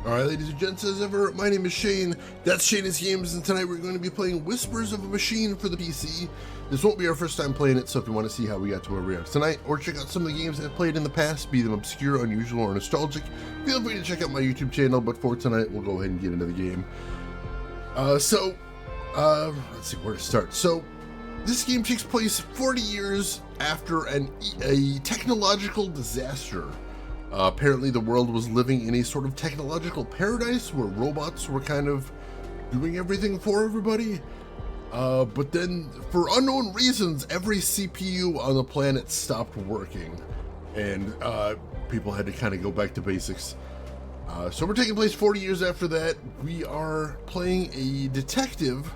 Alright, ladies and gents, as ever, my name is Shane, that's Shane's Games, and tonight we're going to be playing Whispers of a Machine for the PC. This won't be our first time playing it, so if you want to see how we got to where we are tonight, or check out some of the games I've played in the past, be them obscure, unusual, or nostalgic, feel free to check out my YouTube channel, but for tonight, we'll go ahead and get into the game. Let's see where to start. So, this game takes place 40 years after a technological disaster. Apparently the world was living in a sort of technological paradise where robots were kind of doing everything for everybody. But then, for unknown reasons, every CPU on the planet stopped working. And people had to kind of go back to basics. So we're taking place 40 years after that. We are playing a detective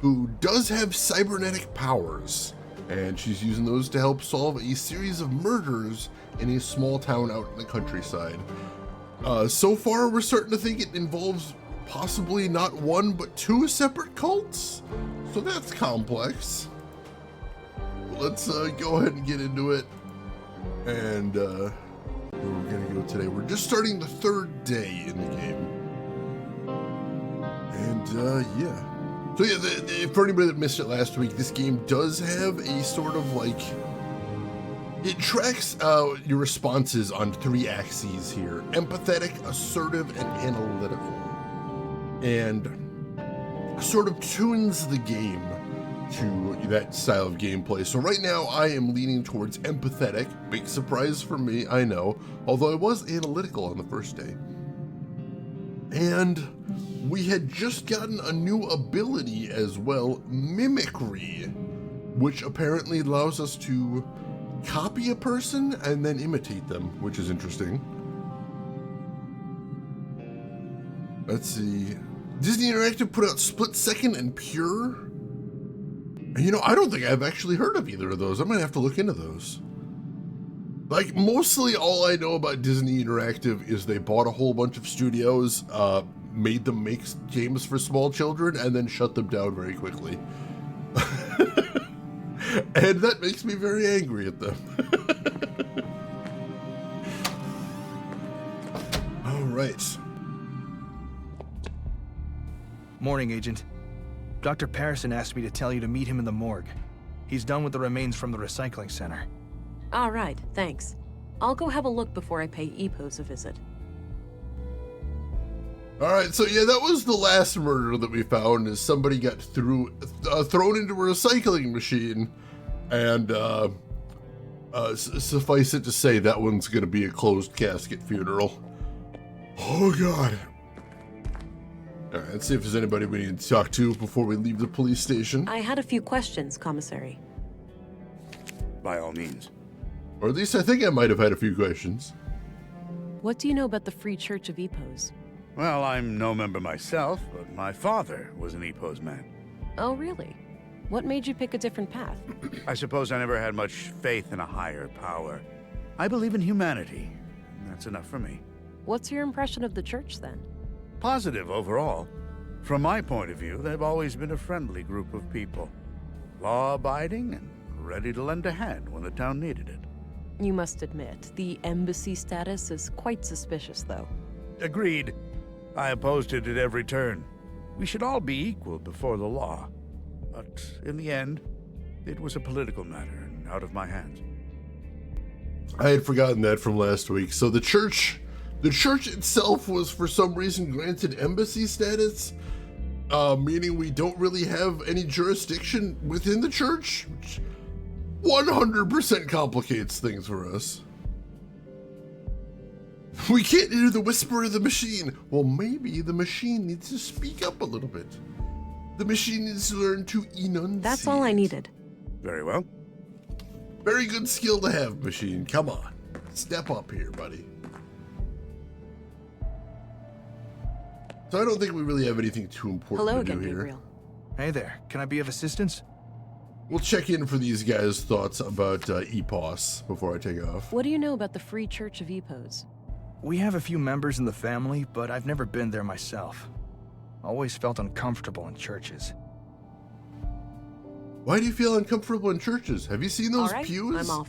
who does have cybernetic powers. And she's using those to help solve a series of murders in a small town out in the countryside. So far, we're starting to think it involves possibly not one, but two separate cults. So that's complex. Let's go ahead and get into it. And where we're gonna go today. We're just starting the third day in the game. And yeah. So yeah, for anybody that missed it last week, this game does have a sort of like, it tracks your responses on three axes here: empathetic, assertive, and analytical. And sort of tunes the game to that style of gameplay. So right now I am leaning towards empathetic. Big surprise for me, I know, although I was analytical on the first day. And we had just gotten a new ability as well, mimicry, which apparently allows us to copy a person and then imitate them, which is interesting. Let's see. Disney Interactive put out Split Second and Pure. And you know, I don't think I've actually heard of either of those. I'm gonna have to look into those. Like, mostly all I know about Disney Interactive is they bought a whole bunch of studios, made them make games for small children, and then shut them down very quickly. And that makes me very angry at them. All right. Morning, Agent. Dr. Parrison asked me to tell you to meet him in the morgue. He's done with the remains from the recycling center. All right, thanks. I'll go have a look before I pay Epos a visit. All right, so yeah, that was the last murder that we found, is somebody got thrown into a recycling machine, and suffice it to say, that one's gonna be a closed casket funeral. Oh God. All right, let's see if there's anybody we need to talk to before we leave the police station. I had a few questions, Commissary. By all means. Or at least I think I might have had a few questions. What do you know about the Free Church of Epos? Well, I'm no member myself, but my father was an Epos man. Oh, really? What made you pick a different path? I suppose I never had much faith in a higher power. I believe in humanity, and that's enough for me. What's your impression of the church, then? Positive overall. From my point of view, they've always been a friendly group of people. Law-abiding and ready to lend a hand when the town needed it. You must admit, the embassy status is quite suspicious, though. Agreed. I opposed it at every turn. We should all be equal before the law. But in the end, it was a political matter and out of my hands. I had forgotten that from last week. So the church itself was for some reason granted embassy status, meaning we don't really have any jurisdiction within the church, which 100% complicates things for us. We can't hear the whisper of the machine. Well, maybe the machine needs to speak up a little bit. The machine needs to learn to enunciate. That's all I needed. Very well. Very good skill to have, machine. Come on. Step up here, buddy. So I don't think we really have anything too important Hello to again, do here. Gabriel. Hey there, can I be of assistance? We'll check in for these guys' thoughts about EPOS before I take off. What do you know about the Free Church of Epos? We have a few members in the family, but I've never been there myself. Always felt uncomfortable in churches. Why do you feel uncomfortable in churches? Have you seen those All right, pews? I'm off.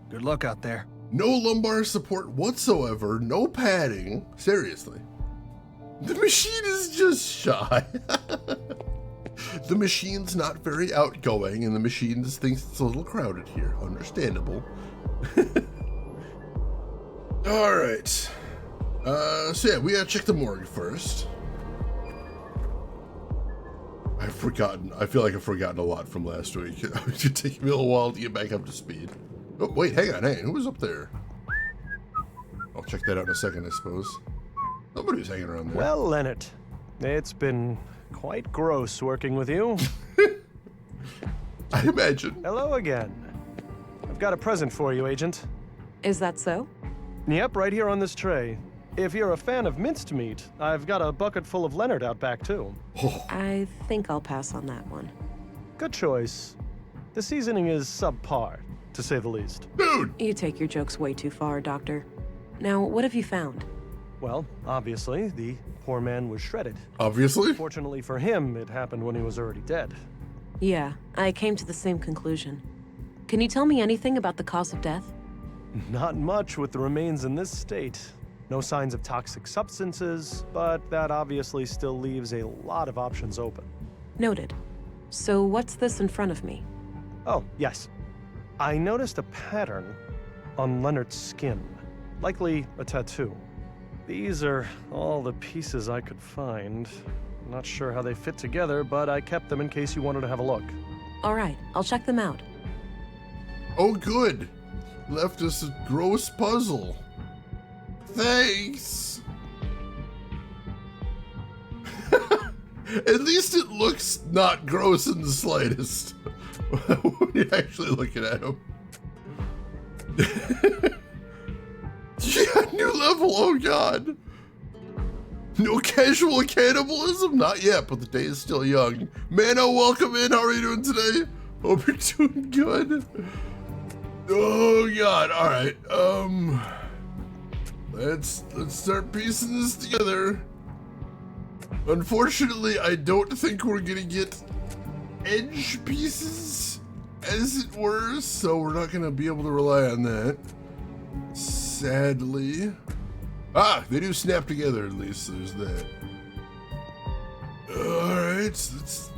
Good luck out there. No lumbar support whatsoever, no padding. Seriously. The machine is just shy. The machine's not very outgoing, and the machine just thinks it's a little crowded here. Understandable. All right. So yeah, we gotta check the morgue first. I've forgotten. I feel like I've forgotten a lot from last week. It's gonna take me a little while to get back up to speed. Oh, wait, hang on. Who was up there? I'll check that out in a second, I suppose. Nobody was hanging around there. Well, Leonard, it's been quite gross working with you. I imagine. Hello again. I've got a present for you, Agent. Is that so? Yep, right here on this tray. If you're a fan of minced meat, I've got a bucket full of Leonard out back, too. Oh, I think I'll pass on that one. Good choice. The seasoning is subpar, to say the least. dude! You take your jokes way too far, Doctor. Now, what have you found? Well, obviously, the poor man was shredded. Obviously. Fortunately for him, it happened when he was already dead. Yeah, I came to the same conclusion. Can you tell me anything about the cause of death? Not much with the remains in this state. No signs of toxic substances, but that obviously still leaves a lot of options open. Noted. So what's this in front of me? Oh, yes. I noticed a pattern on Leonard's skin, likely a tattoo. These are all the pieces I could find. Not sure how they fit together, but I kept them in case you wanted to have a look. All right, I'll check them out. Oh, good. Left us a gross puzzle. Thanks. At least it looks not gross in the slightest when you're actually looking at him. Yeah, new level. Oh, God. No casual cannibalism? Not yet, but the day is still young. Mano, welcome in. How are you doing today? Hope you're doing good. Oh, God. All right. Let's start piecing this together. Unfortunately, I don't think we're gonna get edge pieces, as it were, so we're not gonna be able to rely on that. Sadly. Ah, they do snap together at least, so there's that. Alright, let's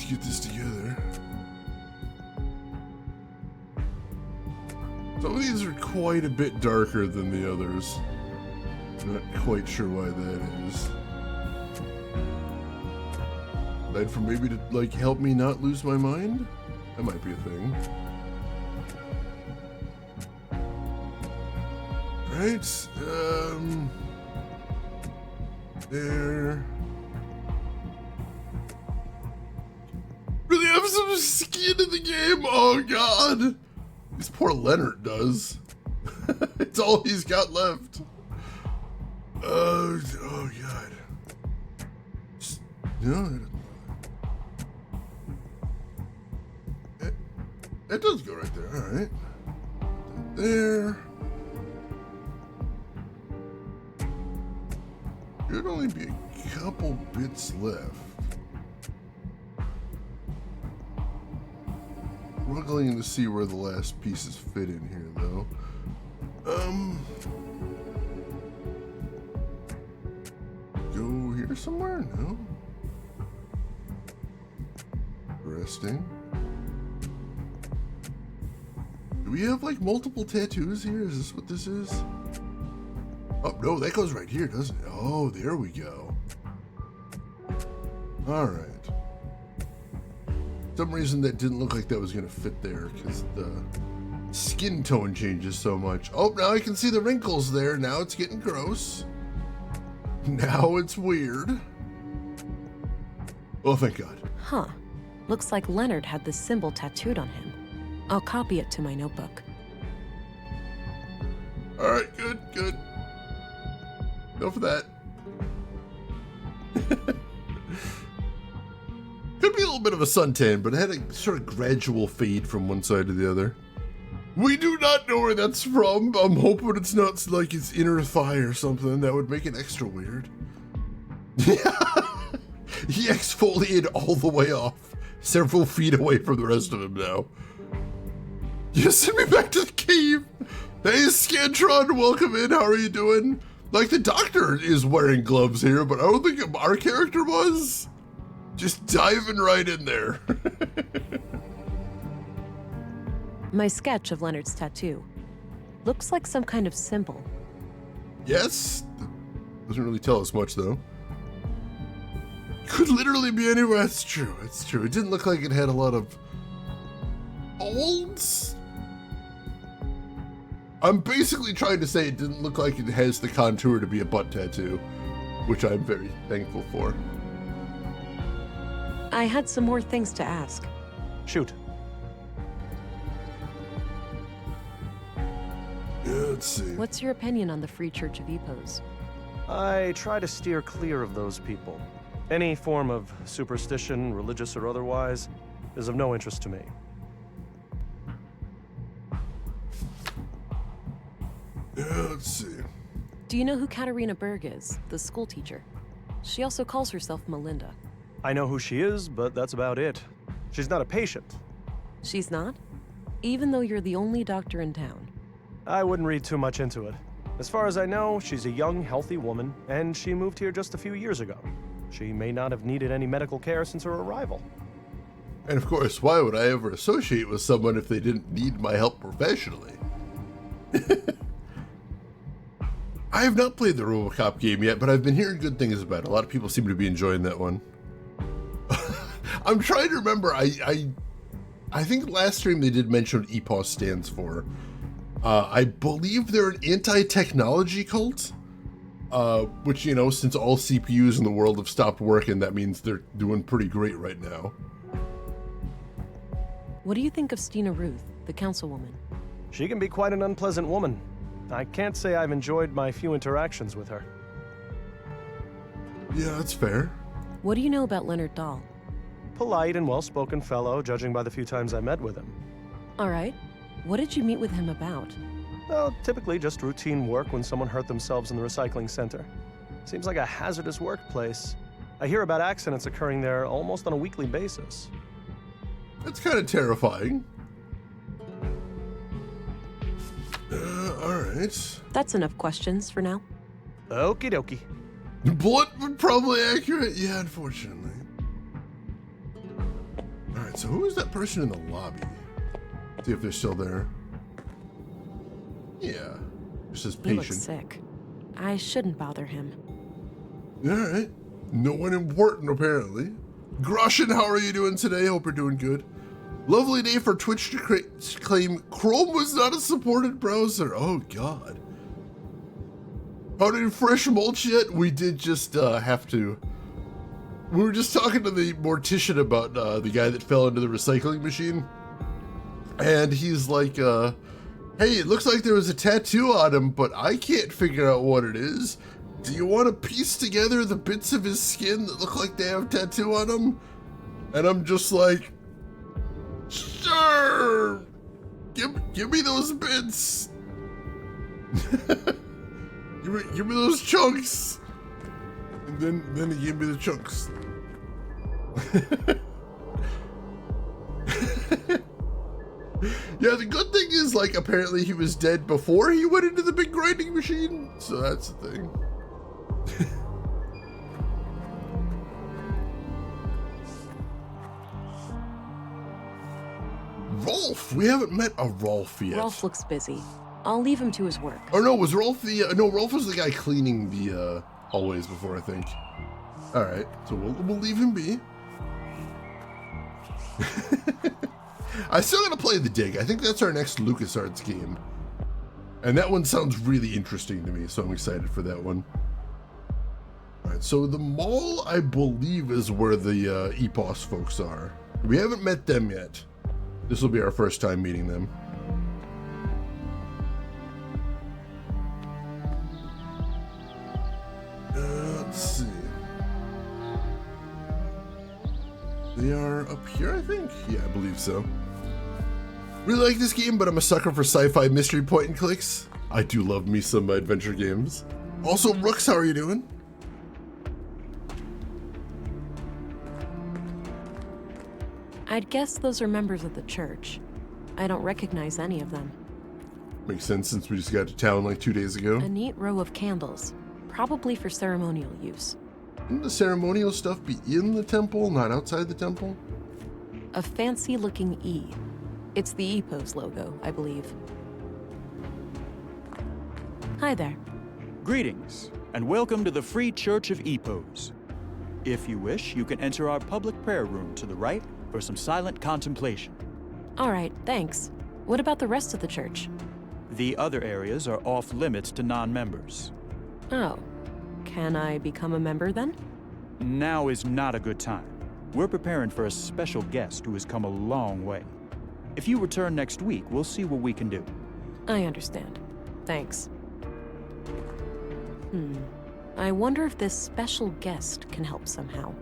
get this together. Some of these are quite a bit darker than the others. Not quite sure why that is. Aside from maybe to like help me not lose my mind? That might be a thing. Right, there. Really have some skin in the game? Oh, God. This poor Leonard does. It's all he's got left. Oh God. No, that does go right there. All right. There. Should only be a couple bits left. Struggling to see where the last pieces fit in here, though. Go here somewhere? No. Interesting. Do we have like multiple tattoos here? Is this what this is? Oh no, that goes right here, doesn't it? Oh, there we go. All right. For some reason that didn't look like that was gonna fit there because the skin tone changes so much. Oh, now I can see the wrinkles there. Now it's getting gross. Now it's weird. Oh, thank God. Huh. Looks like Leonard had this symbol tattooed on him. I'll copy it to my notebook. All right, good. Enough of that. Could be a little bit of a suntan, but it had a sort of gradual fade from one side to the other. We do not know where that's from. I'm hoping it's not like his inner thigh or something. That would make it extra weird. Yeah. He exfoliated all the way off, several feet away from the rest of him now. You send me back to the cave. Hey, Scantron, welcome in. How are you doing? Like, the doctor is wearing gloves here, but I don't think our character was. Just diving right in there. My sketch of Leonard's tattoo looks like some kind of symbol. Yes. Doesn't really tell us much, though. Could literally be anywhere. That's true. It's true. It didn't look like it had a lot of folds. I'm basically trying to say it didn't look like it has the contour to be a butt tattoo, which I'm very thankful for. I had some more things to ask. Shoot. Yeah, let's see. What's your opinion on the Free Church of Epos? I try to steer clear of those people. Any form of superstition, religious or otherwise, is of no interest to me. Yeah, let's see. Do you know who Katerina Berg is, the school teacher? She also calls herself Melinda. I know who she is, but that's about it. She's not a patient. She's not? Even though you're the only doctor in town. I wouldn't read too much into it. As far as I know, she's a young, healthy woman, and she moved here just a few years ago. She may not have needed any medical care since her arrival. And of course, why would I ever associate with someone if they didn't need my help professionally? I have not played the RoboCop game yet, but I've been hearing good things about it. A lot of people seem to be enjoying that one. I'm trying to remember. I think last stream they did mention what EPOS stands for. I believe they're an anti-technology cult, which, you know, since all CPUs in the world have stopped working, that means they're doing pretty great right now. What do you think of Stina Ruth, the councilwoman? She can be quite an unpleasant woman. I can't say I've enjoyed my few interactions with her. Yeah, that's fair. What do you know about Leonard Dahl? Polite and well-spoken fellow, judging by the few times I met with him. All right. What did you meet with him about? Well, typically just routine work when someone hurt themselves in the recycling center. Seems like a hazardous workplace. I hear about accidents occurring there almost on a weekly basis. That's kind of terrifying. Alright. That's enough questions for now. Okie dokie. Bullet would probably accurate? Yeah, unfortunately. Alright, so who is that person in the lobby? See if they're still there. Yeah. Just says He looks patient. sick. I shouldn't bother him. Alright. No one important, apparently. Groshin, how are you doing today? Hope you're doing good. Lovely day for Twitch to claim Chrome was not a supported browser. Oh, God. How did Fresh Mulch yet? We did just have to. We were just talking to the mortician about the guy that fell into the recycling machine. And he's like, hey, it looks like there was a tattoo on him, but I can't figure out what it is. Do you want to piece together the bits of his skin that look like they have a tattoo on them? And I'm just like, sure, give me those bits. give me those chunks. And then he gave me the chunks. Yeah, the good thing is, like, apparently he was dead before he went into the big grinding machine, so that's the thing. Rolf! We haven't met a Rolf yet. Rolf looks busy. I'll leave him to his work. Oh no, was Rolf the... no, Rolf was the guy cleaning the hallways before, I think. Alright, so we'll leave him be. I still gotta play The Dig. I think that's our next LucasArts game. And that one sounds really interesting to me, so I'm excited for that one. Alright, so the mall, I believe, is where the EPOS folks are. We haven't met them yet. This will be our first time meeting them. Let's see. They are up here, I think? Yeah, I believe so. Really like this game, but I'm a sucker for sci-fi mystery point and clicks. I do love me some adventure games. Also, Rooks, how are you doing? I'd guess those are members of the church. I don't recognize any of them. Makes sense since we just got to town like 2 days ago. A neat row of candles. probably for ceremonial use. Wouldn't the ceremonial stuff be in the temple, not outside the temple? A fancy-looking E. It's the E-Pose logo, I believe. Hi there. Greetings, and welcome to the Free Church of Epos. If you wish, you can enter our public prayer room to the right for some silent contemplation. All right, thanks. What about the rest of the church? The other areas are off limits to non-members. Oh. Can I become a member then? Now is not a good time. We're preparing for a special guest who has come a long way. If you return next week, we'll see what we can do. I understand. Thanks. I wonder if this special guest can help somehow.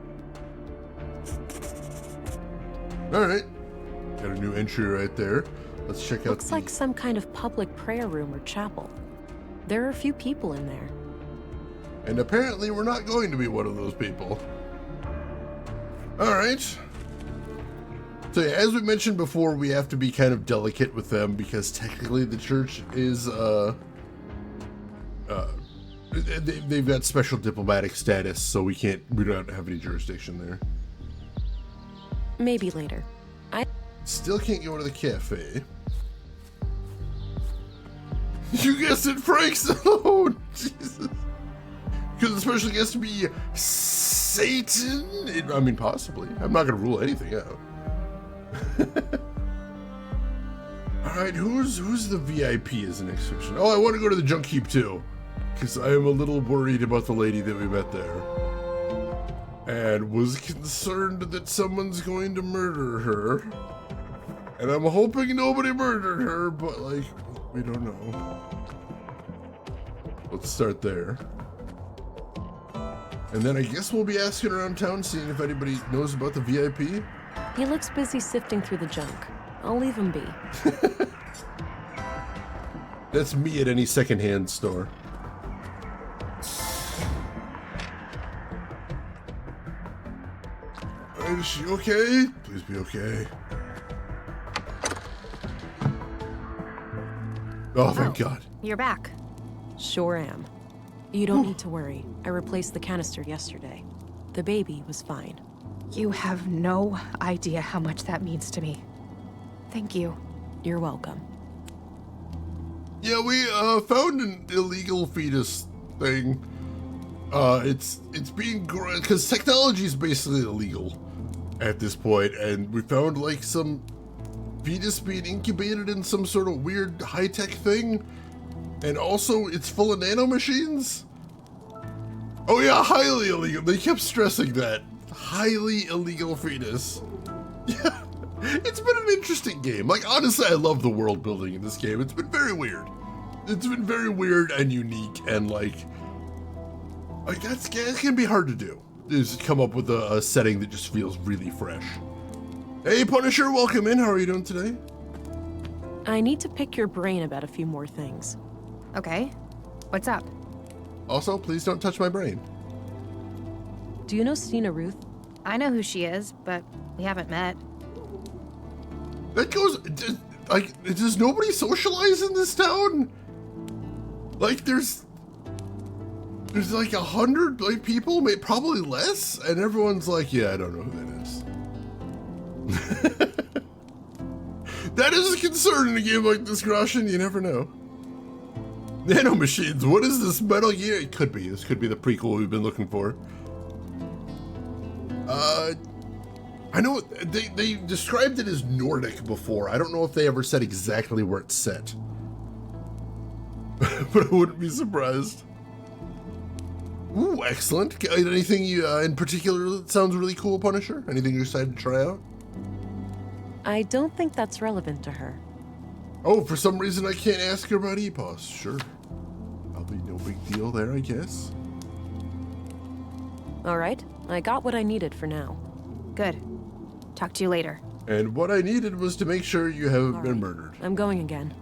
All right. Got a new entry right there. Let's check out Looks like some kind of public prayer room or chapel. There are a few people in there. And apparently we're not going to be one of those people. All right. So yeah, as we mentioned before, we have to be kind of delicate with them because technically the church is, they've got special diplomatic status, so we don't have any jurisdiction there. Maybe later. Still can't go to the cafe. You guessed it, Frank's alone. Jesus. Could the special guest be Satan? I mean, possibly. I'm not going to rule anything out. All right, who's the VIP as an exception? Oh, I want to go to the junk heap too, because I am a little worried about the lady that we met there, and was concerned that someone's going to murder her. And I'm hoping nobody murdered her, but like, we don't know. Let's start there. And then I guess we'll be asking around town, seeing if anybody knows about the VIP. He looks busy sifting through the junk. I'll leave him be. That's me at any secondhand store. Alright, is she okay? Please be okay. Oh, thank God. You're back. Sure am. You don't need to worry. I replaced the canister yesterday. The baby was fine. You have no idea how much that means to me. Thank you. You're welcome. Yeah, we found an illegal fetus thing. It's being because technology is basically illegal at this point, and we found like some fetus being incubated in some sort of weird high-tech thing, and also it's full of nanomachines. Oh yeah, highly illegal. They kept stressing that. Highly illegal fetus. Yeah, it's been an interesting game. Like, honestly, I love the world building in this game. It's been very weird. It's been very weird and unique, and like that can be hard to do. Is come up with a setting that just feels really fresh. Hey, Punisher, welcome in. How are you doing today? I need to pick your brain about a few more things. Okay. What's up? Also, please don't touch my brain. Do you know Stina Ruth? I know who she is, but we haven't met. That goes, like, does nobody socialize in this town? Like, there's like 100 like people, probably less, and everyone's like, yeah, I don't know who that is. That is a concern in a game like this, Groshin. You never know. Nanomachines, what is this Metal Gear? It could be. This could be the prequel we've been looking for. I know they described it as Nordic before. I don't know if they ever said exactly where it's set. But I wouldn't be surprised. Ooh, excellent. Anything in particular that sounds really cool, Punisher? Anything you're excited to try out? I don't think that's relevant to her. Oh, for some reason I can't ask her about EPOS. Sure. Probably no big deal there, I guess. All right, I got what I needed for now. Good. Talk to you later. And what I needed was to make sure you haven't All been right, murdered. I'm going again.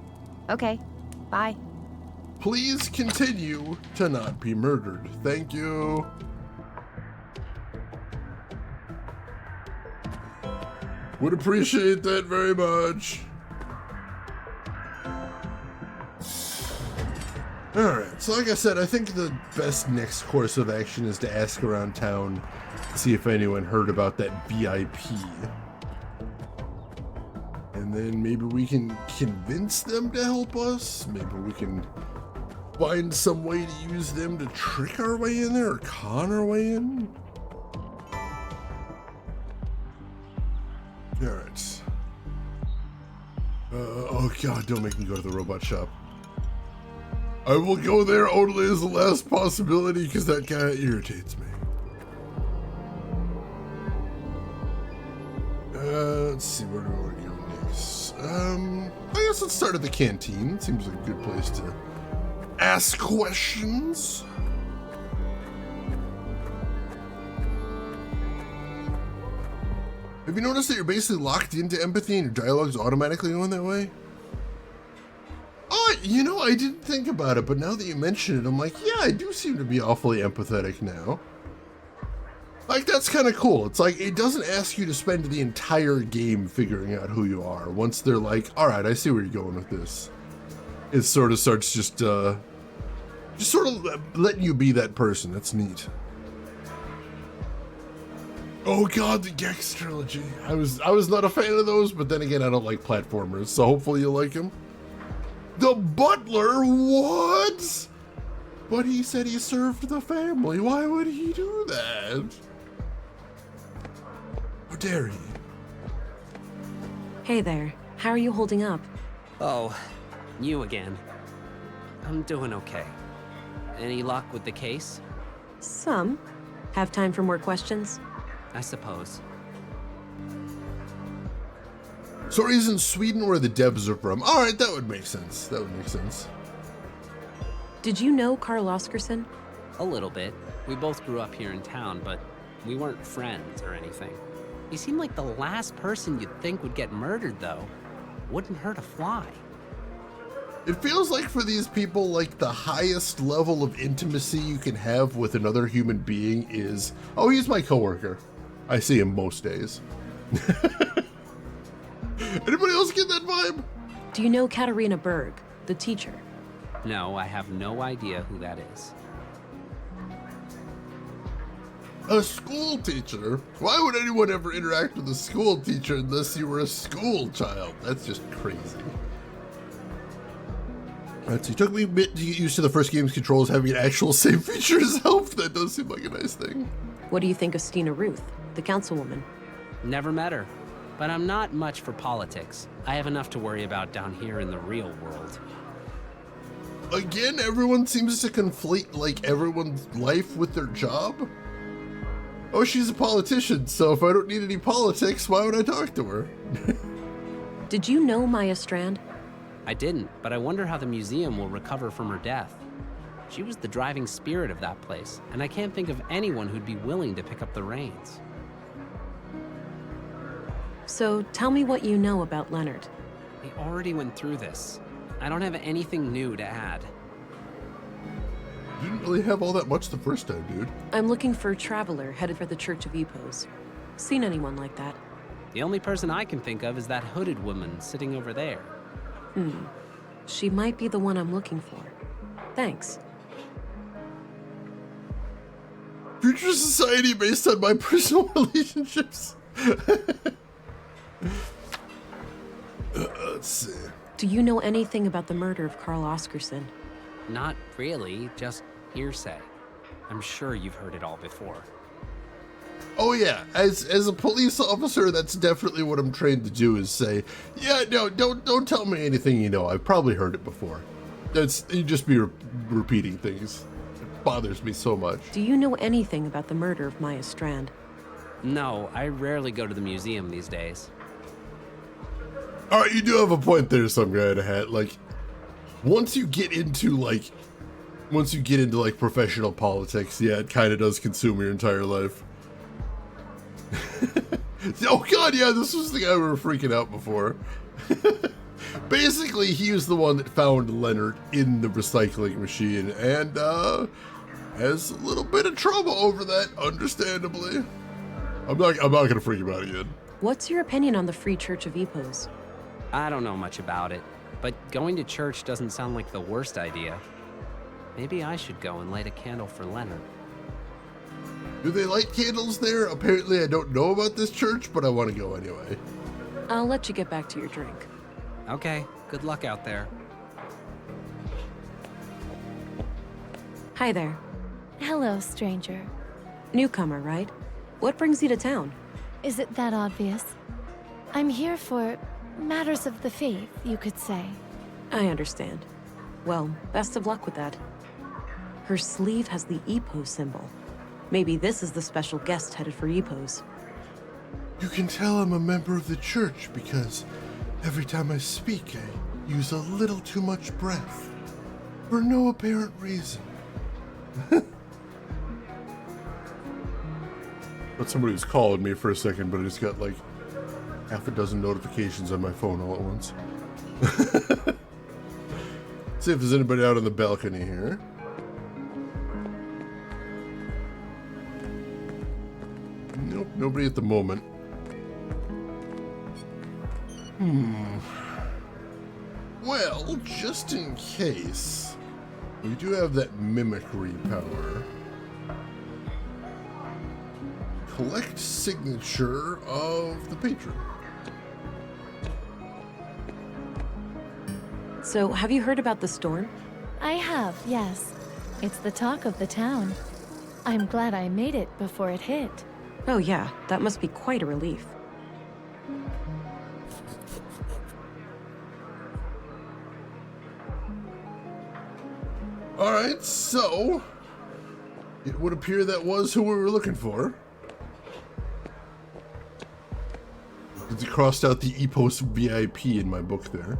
Okay. Bye. Please continue to not be murdered. Thank you. Would appreciate that very much. Alright, so like I said, I think the best next course of action is to ask around town, see if anyone heard about that VIP. And then maybe we can convince them to help us. Maybe we can find some way to use them to trick our way in there or con our way in. Alright. Oh god, don't make me go to the robot shop. I will go there only as the last possibility because that guy irritates me. Let's see, where do we want to go next? I guess let's start at the canteen. Seems like a good place to ask questions. Have you noticed that you're basically locked into empathy and your dialogue's automatically going that way? Oh, you know, I didn't think about it, but now that you mention it, I'm like, yeah, I do seem to be awfully empathetic now. Like, that's kind of cool. It's like, it doesn't ask you to spend the entire game figuring out who you are. Once they're like, all right, I see where you're going with this. It sort of starts just sort of letting you be that person. That's neat. Oh god, the Gex trilogy. I was not a fan of those, but then again, I don't like platformers, so hopefully you like them. The butler? What? But he said he served the family. Why would he do that? How dare he? Hey there. How are you holding up? Oh, you again. I'm doing okay. Any luck with the case? Some. Have time for more questions? I suppose. So he's in Sweden where the devs are from. All right, that would make sense. That would make sense. Did you know Carl Oscarson? A little bit. We both grew up here in town, but we weren't friends or anything. He seemed like the last person you'd think would get murdered, though. Wouldn't hurt a fly. It feels like for these people, like the highest level of intimacy you can have with another human being is, oh, he's my coworker. I see him most days. Anybody else get that vibe? Do you know Katarina Berg, the teacher? No, I have no idea who that is. A school teacher? Why would anyone ever interact with a school teacher unless you were a school child? That's just crazy. Alright, so it took me a bit to get used to the first game's controls having an actual save feature as help. That does seem like a nice thing. What do you think of Stina Ruth, the councilwoman? Never met her. But I'm not much for politics. I have enough to worry about down here in the real world. Again, everyone seems to conflate, like, everyone's life with their job. Oh, she's a politician, so if I don't need any politics, why would I talk to her? Did you know Maya Strand? I didn't, but I wonder how the museum will recover from her death. She was the driving spirit of that place, and I can't think of anyone who'd be willing to pick up the reins. So tell me what you know about Leonard. We already went through this. I don't have anything new to add. You didn't really have all that much the first time, dude. I'm looking for a traveler headed for the Church of Epos. Seen anyone like that? The only person I can think of is that hooded woman sitting over there. She might be the one I'm looking for. Thanks. Future society based on my personal relationships. Let's see. Do you know anything about the murder of Carl Oscarson? Not really, just hearsay. I'm sure you've heard it all before. Oh yeah, as a police officer, that's definitely what I'm trained to do, is say, yeah, no, don't tell me anything you know. I've probably heard it before. You just be repeating things. It bothers me so much. Do you know anything about the murder of Maya Strand? No, I rarely go to the museum these days. All right, you do have a point there, some guy in a hat. Like, once you get into professional politics, yeah, it kind of does consume your entire life. Oh god, yeah, this was the guy we were freaking out before. Basically, he was the one that found Leonard in the recycling machine and has a little bit of trouble over that, understandably. I'm not gonna freak him out again. What's your opinion on the Free Church of Epos? I don't know much about it, but going to church doesn't sound like the worst idea. Maybe I should go and light a candle for Leonard. Do they light candles there? Apparently I don't know about this church, but I want to go anyway. I'll let you get back to your drink. Okay, good luck out there. Hi there. Hello, stranger. Newcomer, right? What brings you to town? Is it that obvious? I'm here for matters of the faith, you could say. I understand. Well, best of luck with that. Her sleeve has the EPO symbol. Maybe this is the special guest headed for EPOs. You can tell I'm a member of the church because every time I speak, I use a little too much breath. For no apparent reason. But somebody was calling me for a second, but I just got like half a dozen notifications on my phone all at once. See if there's anybody out on the balcony here. Nope, nobody at the moment. Well, just in case, we do have that mimicry power. Collect signature of the patron. So, have you heard about the storm? I have, yes. It's the talk of the town. I'm glad I made it before it hit. Oh yeah, that must be quite a relief. Alright, so it would appear that was who we were looking for. Because it crossed out the EPOS VIP in my book there.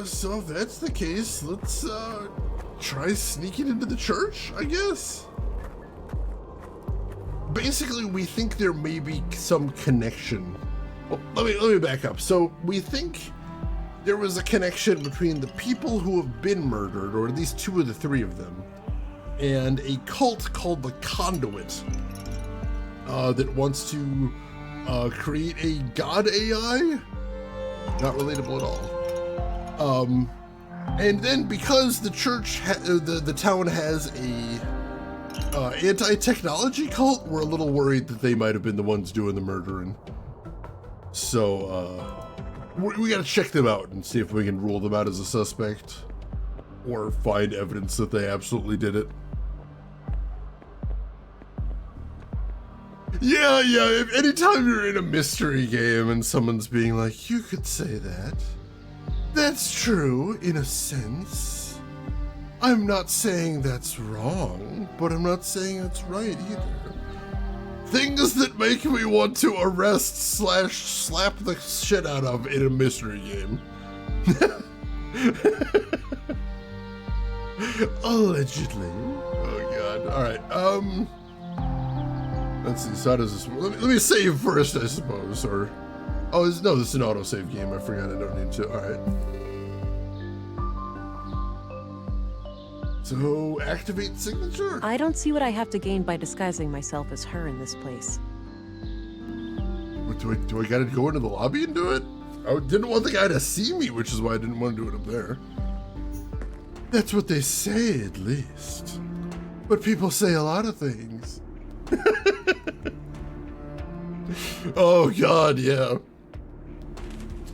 So if that's the case, let's try sneaking into the church, I guess. Basically, we think there may be some connection. Well, let me back up. So we think there was a connection between the people who have been murdered, or at least 2 of the 3 of them, and a cult called the Conduit that wants to create a god AI. Not relatable at all. And then because the church, the town has a anti-technology cult, we're a little worried that they might have been the ones doing the murdering. So, we gotta check them out and see if we can rule them out as a suspect, or find evidence that they absolutely did it. Yeah, anytime you're in a mystery game and someone's being like, you could say that. That's true, in a sense. I'm not saying that's wrong, but I'm not saying it's right either. Things that make me want to arrest / slap the shit out of in a mystery game. Allegedly. Oh god. Alright, let's see, so how does this work? Let me save first, I suppose, or... Oh, no, this is an autosave game. I forgot I don't need to. Alright. So, activate signature? I don't see what I have to gain by disguising myself as her in this place. What, do I gotta go into the lobby and do it? I didn't want the guy to see me, which is why I didn't want to do it up there. That's what they say, at least. But people say a lot of things. Oh god, yeah.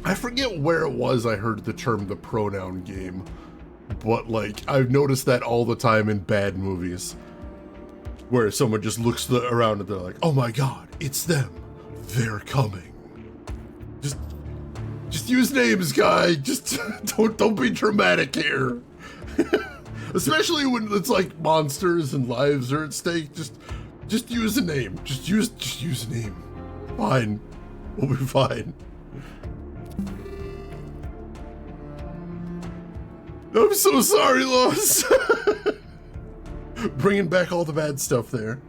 I forget where it was I heard the term the pronoun game, but like I've noticed that all the time in bad movies, where someone just looks around and they're like, "Oh my god, it's them. They're coming." Just use names, guy. Just don't be dramatic here. Especially when it's like monsters and lives are at stake. Just use a name. Just use a name. Fine. We'll be fine. I'm so sorry, Lois. Bringing back all the bad stuff there.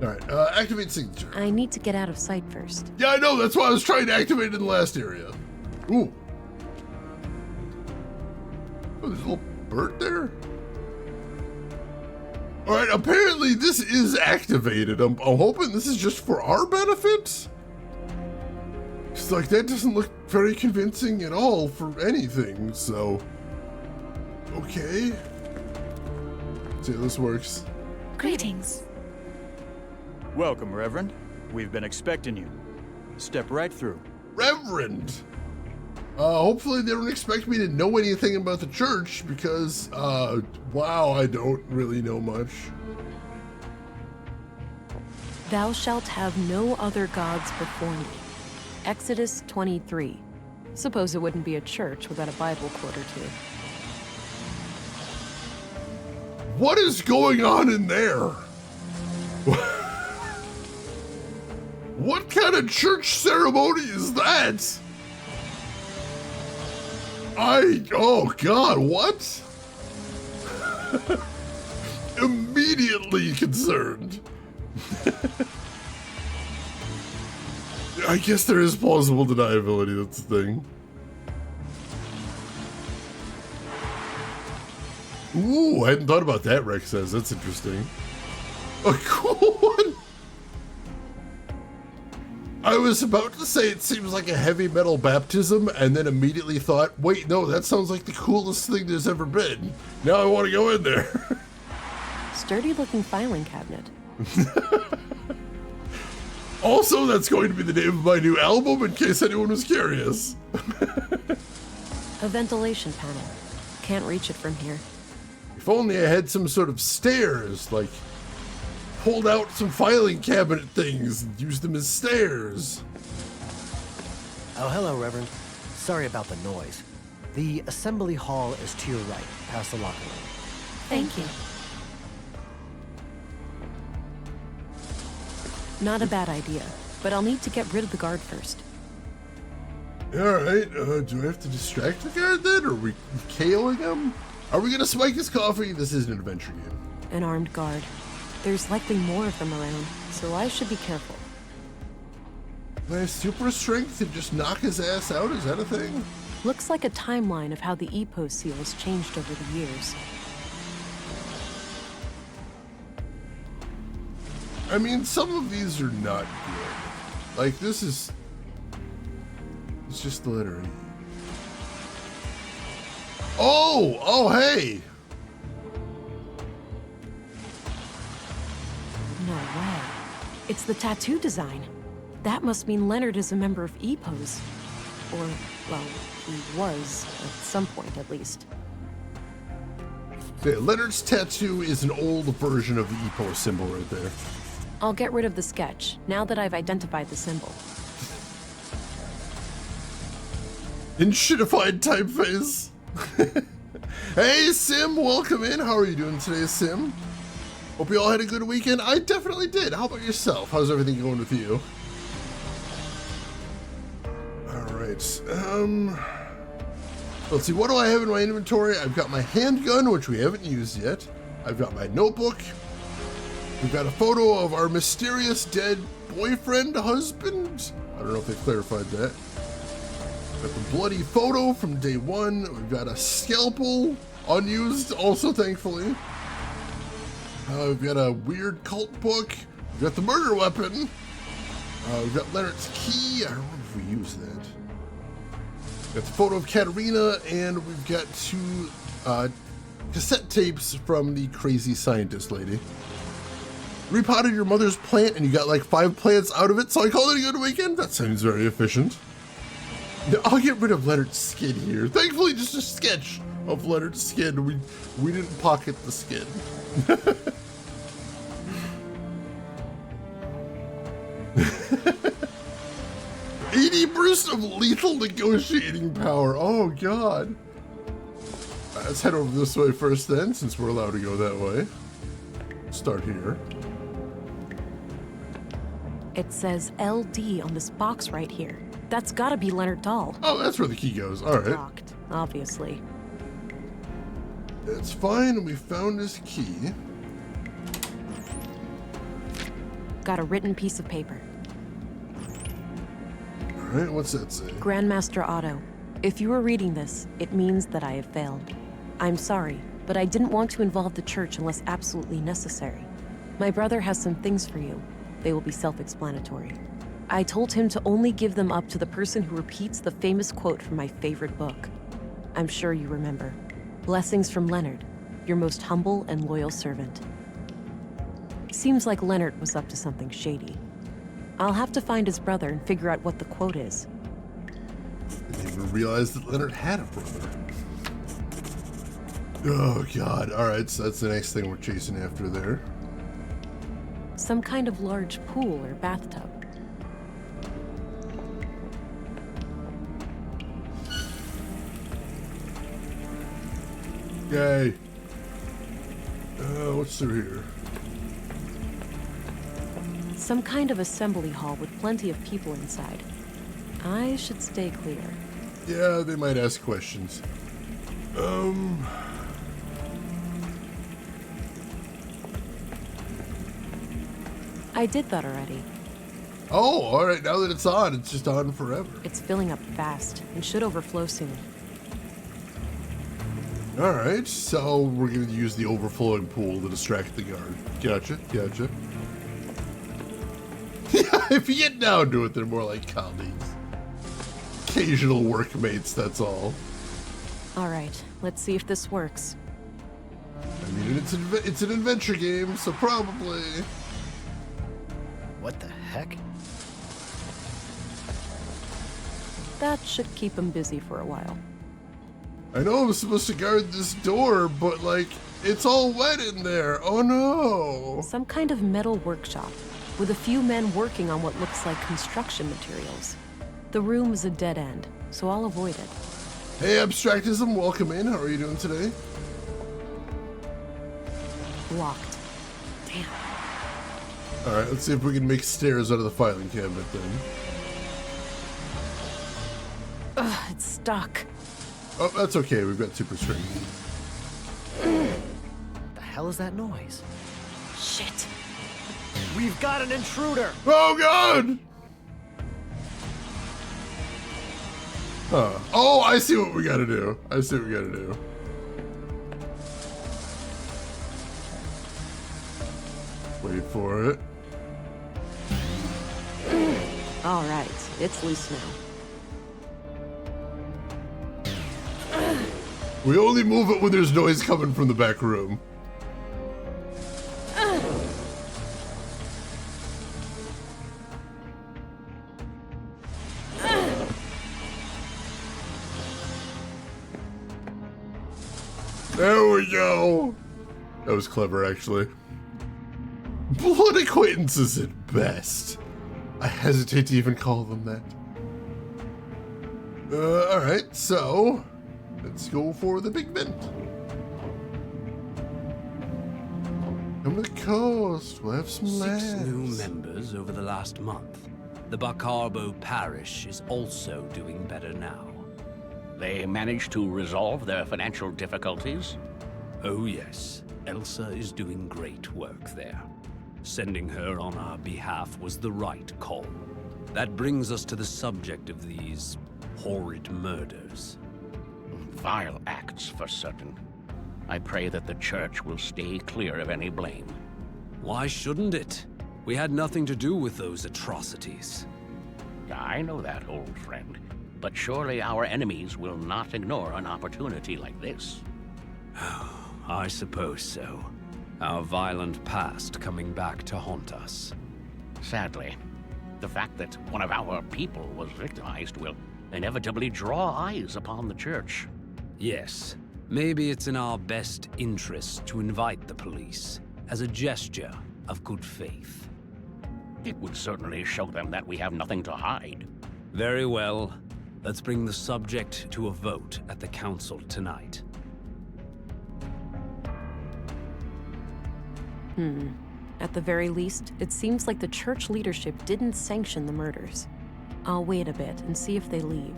Alright, activate signature. I need to get out of sight first. Yeah, I know, that's why I was trying to activate it in the last area. Ooh. Oh, there's a little bird there. Alright, apparently this is activated. I'm hoping this is just for our benefit. It's like, that doesn't look very convincing at all for anything, so... Okay. Let's see how this works. Greetings. Welcome, Reverend. We've been expecting you. Step right through. Reverend! Hopefully they don't expect me to know anything about the church because, wow, I don't really know much. Thou shalt have no other gods before me. Exodus 23. Suppose it wouldn't be a church without a Bible quote or two. What is going on in there? What kind of church ceremony is that? Oh God, what? Immediately concerned. I guess there is plausible deniability, that's the thing. Ooh, I hadn't thought about that, Rex says. That's interesting. A cool one. I was about to say it seems like a heavy metal baptism, and then immediately thought, wait, no, that sounds like the coolest thing there's ever been. Now I want to go in there. Sturdy-looking filing cabinet. Also, that's going to be the name of my new album, in case anyone was curious. A ventilation panel. Can't reach it from here. If only I had some sort of stairs, like pulled out some filing cabinet things and used them as stairs. Oh, hello, Reverend. Sorry about the noise. The assembly hall is to your right, past the locker room. Thank you. Not a bad idea, but I'll need to get rid of the guard first. Alright, do I have to distract the guard then? Are we KOing him? Are we gonna spike his coffee? This is an adventure game. An armed guard. There's likely more of them around, so I should be careful. My super strength to just knock his ass out? Is that a thing? Looks like a timeline of how the EPO seal has changed over the years. I mean, some of these are not good. Like, this is... It's just the letter E. Oh! Oh, hey! No way. It's the tattoo design. That must mean Leonard is a member of EPOs. Or, well, he was, at some point at least. Yeah, Leonard's tattoo is an old version of the EPO symbol right there. I'll get rid of the sketch, now that I've identified the symbol. In shitified typeface. Hey, Sim, welcome in. How are you doing today, Sim? Hope you all had a good weekend. I definitely did. How about yourself? How's everything going with you? All right. Let's see. What do I have in my inventory? I've got my handgun, which we haven't used yet. I've got my notebook. We've got a photo of our mysterious dead boyfriend, husband. I don't know if they clarified that. Got the bloody photo from day one. We've got a scalpel, unused, also thankfully. We've got a weird cult book. We've got the murder weapon. We've got Leonard's key. I don't remember if we used that. We've got the photo of Katerina, and we've got two cassette tapes from the crazy scientist lady. Repotted your mother's plant, and you got like 5 plants out of it, so I call it a good weekend? That sounds very efficient. Now, I'll get rid of Leonard's skin here. Thankfully, just a sketch of Leonard's skin. We didn't pocket the skin. 80% of lethal negotiating power. Oh, God. Let's head over this way first then, since we're allowed to go that way. Start here. It says LD on this box right here. That's gotta be Leonard Dahl. Oh, that's where the key goes. All right. Locked, obviously. That's fine. We found his key. Got a written piece of paper. All right, what's that say? Grandmaster Otto, if you are reading this, it means that I have failed. I'm sorry, but I didn't want to involve the church unless absolutely necessary. My brother has some things for you. They will be self-explanatory. I told him to only give them up to the person who repeats the famous quote from my favorite book. I'm sure you remember. Blessings from Leonard, your most humble and loyal servant. Seems like Leonard was up to something shady. I'll have to find his brother and figure out what the quote is. I didn't even realize that Leonard had a brother. Oh god, alright, so that's the next thing we're chasing after there. Some kind of large pool or bathtub. Yay. What's through here? Some kind of assembly hall with plenty of people inside. I should stay clear. Yeah, they might ask questions. I did that already. Oh, alright, now that it's on, it's just on forever. It's filling up fast and should overflow soon. Alright, so we're going to use the overflowing pool to distract the guard. Gotcha. Yeah, if you get down to it, they're more like colleagues. Occasional workmates, that's all. Alright, let's see if this works. I mean, it's an adventure game, so probably. What the heck? That should keep him busy for a while. I know I'm supposed to guard this door, but like, it's all wet in there. Oh no. Some kind of metal workshop, with a few men working on what looks like construction materials. The room is a dead end, so I'll avoid it. Hey, Abstractism, welcome in. How are you doing today? Locked. Damn. Alright, let's see if we can make stairs out of the filing cabinet then. Ugh, it's stuck. Oh, that's okay. We've got super strength. The hell is that noise? Shit. We've got an intruder! Oh god! Huh. Oh, I see what we gotta do. Wait for it. All right, it's loose now. We only move it when there's noise coming from the back room. There we go. That was clever, actually. Blood acquaintances at best. I hesitate to even call them that. Alright, so let's go for the big vent. Come to the coast, we'll have some laughs. 6 new members over the last month. The Bacarbo parish is also doing better now. They managed to resolve their financial difficulties? Oh yes, Elsa is doing great work there. Sending her on our behalf was the right call. That brings us to the subject of these horrid murders. Vile acts, for certain. I pray that the church will stay clear of any blame. Why shouldn't it? We had nothing to do with those atrocities. I know that, old friend. But surely our enemies will not ignore an opportunity like this. I suppose so. Our violent past coming back to haunt us. Sadly, the fact that one of our people was victimized will inevitably draw eyes upon the church. Yes, maybe it's in our best interest to invite the police as a gesture of good faith. It would certainly show them that we have nothing to hide. Very well. Let's bring the subject to a vote at the council tonight. At the very least, it seems like the church leadership didn't sanction the murders. I'll wait a bit and see if they leave.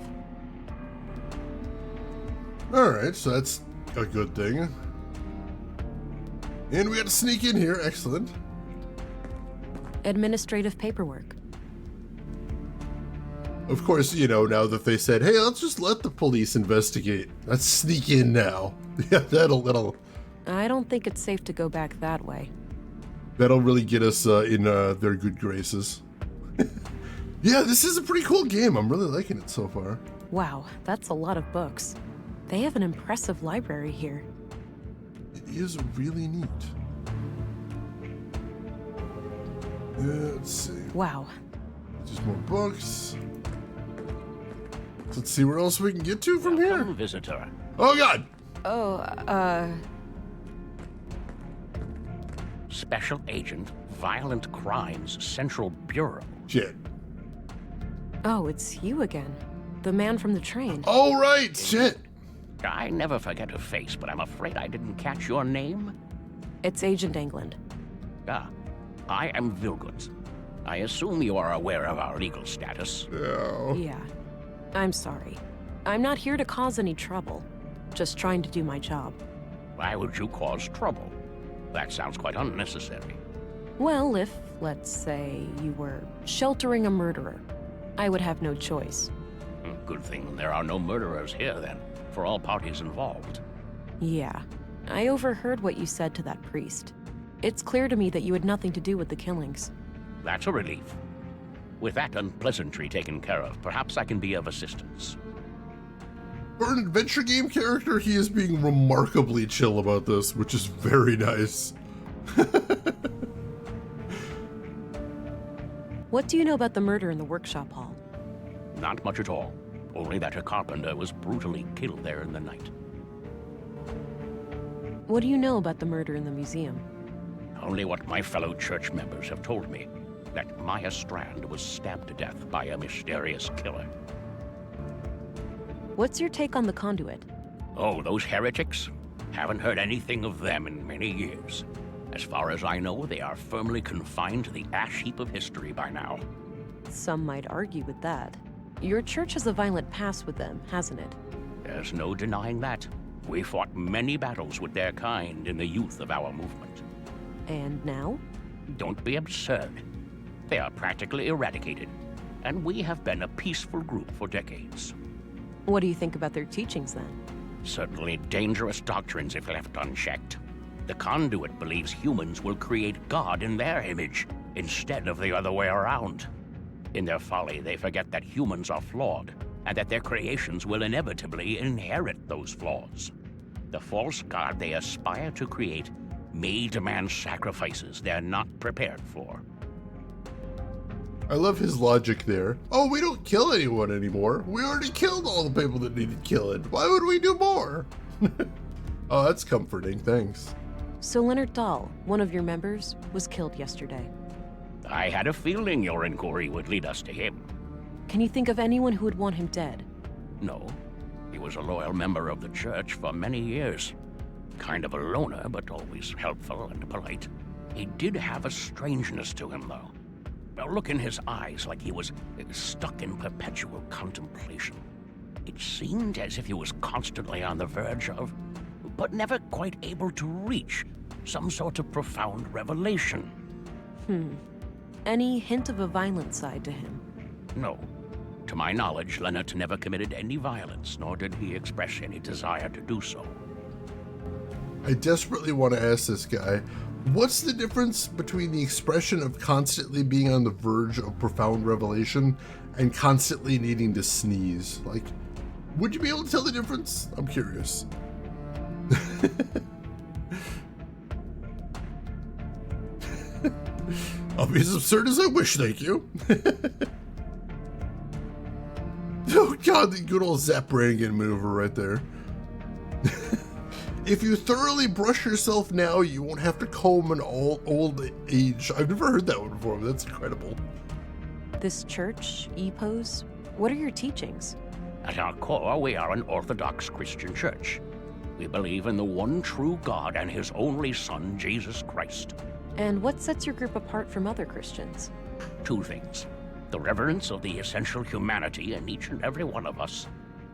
Alright, so that's a good thing. And we got to sneak in here, excellent. Administrative paperwork. Of course, you know, now that they said, hey, let's just let the police investigate. Let's sneak in now. Yeah, that'll I don't think it's safe to go back that way. really get us in their good graces. Yeah, this is a pretty cool game. I'm really liking it so far. Wow, that's a lot of books. They have an impressive library here. It is really neat. Let's see. Wow. Just more books. Let's see where else we can get to from here. Welcome, visitor. Oh, God. Oh, Special Agent, Violent Crimes Central Bureau. Shit. Oh, it's you again. The man from the train. Oh, right. Shit. I never forget a face, but I'm afraid I didn't catch your name. It's Agent England. Ah, I am Vilgut. I assume you are aware of our legal status. No. Yeah. I'm sorry. I'm not here to cause any trouble. Just trying to do my job. Why would you cause trouble? That sounds quite unnecessary. Well, if, let's say, you were sheltering a murderer, I would have no choice. Good thing there are no murderers here, then, for all parties involved. Yeah. I overheard what you said to that priest. It's clear to me that you had nothing to do with the killings. That's a relief. With that unpleasantry taken care of, perhaps I can be of assistance. For an adventure game character, he is being remarkably chill about this, which is very nice. What do you know about the murder in the workshop hall? Not much at all. Only that a carpenter was brutally killed there in the night. What do you know about the murder in the museum? Only what my fellow church members have told me. That Maya Strand was stabbed to death by a mysterious killer. What's your take on the conduit? Oh, those heretics? Haven't heard anything of them in many years. As far as I know, they are firmly confined to the ash heap of history by now. Some might argue with that. Your church has a violent past with them, hasn't it? There's no denying that. We fought many battles with their kind in the youth of our movement. And now? Don't be absurd. They are practically eradicated, and we have been a peaceful group for decades. What do you think about their teachings, then? Certainly dangerous doctrines if left unchecked. The conduit believes humans will create God in their image, instead of the other way around. In their folly, they forget that humans are flawed, and that their creations will inevitably inherit those flaws. The false God they aspire to create may demand sacrifices they're not prepared for. I love his logic there. Oh, we don't kill anyone anymore. We already killed all the people that needed killing. Why would we do more? Oh, that's comforting. Thanks. So Leonard Dahl, one of your members, was killed yesterday. I had a feeling your inquiry would lead us to him. Can you think of anyone who would want him dead? No. He was a loyal member of the church for many years. Kind of a loner, but always helpful and polite. He did have a strangeness to him, though. A look in his eyes like he was stuck in perpetual contemplation. It seemed as if he was constantly on the verge of, but never quite able to reach, some sort of profound revelation. Any hint of a violent side to him? No. To my knowledge, Leonard never committed any violence, nor did he express any desire to do so. I desperately want to ask this guy, what's the difference between the expression of constantly being on the verge of profound revelation and constantly needing to sneeze? Like, would you be able to tell the difference? I'm curious. I'll be as absurd as I wish, thank you. Oh God, the good old Zap Brannigan maneuver right there. If you thoroughly brush yourself now, you won't have to comb an old age. I've never heard that one before, but that's incredible. This church, EPOS, what are your teachings? At our core, we are an Orthodox Christian church. We believe in the one true God and His only Son, Jesus Christ. And what sets your group apart from other Christians? Two things. The reverence of the essential humanity in each and every one of us,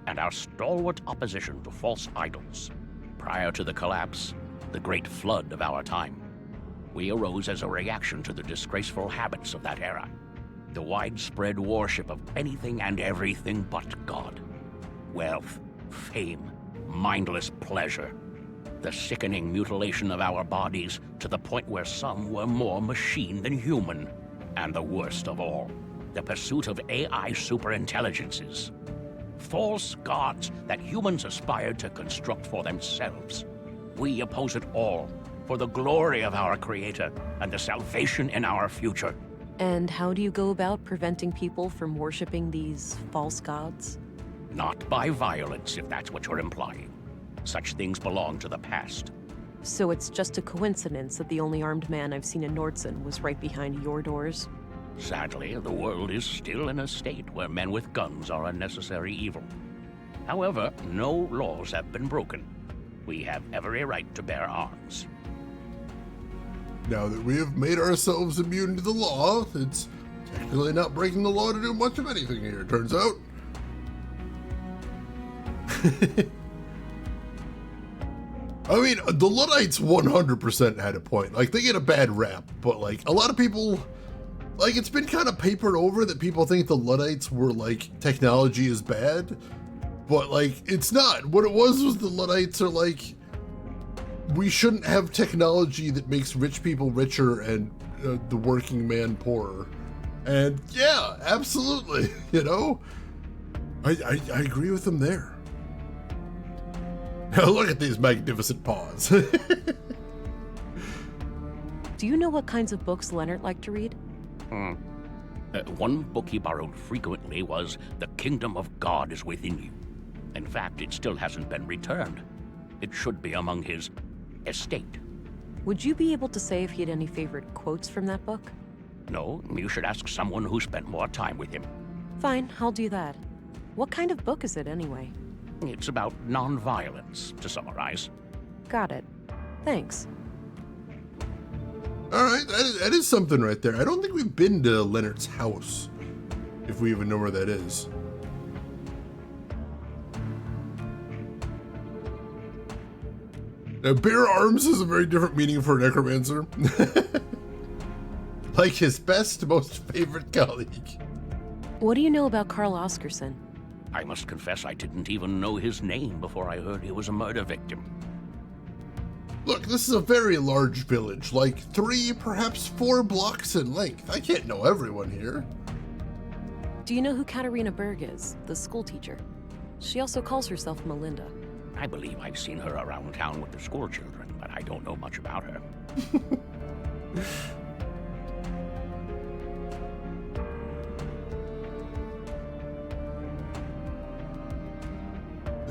and our stalwart opposition to false idols. Prior to the collapse, the great flood of our time, we arose as a reaction to the disgraceful habits of that era. The widespread worship of anything and everything but God. Wealth, fame, mindless pleasure. The sickening mutilation of our bodies to the point where some were more machine than human. And the worst of all, the pursuit of AI superintelligences. false gods that humans aspire to construct for themselves. We oppose it all for the glory of our Creator and the salvation in our future. And how do you go about preventing people from worshipping these false gods? Not by violence, if that's what you're implying. Such things belong to the past. So it's just a coincidence that the only armed man I've seen in Nordson was right behind your doors? Sadly, the world is still in a state where men with guns are a necessary evil. However, no laws have been broken. We have every right to bear arms. Now that we have made ourselves immune to the law, it's technically not breaking the law to do much of anything here, it turns out. I mean, the Luddites 100% had a point. Like, they get a bad rap, but, like, a lot of people, like, it's been kind of papered over that people think the Luddites were, like, technology is bad, but, like, it's not. What it was the Luddites are, like, we shouldn't have technology that makes rich people richer and the working man poorer. And, yeah, absolutely, you know? I agree with them there. Look at these magnificent paws. Do you know what kinds of books Leonard liked to read? One book he borrowed frequently was The Kingdom of God is Within You. In fact, it still hasn't been returned. It should be among his estate. Would you be able to say if he had any favorite quotes from that book? No, you should ask someone who spent more time with him. Fine, I'll do that. What kind of book is it anyway? It's about non-violence, to summarize. Got it. Thanks. All right, that is something right there. I don't think we've been to Leonard's house, if we even know where that is. Now, bear arms is a very different meaning for a necromancer. Like his best, most favorite colleague. What do you know about Carl Oscarson? I must confess I didn't even know his name before I heard he was a murder victim. Look, this is a very large village, like 3, perhaps 4 blocks in length. I can't know everyone here. Do you know who Katarina Berg is, the school teacher? She also calls herself Melinda. I believe I've seen her around town with the school children, but I don't know much about her.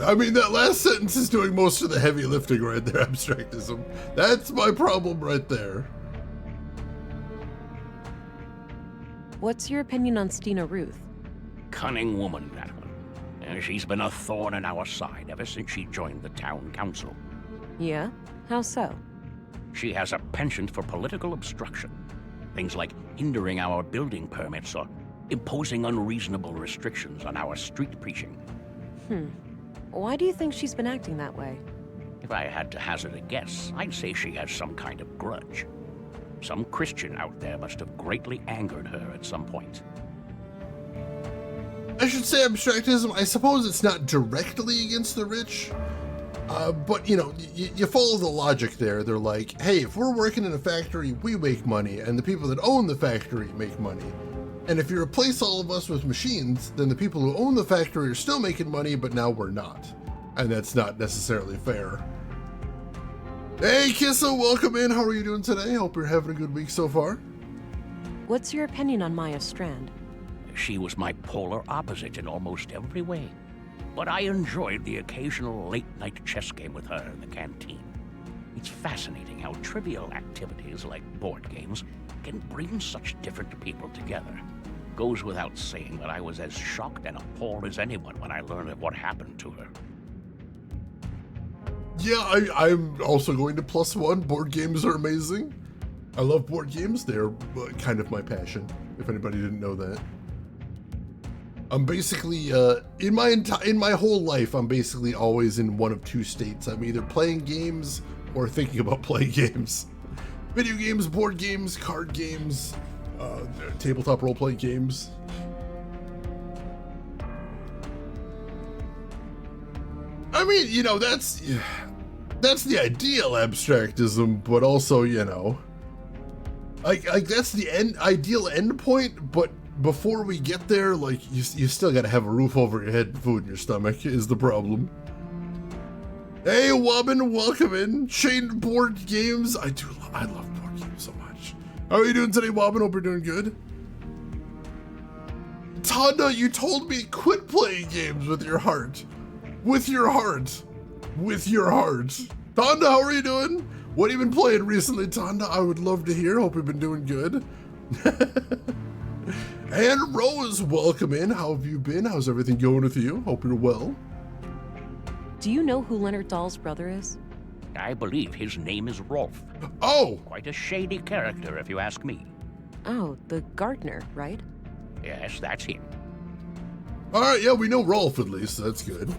I mean, that last sentence is doing most of the heavy lifting right there, abstractism. That's my problem right there. What's your opinion on Stina Ruth? Cunning woman, that one. And she's been a thorn in our side ever since she joined the town council. Yeah? How so? She has a penchant for political obstruction. Things like hindering our building permits or imposing unreasonable restrictions on our street preaching. Why do you think she's been acting that way? If I had to hazard a guess, I'd say she has some kind of grudge. Some Christian out there must have greatly angered her at some point. I should say abstractism, I suppose it's not directly against the rich, but you know, you follow the logic there. They're like, hey, if we're working in a factory, we make money, and the people that own the factory make money. And if you replace all of us with machines, then the people who own the factory are still making money, but now we're not. And that's not necessarily fair. Hey, Kissa, welcome in. How are you doing today? Hope you're having a good week so far. What's your opinion on Maya Strand? She was my polar opposite in almost every way. But I enjoyed the occasional late-night chess game with her in the canteen. It's fascinating how trivial activities like board games can bring such different people together. Goes without saying that I was as shocked and appalled as anyone when I learned of what happened to her. Yeah, I'm also going to +1. Board games are amazing. I love board games. They're kind of my passion, if anybody didn't know that. I'm basically, in my whole life, I'm basically always in one of 2 states. I'm either playing games or thinking about playing games. Video games, board games, card games, tabletop role-playing games. I mean, you know, that's the ideal abstractism, but also, you know, like that's the ideal end point, but before we get there, like, you still gotta have a roof over your head and food in your stomach is the problem. Hey, Wobbin, welcome in. Shane Board Games. I love board games so much. How are you doing today, Wobbin? Hope you're doing good. Tonda, you told me quit playing games with your heart. With your heart. With your heart. Tonda, how are you doing? What have you been playing recently, Tonda? I would love to hear. Hope you've been doing good. And Rose, welcome in. How have you been? How's everything going with you? Hope you're well. Do you know who Leonard Dahl's brother is? I believe his name is Rolf. Oh! Quite a shady character, if you ask me. Oh, the gardener, right? Yes, that's him. All right, yeah, we know Rolf at least. So that's good.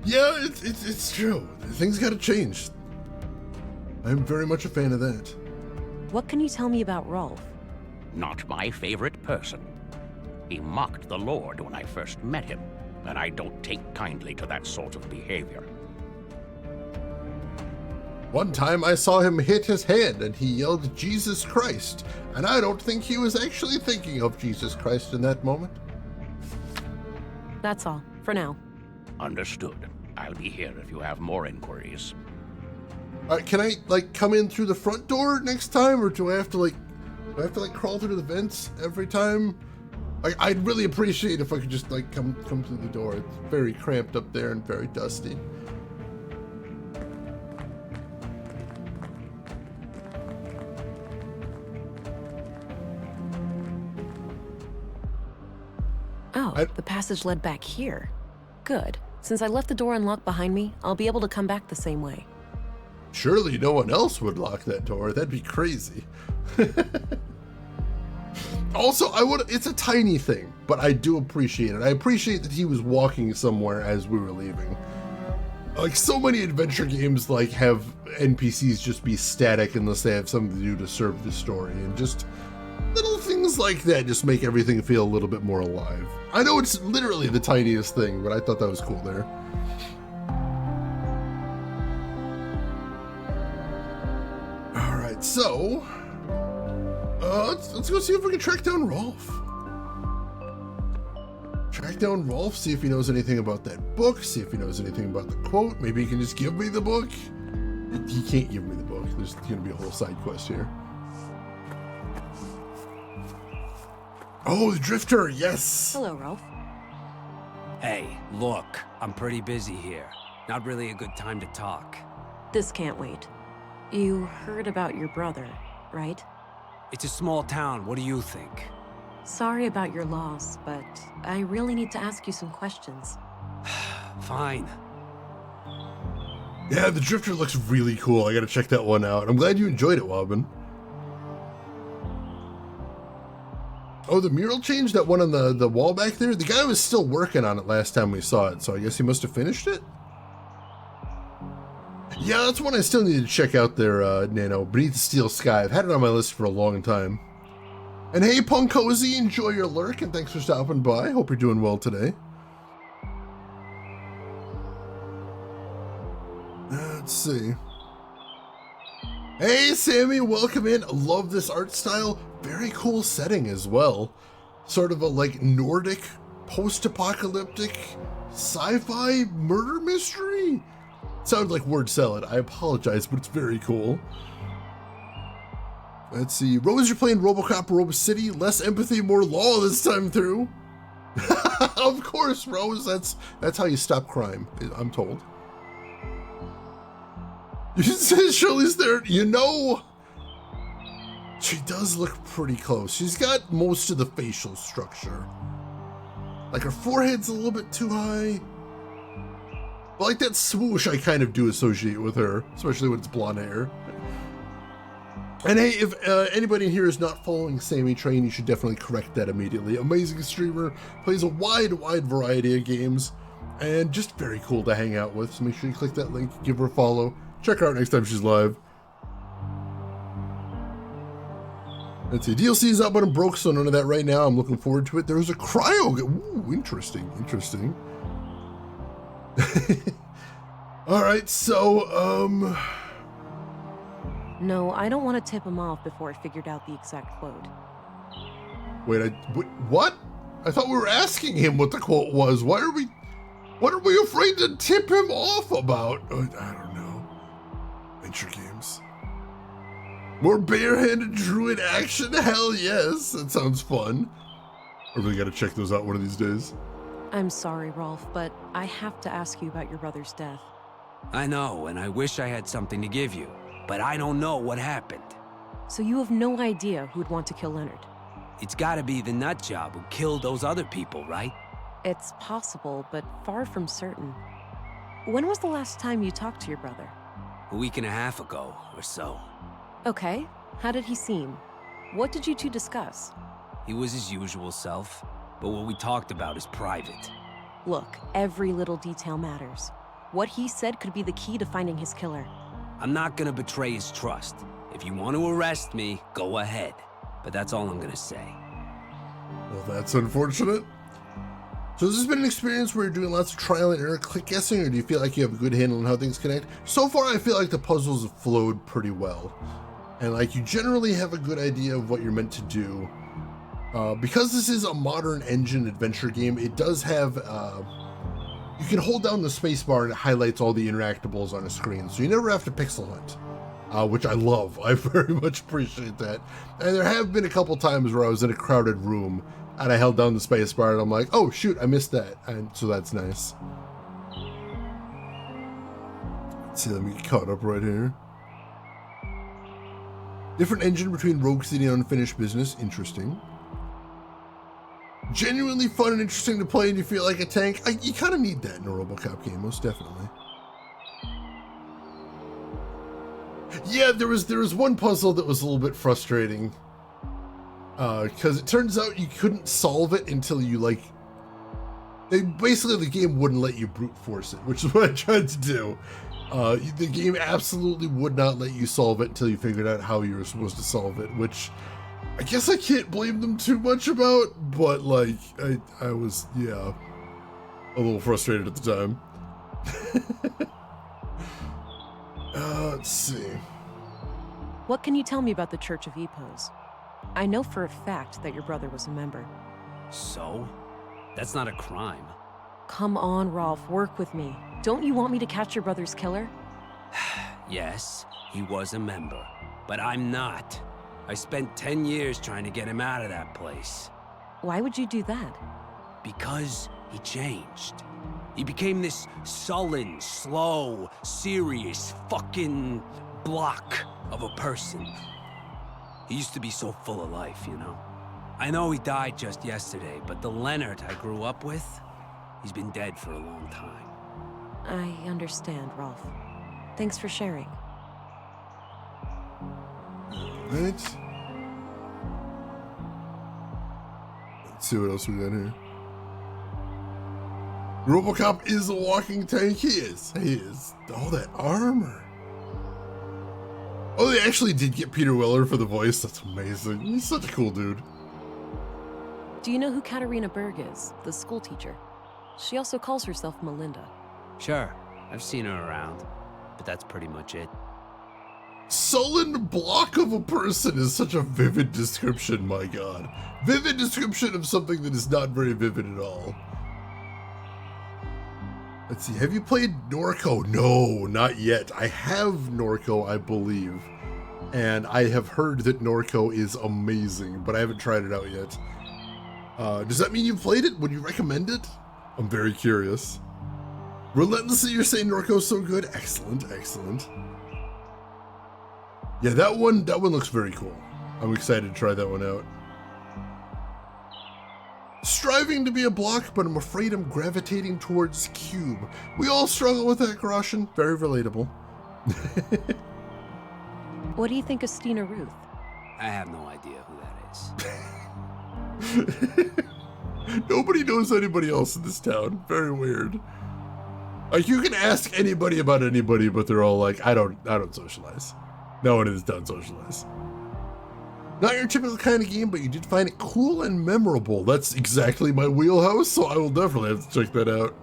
Yeah, it's true. Things gotta change. I'm very much a fan of that. What can you tell me about Rolf? Not my favorite person. He mocked the Lord when I first met him, and I don't take kindly to that sort of behavior. One time I saw him hit his hand and he yelled, Jesus Christ, and I don't think he was actually thinking of Jesus Christ in that moment. That's all, for now. Understood. I'll be here if you have more inquiries. All right, can I, like, come in through the front door next time, or do I have to crawl through the vents every time? I'd really appreciate if I could just, like, come through the door. It's very cramped up there and very dusty. Oh, the passage led back here. Good. Since I left the door unlocked behind me, I'll be able to come back the same way. Surely no one else would lock that door. That'd be crazy. Also, it's a tiny thing, but I do appreciate it. I appreciate that he was walking somewhere as we were leaving. Like, so many adventure games, like, have NPCs just be static unless they have something to do to serve the story, and just little things like that just make everything feel a little bit more alive. I know it's literally the tiniest thing, but I thought that was cool there. All right, so let's go see if we can track down Rolf. Track down Rolf, see if he knows anything about that book, see if he knows anything about the quote. Maybe he can just give me the book. He can't give me the book. There's going to be a whole side quest here. Oh, the Drifter, yes! Hello, Rolf. Hey, look, I'm pretty busy here. Not really a good time to talk. This can't wait. You heard about your brother, right? It's a small town, what do you think? Sorry about your loss, but I really need to ask you some questions. Fine. Yeah, the Drifter looks really cool. I gotta check that one out. I'm glad you enjoyed it, Wobbin. Oh, the mural changed? That one on the wall back there? The guy was still working on it last time we saw it, so I guess he must have finished it? Yeah, that's one I still need to check out there, Nano. Beneath the Steel Sky. I've had it on my list for a long time. And hey, Punkozy, enjoy your lurk, and thanks for stopping by. Hope you're doing well today. Let's see. Hey, Sammy, welcome in. Love this art style. Very cool setting as well. Sort of a, like, Nordic, post-apocalyptic, sci-fi murder mystery? Sounds like word salad. I apologize, but it's very cool. Let's see. Rose, you're playing RoboCop Robo City. Less empathy, more law this time through. Of course, Rose. That's how you stop crime, I'm told. You said Shirley's there. You know, she does look pretty close. She's got most of the facial structure. Like, her forehead's a little bit too high. But like that swoosh I kind of do associate with her, especially when it's blonde hair. And hey, if anybody in here is not following Sammy Train, you should definitely correct that immediately. Amazing streamer, plays a wide variety of games, and just very cool to hang out with. So make sure you click that link, give her a follow, check her out next time she's live. Let's see, DLC is out, but I'm broke, so none of that right now. I'm looking forward to it. There's a cryo. Ooh, interesting. All right, so No, I don't want to tip him off before I figured out the exact quote. Wait, what? I thought we were asking him what the quote was. What are we afraid to tip him off about? I don't know. Adventure games. More barehanded druid action? Hell yes. That sounds fun. I really gotta check those out one of these days. I'm sorry, Rolf, but I have to ask you about your brother's death. I know, and I wish I had something to give you, but I don't know what happened. So you have no idea who'd want to kill Leonard? It's gotta be the nutjob who killed those other people, right? It's possible, but far from certain. When was the last time you talked to your brother? A week and a half ago, or so. Okay. How did he seem? What did you two discuss? He was his usual self, but what we talked about is private. Look, every little detail matters. What he said could be the key to finding his killer. I'm not gonna betray his trust. If you want to arrest me, go ahead. But that's all I'm gonna say. Well, that's unfortunate. So has this been an experience where you're doing lots of trial and error click guessing, or do you feel like you have a good handle on how things connect? So far, I feel like the puzzles have flowed pretty well. And like you generally have a good idea of what you're meant to do. Because this is a modern engine adventure game, it does have, you can hold down the spacebar and it highlights all the interactables on a screen. So you never have to pixel hunt, which I love. I very much appreciate that. And there have been a couple times where I was in a crowded room and I held down the spacebar and I'm like, oh shoot, I missed that. And so that's nice. Let's see, let me get caught up right here. Different engine between Rogue City and Unfinished Business, interesting. Genuinely fun and interesting to play and you feel like a tank. You kind of need that in a RoboCop game, most definitely. Yeah, there was one puzzle that was a little bit frustrating. Because it turns out you couldn't solve it until you basically the game wouldn't let you brute force it, which is what I tried to do. The game absolutely would not let you solve it until you figured out how you were supposed to solve it, which I guess I can't blame them too much about, but like, I was, yeah, a little frustrated at the time. Let's see. What can you tell me about the Church of Epos? I know for a fact that your brother was a member. So? That's not a crime. Come on, Rolf, work with me. Don't you want me to catch your brother's killer? Yes, he was a member, but I'm not. I spent 10 years trying to get him out of that place. Why would you do that? Because he changed. He became this sullen, slow, serious, fucking block of a person. He used to be so full of life, you know? I know he died just yesterday, but the Leonard I grew up with, he's been dead for a long time. I understand, Rolf. Thanks for sharing. Right. Let's see what else we got here. RoboCop is a walking tank. He is. All that armor. Oh, they actually did get Peter Weller for the voice. That's amazing. He's such a cool dude. Do you know who Katarina Berg is, the school teacher? She also calls herself Melinda. Sure, I've seen her around, but that's pretty much it. Sullen block of a person is such a vivid description, my god. Vivid description of something that is not very vivid at all. Let's see, have you played Norco? No, not yet. I have Norco, I believe. And I have heard that Norco is amazing, but I haven't tried it out yet. Does that mean you've played it? Would you recommend it? I'm very curious. Relentlessly, you're saying Norco's so good? Excellent, excellent. Yeah, that one looks very cool. I'm excited to try that one out. Striving to be a block, but I'm afraid I'm gravitating towards cube. We all struggle with that, Groshin. Very relatable. What do you think of Stina Ruth? I have no idea who that is. Nobody knows anybody else in this town. Very weird. Like, you can ask anybody about anybody, but they're all like, I don't socialize. No one in this town socialize. Not your typical kind of game, but you did find it cool and memorable. That's exactly my wheelhouse, so I will definitely have to check that out.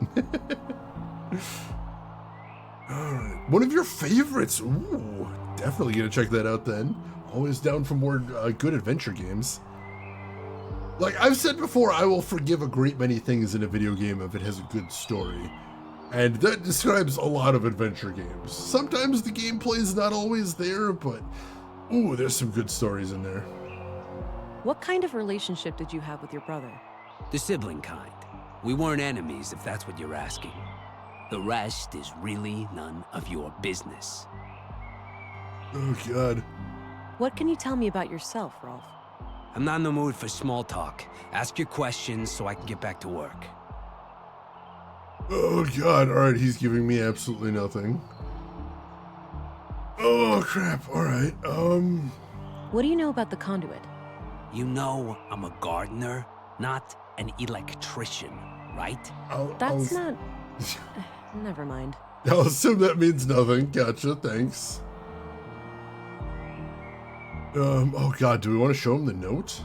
Alright. One of your favorites. Ooh. Definitely gonna check that out then. Always down for more good adventure games. Like I've said before, I will forgive a great many things in a video game if it has a good story. And that describes a lot of adventure games. Sometimes the gameplay is not always there, but ooh, there's some good stories in there. What kind of relationship did you have with your brother? The sibling kind. We weren't enemies, if that's what you're asking. The rest is really none of your business. Oh, God. What can you tell me about yourself, Rolf? I'm not in the mood for small talk. Ask your questions so I can get back to work. Oh, God. All right, he's giving me absolutely nothing. Oh, crap. All right. What do you know about the conduit? You know I'm a gardener, not an electrician, right? That's not... Never mind. I'll assume that means nothing. Gotcha, thanks. Oh God, do we want to show him the note?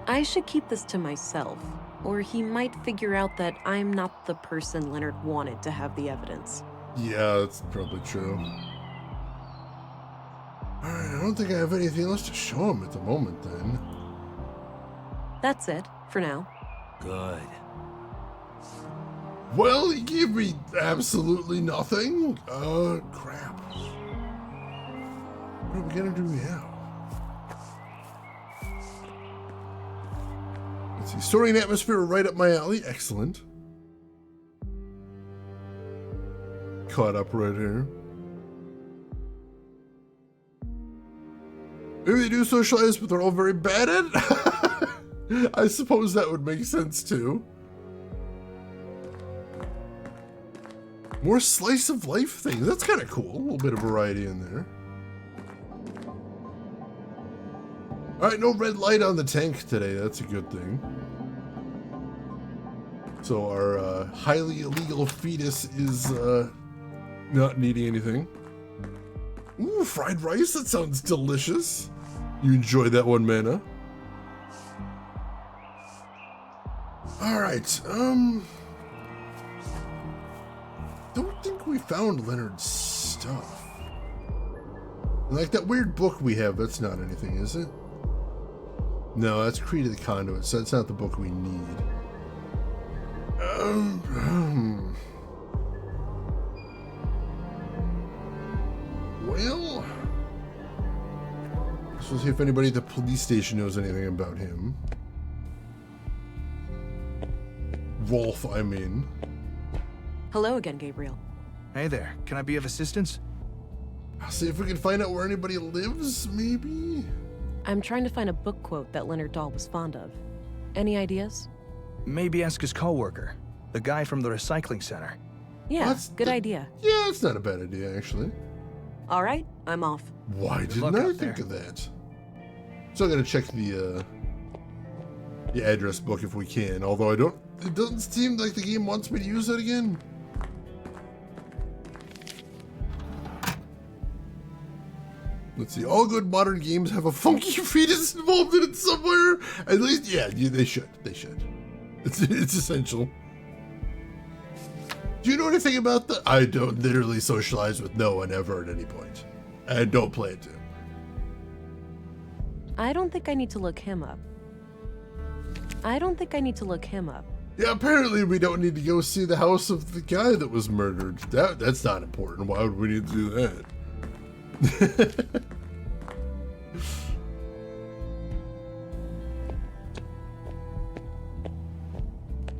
I should keep this to myself, or he might figure out that I'm not the person Leonard wanted to have the evidence. Yeah, that's probably true. Alright, I don't think I have anything else to show him at the moment then. That's it, for now. Good. Well, he gave me absolutely nothing. Crap. What are we gonna do now? Let's see, story and atmosphere are right up my alley. Excellent. Caught up right here. Maybe they do socialize, but they're all very bad at it. I suppose that would make sense too. More slice of life things. That's kind of cool. A little bit of variety in there. All right, no red light on the tank today. That's a good thing. So our highly illegal fetus is not needing anything. Ooh, fried rice. That sounds delicious. You enjoyed that one, Mana? All right. Don't think we found Leonard's stuff. Like that weird book we have, that's not anything, is it? No, that's Creed of the Conduit, so that's not the book we need. Well, let's see if anybody at the police station knows anything about him. Rolf, I mean. Hello again, Gabriel. Hey there, can I be of assistance? I'll see if we can find out where anybody lives, maybe? I'm trying to find a book quote that Leonard Dahl was fond of. Any ideas? Maybe ask his coworker, the guy from the recycling center. Yeah, good idea. Yeah, it's not a bad idea, actually. All right, I'm off. Why didn't I think of that? Still gotta check the address book if we can, although it doesn't seem like the game wants me to use that again. Let's see, all good modern games have a funky fetus involved in it somewhere. At least, yeah, they should. They should. It's essential. Do you know anything about that? I don't literally socialize with no one ever at any point. And don't plan to. I don't think I need to look him up. Yeah, apparently we don't need to go see the house of the guy that was murdered. That's not important. Why would we need to do that?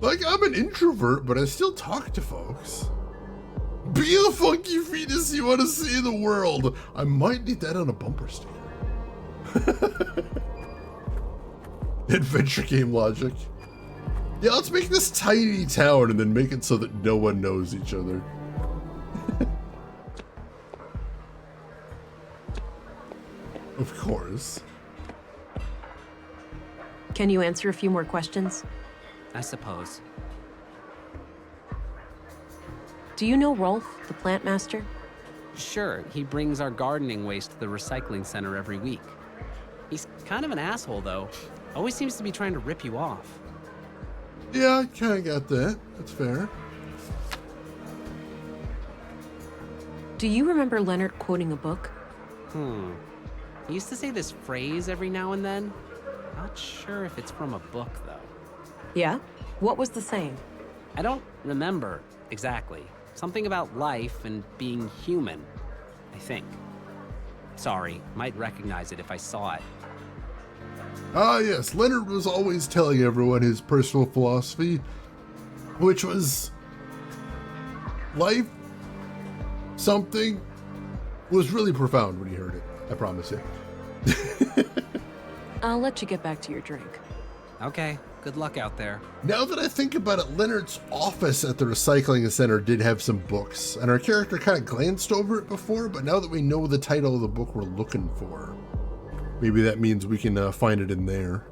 Like, I'm an introvert, but I still talk to folks. Be the funky fetus you want to see in the world. I might need that on a bumper sticker. Adventure game logic. Yeah, let's make this tiny town and then make it so that no one knows each other. Of course. Can you answer a few more questions? I suppose. Do you know Rolf, the plant master? Sure, he brings our gardening waste to the recycling center every week. He's kind of an asshole, though. Always seems to be trying to rip you off. Yeah, I kind of got that. That's fair. Do you remember Leonard quoting a book? He used to say this phrase every now and then. Not sure if it's from a book, though. Yeah? What was the saying? I don't remember exactly. Something about life and being human, I think. Sorry, might recognize it if I saw it. Ah, yes, Leonard was always telling everyone his personal philosophy, which was life, something, was really profound when he heard it. I promise you. I'll let you get back to your drink. Okay, good luck out there. Now that I think about it, Leonard's office at the recycling center did have some books, and our character kind of glanced over it before, but now that we know the title of the book we're looking for, maybe that means we can find it in there.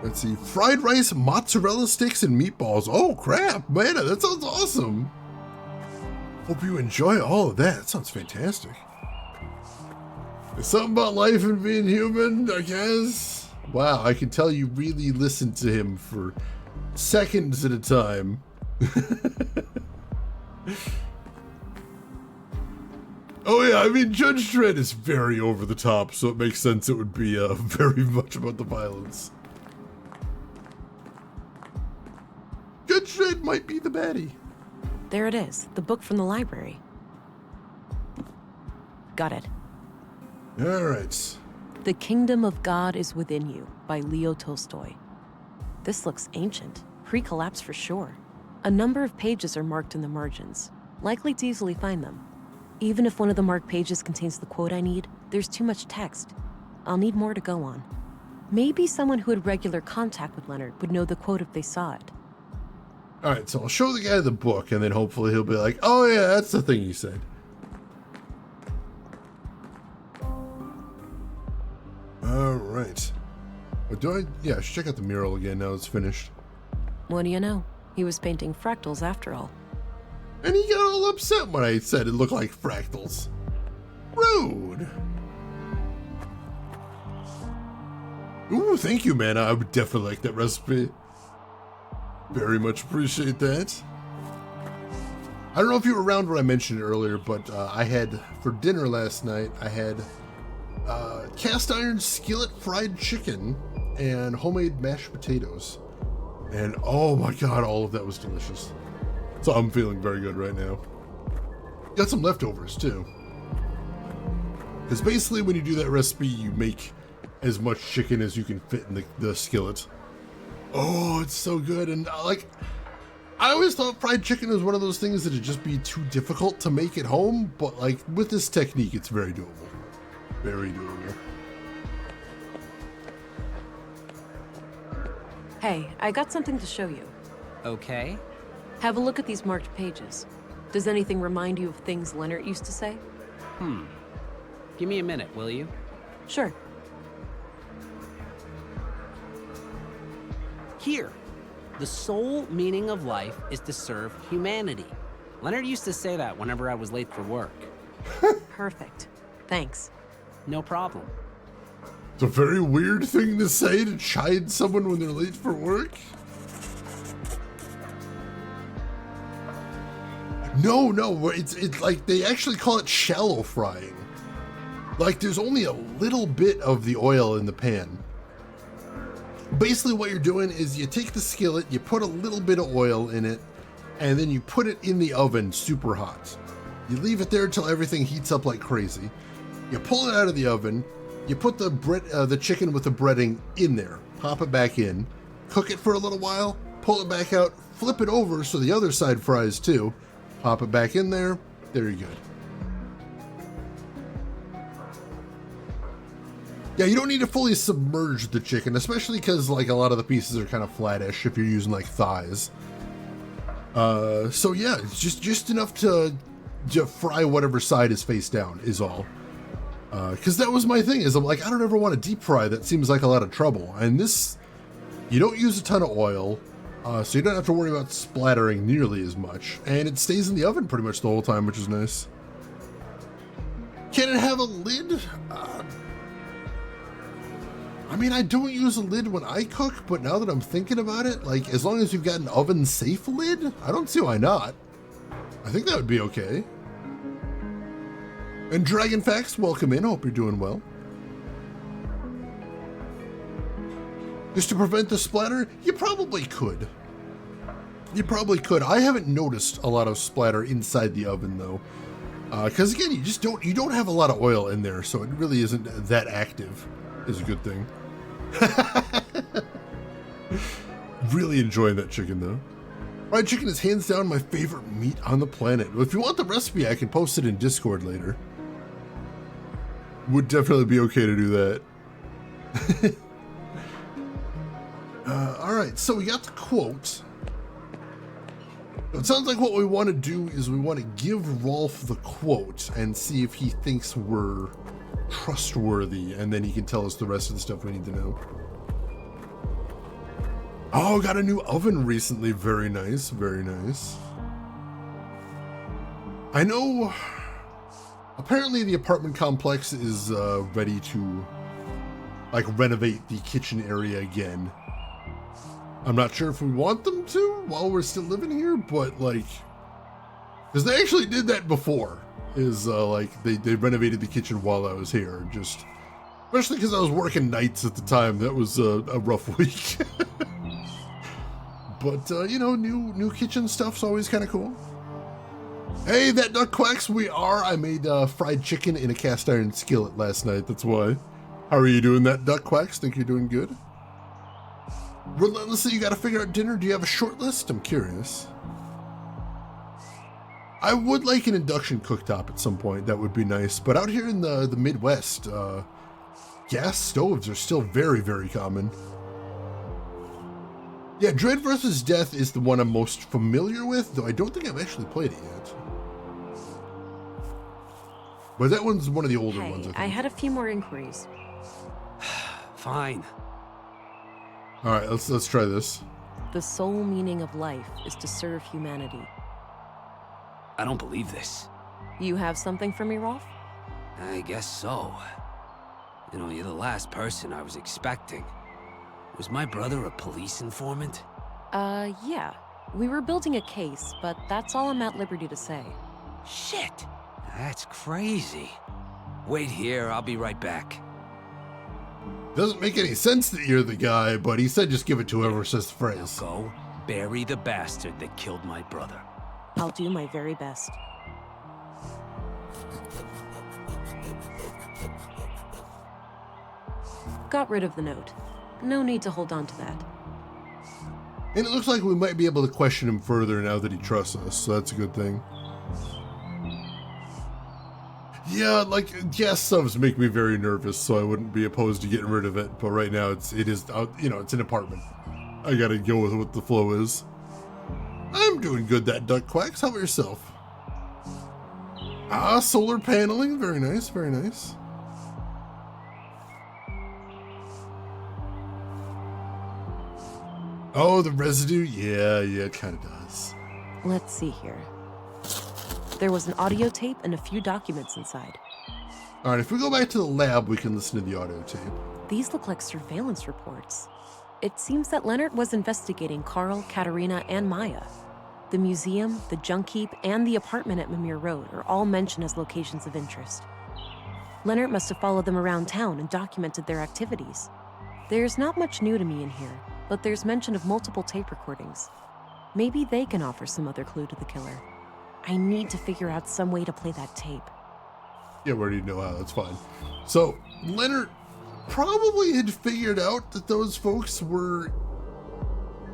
Let's see, fried rice, mozzarella sticks, and meatballs. Oh crap, man, that sounds awesome. Hope you enjoy all of that. That sounds fantastic. There's something about life and being human, I guess. Wow, I can tell you really listened to him for seconds at a time. Oh yeah, I mean, Judge Dredd is very over the top, so it makes sense it would be very much about the violence. Judge Dredd might be the baddie. There it is, the book from the library. Got it. All right. The Kingdom of God is Within You by Leo Tolstoy. This looks ancient, pre-collapse for sure. A number of pages are marked in the margins, likely to easily find them. Even if one of the marked pages contains the quote I need, there's too much text. I'll need more to go on. Maybe someone who had regular contact with Leonard would know the quote if they saw it. All right, so I'll show the guy the book, and then hopefully he'll be like, oh yeah, that's the thing you said. All right. But yeah, I should check out the mural again now it's finished. What do you know? He was painting fractals after all. And he got all upset when I said it looked like fractals. Rude. Ooh, thank you, man. I would definitely like that recipe. Very much appreciate that. I don't know if you were around when I mentioned it earlier, but I had, for dinner last night, I had cast iron skillet fried chicken and homemade mashed potatoes. And oh my god, all of that was delicious. So I'm feeling very good right now. Got some leftovers too. Because basically when you do that recipe, you make as much chicken as you can fit in the skillet. Oh, it's so good. And like, I always thought fried chicken was one of those things that would just be too difficult to make at home, but like with this technique, it's very doable. Very doable. Hey, I got something to show you. Okay. Have a look at these marked pages. Does anything remind you of things Leonard used to say? Give me a minute, will you? Sure. Here. The sole meaning of life is to serve humanity. Leonard used to say that whenever I was late for work. Perfect. Thanks. No problem. It's a very weird thing to say, to chide someone when they're late for work. No, it's like they actually call it shallow frying. Like there's only a little bit of the oil in the pan. Basically what you're doing is you take the skillet, you put a little bit of oil in it, and then you put it in the oven super hot. You leave it there until everything heats up like crazy. You pull it out of the oven, you put the chicken with the breading in there, pop it back in, cook it for a little while, pull it back out, flip it over so the other side fries too, pop it back in there, there you go. Yeah, you don't need to fully submerge the chicken, especially because like a lot of the pieces are kind of flattish if you're using like thighs. So yeah, it's just enough to fry whatever side is face down is all. Because that was my thing, is I'm like, I don't ever want to deep fry. That seems like a lot of trouble. And this, you don't use a ton of oil, so you don't have to worry about splattering nearly as much. And it stays in the oven pretty much the whole time, which is nice. Can it have a lid? I mean, I don't use a lid when I cook, but now that I'm thinking about it, like, as long as you've got an oven-safe lid, I don't see why not. I think that would be okay. And Dragon Facts, welcome in. Hope you're doing well. Just to prevent the splatter, you probably could. You probably could. I haven't noticed a lot of splatter inside the oven though, because again, you don't have a lot of oil in there, so it really isn't that active. Is a good thing. Really enjoying that chicken though. Fried chicken is hands down my favorite meat on the planet. If you want the recipe, I can post it in Discord later. Would definitely be okay to do that. All right, so we got the quote. It sounds like what we want to do is we want to give Rolf the quote and see if he thinks we're trustworthy, and then he can tell us the rest of the stuff we need to know. Oh, got a new oven recently. Very nice, very nice. I know apparently the apartment complex is ready to like renovate the kitchen area again. I'm not sure if we want them to while we're still living here, but like, because they actually did that before, is like they renovated the kitchen while I was here, just especially because I was working nights at the time. That was a rough week. But you know, new kitchen stuff's always kind of cool. Hey, that duck quacks. I made fried chicken in a cast iron skillet last night. That's why. How are you doing, that duck quacks? Think you're doing good? Relentlessly, you got to figure out dinner. Do you have a short list? I'm curious. I would like an induction cooktop at some point. That would be nice. But out here in the Midwest, gas stoves are still very, very common. Yeah, Dread vs. Death is the one I'm most familiar with, though I don't think I've actually played it yet. But that one's one of the older ones, I think. I had a few more inquiries. Fine. All right, let's try this. The sole meaning of life is to serve humanity. I don't believe this. You have something for me, Rolf? I guess so. You know, you're the last person I was expecting. Was my brother a police informant? Yeah. We were building a case, but that's all I'm at liberty to say. Shit! That's crazy. Wait here, I'll be right back. Doesn't make any sense that you're the guy, but he said just give it to whoever says the phrase. Now go bury the bastard that killed my brother. I'll do my very best. Got rid of the note. No need to hold on to that. And it looks like we might be able to question him further now that he trusts us, so that's a good thing. Yeah, like, gas stoves make me very nervous, so I wouldn't be opposed to getting rid of it. But right now, it is, you know, it's an apartment. I gotta go with what the flow is. I'm doing good, that duck quacks. How about yourself? Ah, solar paneling. Very nice, very nice. Oh, the residue? Yeah, it kind of does. Let's see here. There was an audio tape and a few documents inside. All right, if we go back to the lab, we can listen to the audio tape. These look like surveillance reports. It seems that Leonard was investigating Carl, Katerina, and Maya. The museum, the junk heap, and the apartment at Mimir Road are all mentioned as locations of interest. Leonard must have followed them around town and documented their activities. There's not much new to me in here, but there's mention of multiple tape recordings. Maybe they can offer some other clue to the killer. I need to figure out some way to play that tape. Yeah, we already know how, that's fine. So, Leonard probably had figured out that those folks were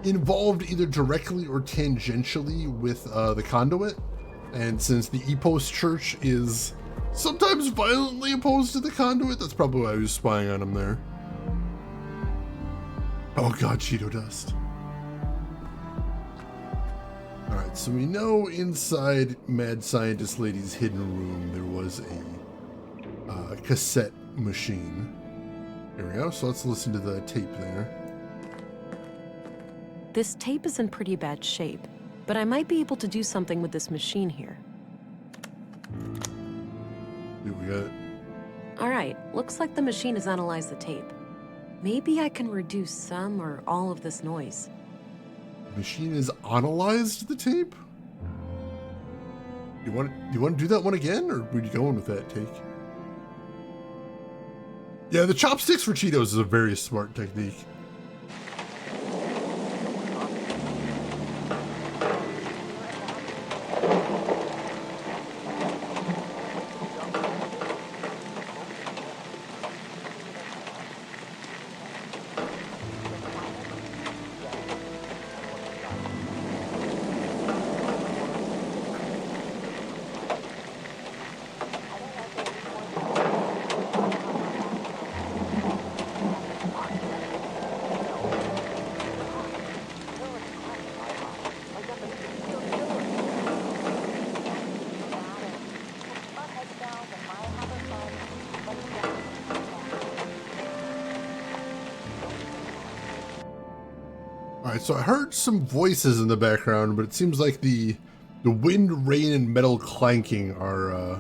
involved either directly or tangentially with the conduit. And since the E-Post Church is sometimes violently opposed to the conduit, that's probably why I was spying on him there. Oh god, Cheeto dust. Alright, so we know inside Mad Scientist Lady's hidden room there was a cassette machine. Here we go, so let's listen to the tape there. This tape is in pretty bad shape, but I might be able to do something with this machine here. Here we got. Alright, looks like the machine has analyzed the tape. Maybe I can reduce some or all of this noise. The machine has analyzed the tape? Do you want to do that one again, or were you going with that take? Yeah, the chopsticks for Cheetos is a very smart technique. Alright, so I heard some voices in the background, but it seems like the wind, rain, and metal clanking are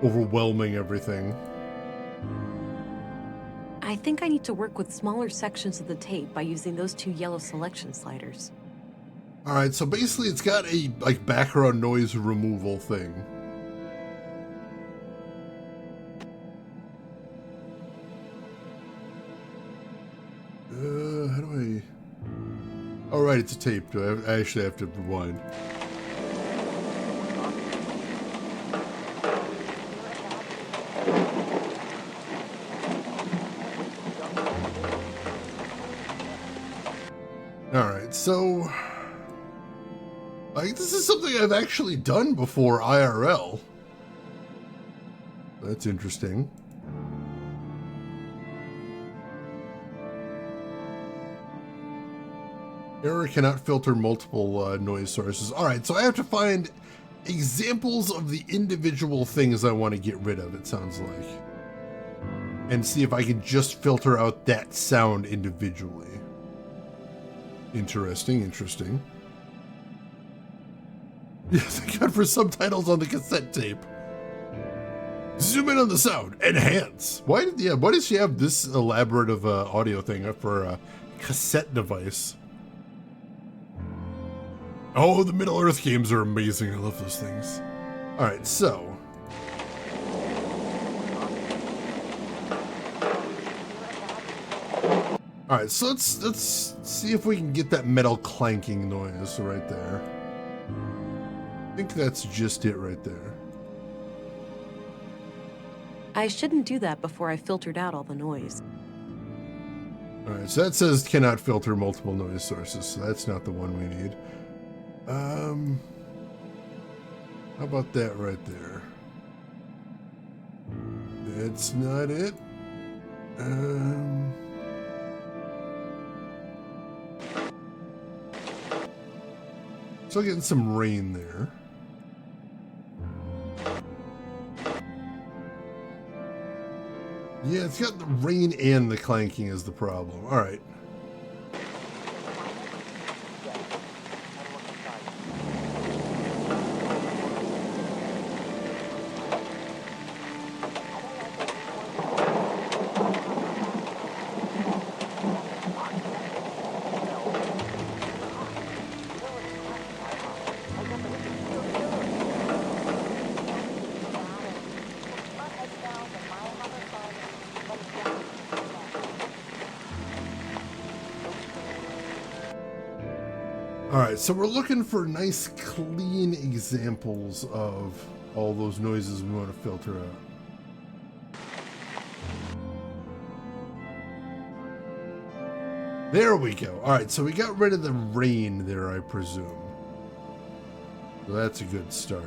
overwhelming everything. I think I need to work with smaller sections of the tape by using those 2 yellow selection sliders. Alright, so basically it's got a like background noise removal thing. How do I... Oh, right, it's a tape. I actually have to rewind. Alright, so... this is something I've actually done before IRL. That's interesting. Error cannot filter multiple noise sources. Alright, so I have to find examples of the individual things I want to get rid of, it sounds like. And see if I can just filter out that sound individually. Interesting, interesting. Yeah, thank God for subtitles on the cassette tape. Zoom in on the sound. Enhance. Why does she have this elaborate of audio thing for a cassette device? Oh, the Middle-earth games are amazing. I love those things. Alright, so... Alright, so let's see if we can get that metal clanking noise right there. I think that's just it right there. I shouldn't do that before I filtered out all the noise. Alright, so that says cannot filter multiple noise sources, so that's not the one we need. How about that right there? That's not it. Still getting some rain there. Yeah, it's got the rain and the clanking is the problem. All right. Alright, so we're looking for nice, clean examples of all those noises we want to filter out. There we go. Alright, so we got rid of the rain there, I presume. So that's a good start.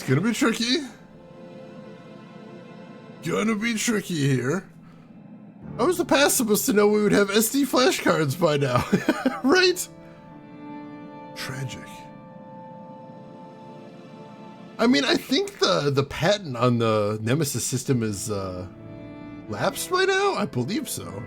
gonna be tricky. Gonna be tricky here. How was the past supposed to know we would have SD flashcards by now? Right? Tragic. I mean, I think the patent on the Nemesis system is lapsed by now? I believe so.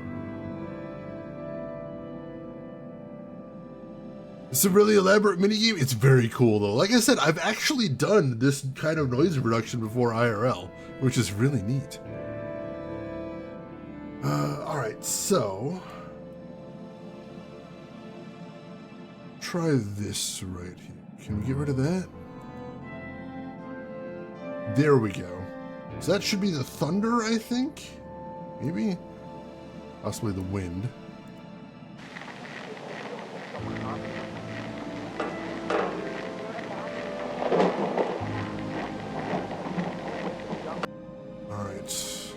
It's a really elaborate minigame. It's very cool though. Like I said, I've actually done this kind of noise reduction before IRL, which is really neat. Alright, so try this right here. Can we get rid of that? There we go. So that should be the thunder, I think? Maybe? Possibly the wind. Alright.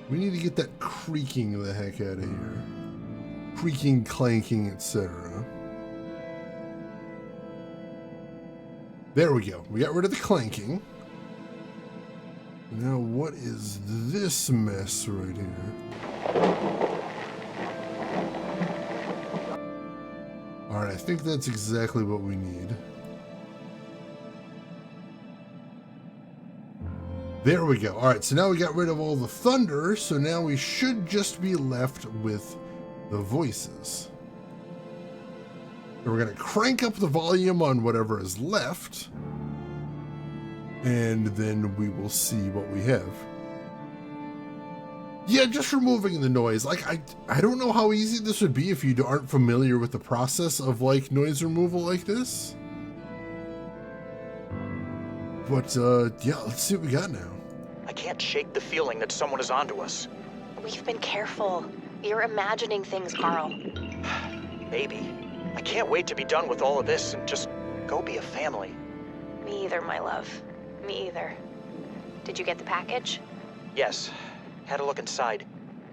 We need to get that creaking the heck out of here. Creaking, clanking, etc. There we go. We got rid of the clanking. Now what is this mess right here? Alright, I think that's exactly what we need. There we go. Alright, so now we got rid of all the thunder, so now we should just be left with the voices. And we're going to crank up the volume on whatever is left, and then we will see what we have. Yeah, just removing the noise. Like, I don't know how easy this would be if you aren't familiar with the process of, like, noise removal like this. But, yeah, let's see what we got now. I can't shake the feeling that someone is onto us. We've been careful. You're imagining things, Carl. Baby, I can't wait to be done with all of this and just go be a family. Me either, my love. Me either. Did you get the package? Yes. Had a look inside.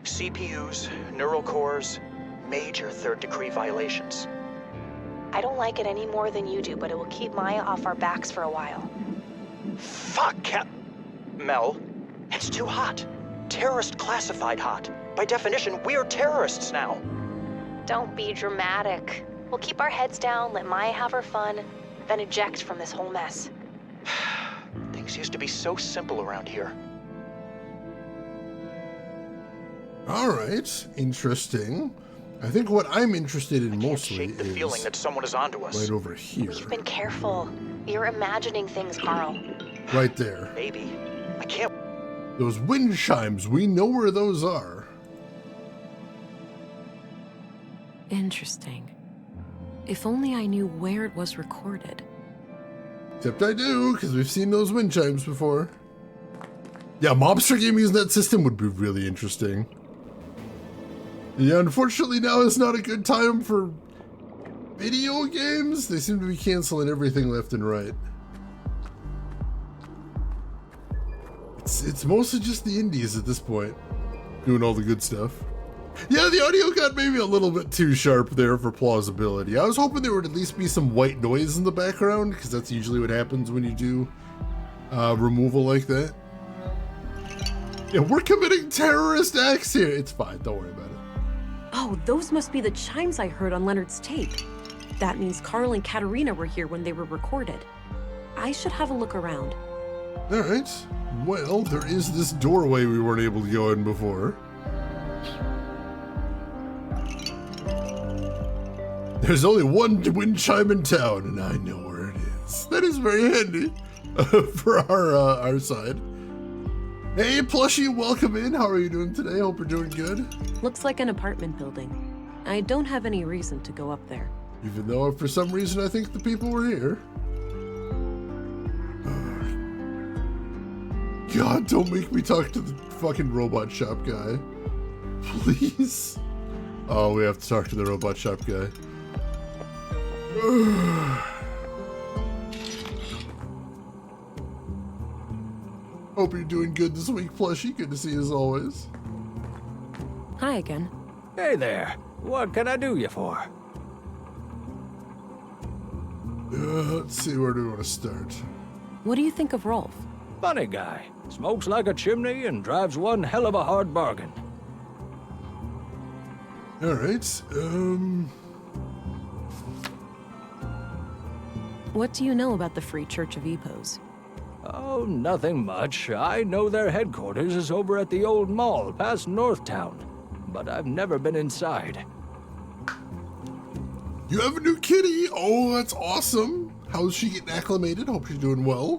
CPUs, neural cores, major third-degree violations. I don't like it any more than you do, but it will keep Maya off our backs for a while. Fuck, Mel, it's too hot. Terrorist classified hot. By definition, we're terrorists now. Don't be dramatic. We'll keep our heads down, let Maya have her fun, then eject from this whole mess. Things used to be so simple around here. Alright, interesting. I think what I'm interested in mostly is the feeling that someone is onto us. Right over here. We've been careful. You're imagining things, Carl. Right there. Baby, I can't... Those wind chimes, we know where those are. Interesting. If only I knew where it was recorded. Except I do, because we've seen those wind chimes before. Yeah, Mobster game using that system would be really interesting. Yeah, unfortunately now is not a good time for video games. They seem to be canceling everything left and right. It's mostly just the indies at this point, doing all the good stuff. Yeah, the audio got maybe a little bit too sharp there for plausibility. I was hoping there would at least be some white noise in the background, because that's usually what happens when you do removal like that. Yeah, we're committing terrorist acts here. It's fine, don't worry about it. Oh, those must be the chimes I heard on Leonard's tape. That means Carl and Katerina were here when they were recorded. I should have a look around. All right. Well, there is this doorway we weren't able to go in before. There's only one wind chime in town, and I know where it is. That is very handy for our side. Hey, Plushie, welcome in. How are you doing today? Hope you're doing good. Looks like an apartment building. I don't have any reason to go up there. Even though for some reason I think the people were here. God, don't make me talk to the fucking robot shop guy. Please. Oh, we have to talk to the robot shop guy. Hope you're doing good this week, Plushie. Good to see you as always. Hi again. Hey there. What can I do you for? Let's see, where do we want to start? What do you think of Rolf? Funny guy. Smokes like a chimney and drives one hell of a hard bargain. All right. What do you know about the Free Church of Epos? Oh, nothing much. I know their headquarters is over at the old mall past Northtown, but I've never been inside. You have a new kitty. Oh, that's awesome. How's she getting acclimated? Hope she's doing well.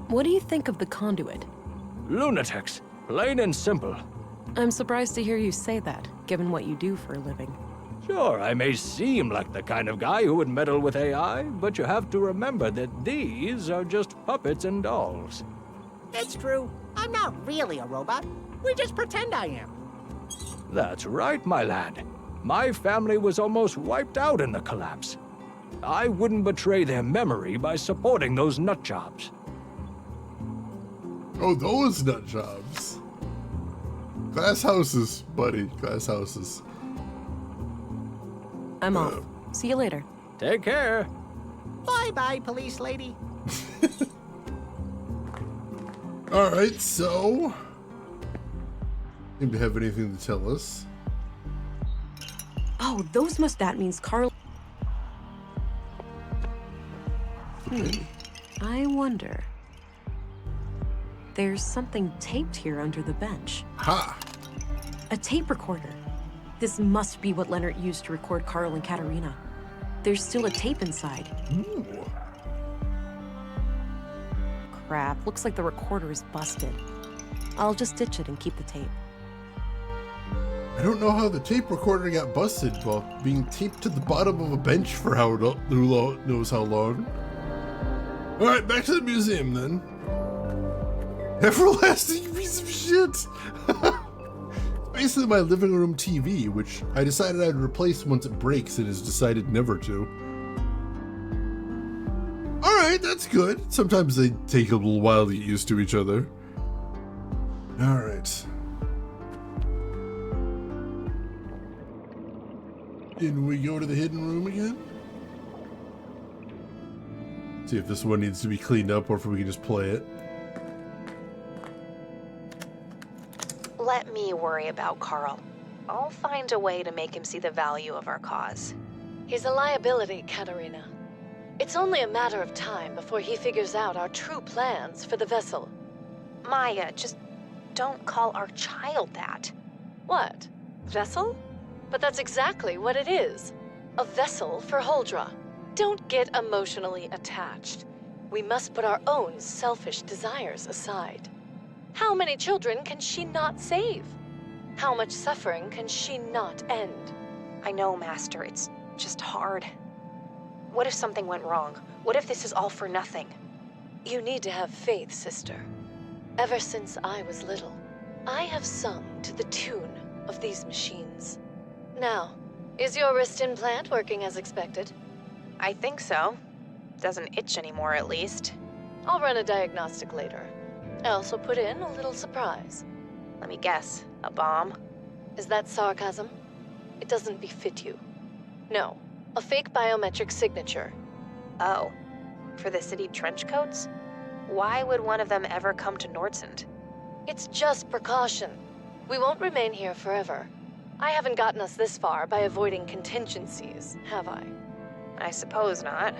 What do you think of the Conduit? Lunatics. Plain and simple. I'm surprised to hear you say that, given what you do for a living. Sure, I may seem like the kind of guy who would meddle with AI, but you have to remember that these are just puppets and dolls. It's true. I'm not really a robot. We just pretend I am. That's right, my lad. My family was almost wiped out in the collapse. I wouldn't betray their memory by supporting those nut jobs. Oh, those nut jobs. Glass houses, buddy. Glass houses. I'm off. See you later. Take care. Bye-bye, police lady. All right, so... Seem to have anything to tell us. Oh, that means Carl... I wonder... There's something taped here under the bench. Ha! A tape recorder. This must be what Leonard used to record Carl and Katerina. There's still a tape inside. Ooh. Crap, looks like the recorder is busted. I'll just ditch it and keep the tape. I don't know how the tape recorder got busted, but being taped to the bottom of a bench for who knows how long. All right, back to the museum then. Everlasting piece of shit! Basically my living room TV, which I decided I'd replace once it breaks and has decided never to. Alright, that's good. Sometimes they take a little while to get used to each other. Alright. Can we go to the hidden room again? See if this one needs to be cleaned up or if we can just play it. Let me worry about Carl. I'll find a way to make him see the value of our cause. He's a liability, Katerina. It's only a matter of time before he figures out our true plans for the vessel. Maya, just don't call our child that. What? Vessel? But that's exactly what it is. A vessel for Huldra. Don't get emotionally attached. We must put our own selfish desires aside. How many children can she not save? How much suffering can she not end? I know, Master. It's just hard. What if something went wrong? What if this is all for nothing? You need to have faith, sister. Ever since I was little, I have sung to the tune of these machines. Now, is your wrist implant working as expected? I think so. Doesn't itch anymore, at least. I'll run a diagnostic later. I also put in a little surprise. Let me guess. A bomb? Is that sarcasm? It doesn't befit you. No, a fake biometric signature. Oh, for the city trench coats? Why would one of them ever come to Nordsund? It's just precaution. We won't remain here forever. I haven't gotten us this far by avoiding contingencies, have I? I suppose not.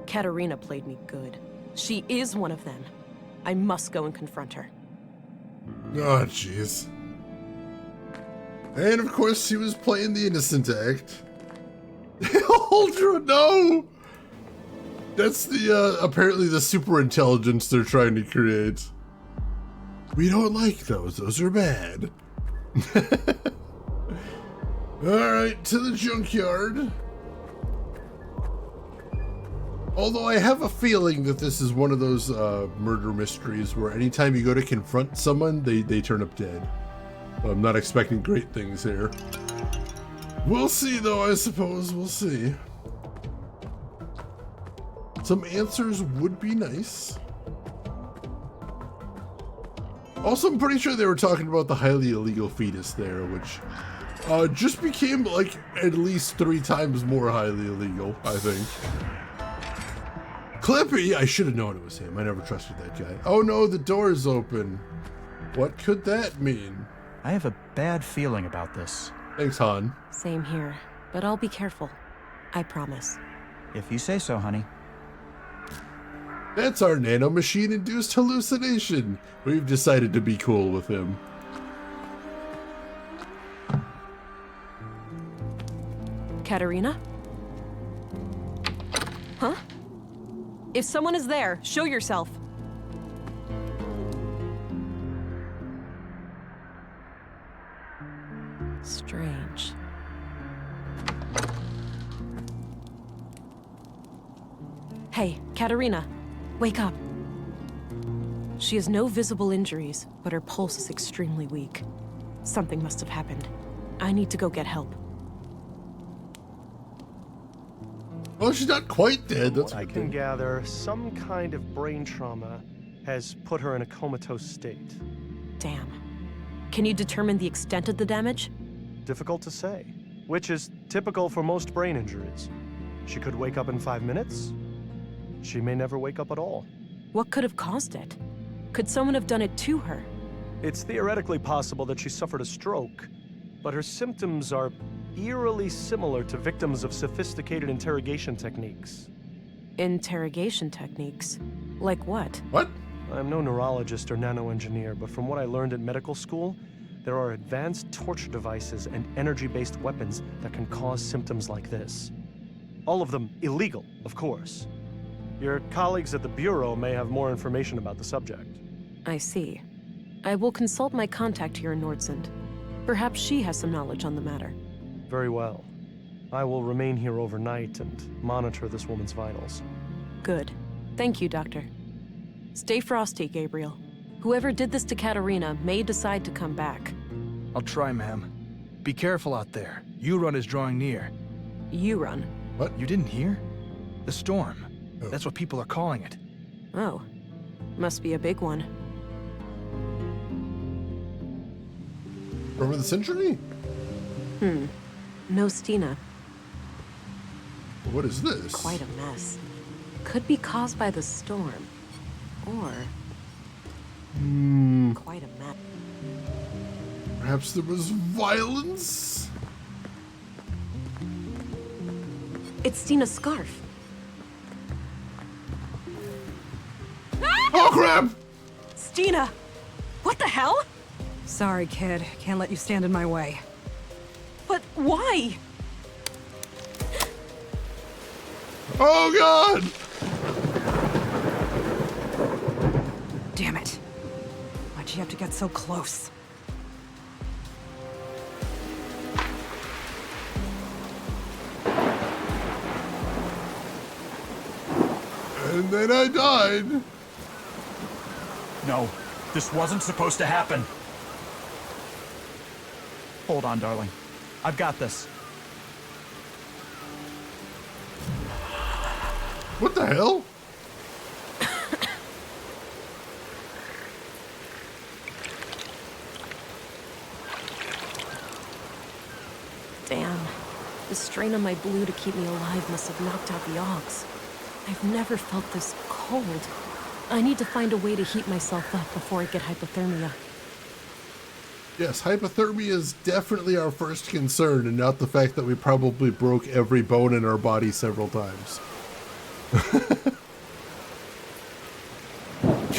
Katerina played me good. She is one of them. I must go and confront her. Oh, jeez. And of course, she was playing the innocent act. Ultra, no! That's the, apparently the super intelligence they're trying to create. We don't like those. Those are bad. Alright, to the junkyard. Although I have a feeling that this is one of those murder mysteries where anytime you go to confront someone, they turn up dead. I'm not expecting great things here. We'll see though, I suppose. We'll see. Some answers would be nice. Also, I'm pretty sure they were talking about the highly illegal fetus there, which just became like at least 3 times more highly illegal, I think. Clippy! I should have known it was him. I never trusted that guy. Oh no, the door is open. What could that mean? I have a bad feeling about this. Thanks, Han. Same here, but I'll be careful. I promise. If you say so, honey. That's our nanomachine-induced hallucination. We've decided to be cool with him. Katerina? Huh? If someone is there, show yourself. Strange. Hey, Katerina, wake up. She has no visible injuries, but her pulse is extremely weak. Something must have happened. I need to go get help. Well, she's not quite dead. That's what I can gather, some kind of brain trauma has put her in a comatose state. Damn. Can you determine the extent of the damage? Difficult to say, which is typical for most brain injuries. She could wake up in 5 minutes. She may never wake up at all. What could have caused it? Could someone have done it to her? It's theoretically possible that she suffered a stroke, but her symptoms are eerily similar to victims of sophisticated interrogation techniques. Interrogation techniques? Like what? What? I'm no neurologist or nanoengineer, but from what I learned in medical school, there are advanced torture devices and energy-based weapons that can cause symptoms like this. All of them illegal, of course. Your colleagues at the Bureau may have more information about the subject. I see. I will consult my contact here in Nordsund. Perhaps she has some knowledge on the matter. Very well. I will remain here overnight and monitor this woman's vitals. Good. Thank you, Doctor. Stay frosty, Gabriel. Whoever did this to Katerina may decide to come back. I'll try, ma'am. Be careful out there. Urun is drawing near. Urun? What? You didn't hear? The storm. Oh. That's what people are calling it. Oh. Must be a big one. Over the century? No Stina. What is this? Quite a mess. Could be caused by the storm. Or... quite a mess. Perhaps there was violence? It's Stina's scarf. Oh, crap! Stina! What the hell? Sorry, kid. Can't let you stand in my way. But why? Oh, God! Damn it. Why'd you have to get so close? And then I died. No, this wasn't supposed to happen. Hold on, darling. I've got this. What the hell? Damn. The strain on my blue to keep me alive must have knocked out the Augs. I've never felt this cold. I need to find a way to heat myself up before I get hypothermia. Yes, hypothermia is definitely our first concern, and not the fact that we probably broke every bone in our body several times.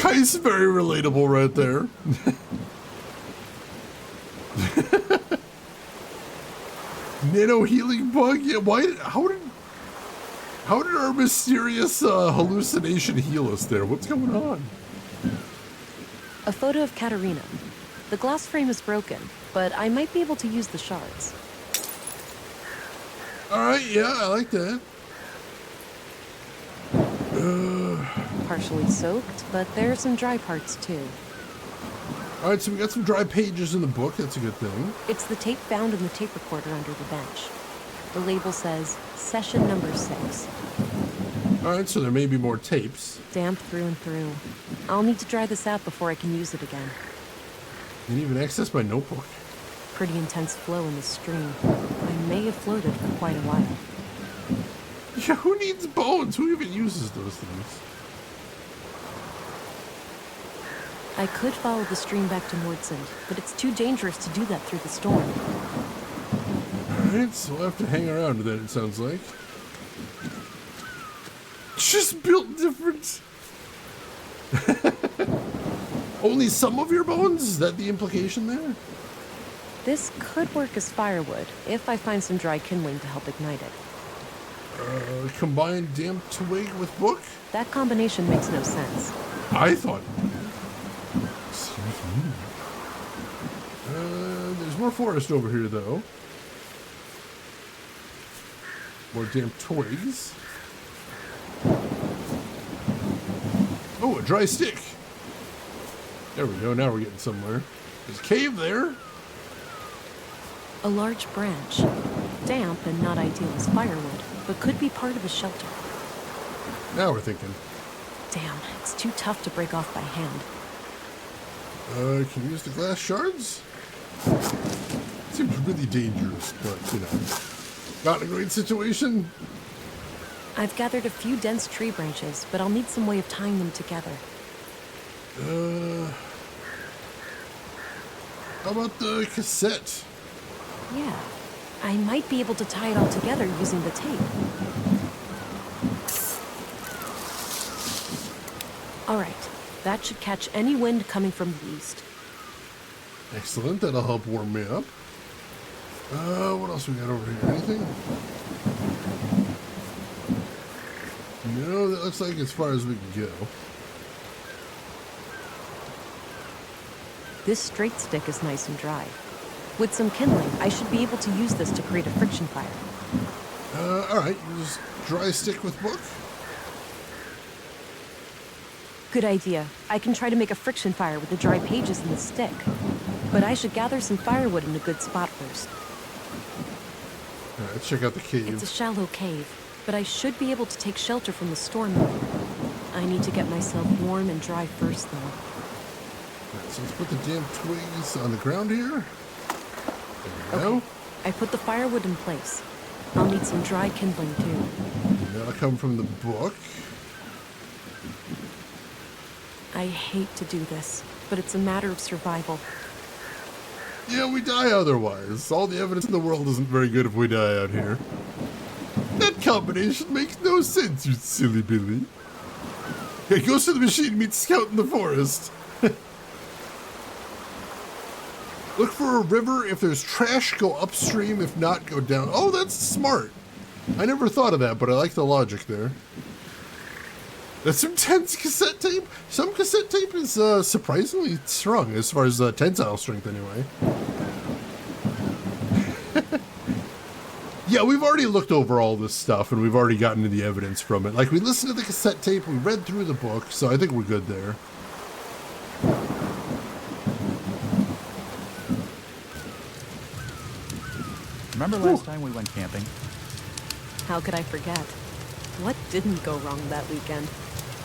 Kai's very relatable right there. Nano healing bug? Yeah, why? How did our mysterious hallucination heal us there? What's going on? A photo of Katerina. The glass frame is broken, but I might be able to use the shards. Alright, yeah, I like that. Partially soaked, but there are some dry parts too. Alright, so we got some dry pages in the book. That's a good thing. It's the tape found in the tape recorder under the bench. The label says, session number 6. Alright, so there may be more tapes. Damp through and through. I'll need to dry this out before I can use it again. Didn't even access my notebook. Pretty intense flow in the stream. I may have floated for quite a while. Yeah, who needs bones? Who even uses those things? I could follow the stream back to Nordsund, but it's too dangerous to do that through the storm. Alright, so we'll have to hang around then, it sounds like. Just built different. Only some of your bones? Is that the implication there? This could work as firewood, if I find some dry kindling to help ignite it. Combine damp twig with book? That combination makes no sense. I thought. There's more forest over here, though. More damp twigs. Oh, a dry stick. There we go. Now we're getting somewhere. There's a cave there. A large branch. Damp and not ideal as firewood, but could be part of a shelter. Now we're thinking. Damn, it's too tough to break off by hand. Can you use the glass shards? Seems really dangerous, but, you know. Not in a great situation. I've gathered a few dense tree branches, but I'll need some way of tying them together. How about the cassette? Yeah, I might be able to tie it all together using the tape. All right, that should catch any wind coming from the east. Excellent, that'll help warm me up. What else we got over here? Anything? No, that looks like as far as we can go. This straight stick is nice and dry. With some kindling, I should be able to use this to create a friction fire. Alright, use dry stick with book. Good idea. I can try to make a friction fire with the dry pages in the stick. But I should gather some firewood in a good spot first. Alright, let's check out the cave. It's a shallow cave, but I should be able to take shelter from the storm. I need to get myself warm and dry first, though. Alright, so let's put the damp twigs on the ground here. There we go. I put the firewood in place. I'll need some dry kindling, too. That'll come from the book. I hate to do this, but it's a matter of survival. Yeah, we die otherwise. All the evidence in the world isn't very good if we die out here. That combination makes no sense, you silly Billy. Hey, goes to the machine, meets Scout in the forest. Look for a river. If there's trash, go upstream. If not, go down. Oh, that's smart. I never thought of that, but I like the logic there. That's some tense cassette tape. Some cassette tape is surprisingly strong as far as tensile strength anyway. Yeah, we've already looked over all this stuff and we've already gotten to the evidence from it. Like, we listened to the cassette tape, we read through the book, so I think we're good there. Remember last time we went camping? How could I forget? What didn't go wrong that weekend?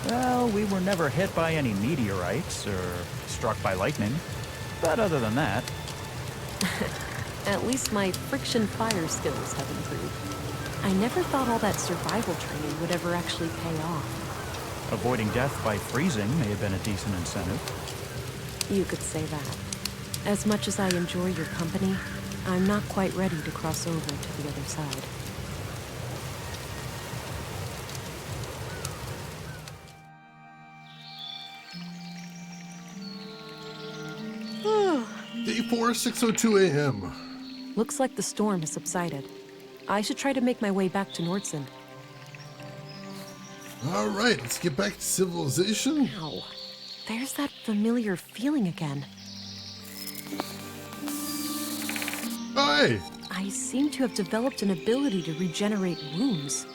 Well, we were never hit by any meteorites or struck by lightning. But other than that... At least my friction fire skills have improved. I never thought all that survival training would ever actually pay off. Avoiding death by freezing may have been a decent incentive. You could say that. As much as I enjoy your company, I'm not quite ready to cross over to the other side. Day 4, 6:02 a.m. Looks like the storm has subsided. I should try to make my way back to Nordsund. All right, let's get back to civilization. Ow. There's that familiar feeling again. Hi! I seem to have developed an ability to regenerate wounds.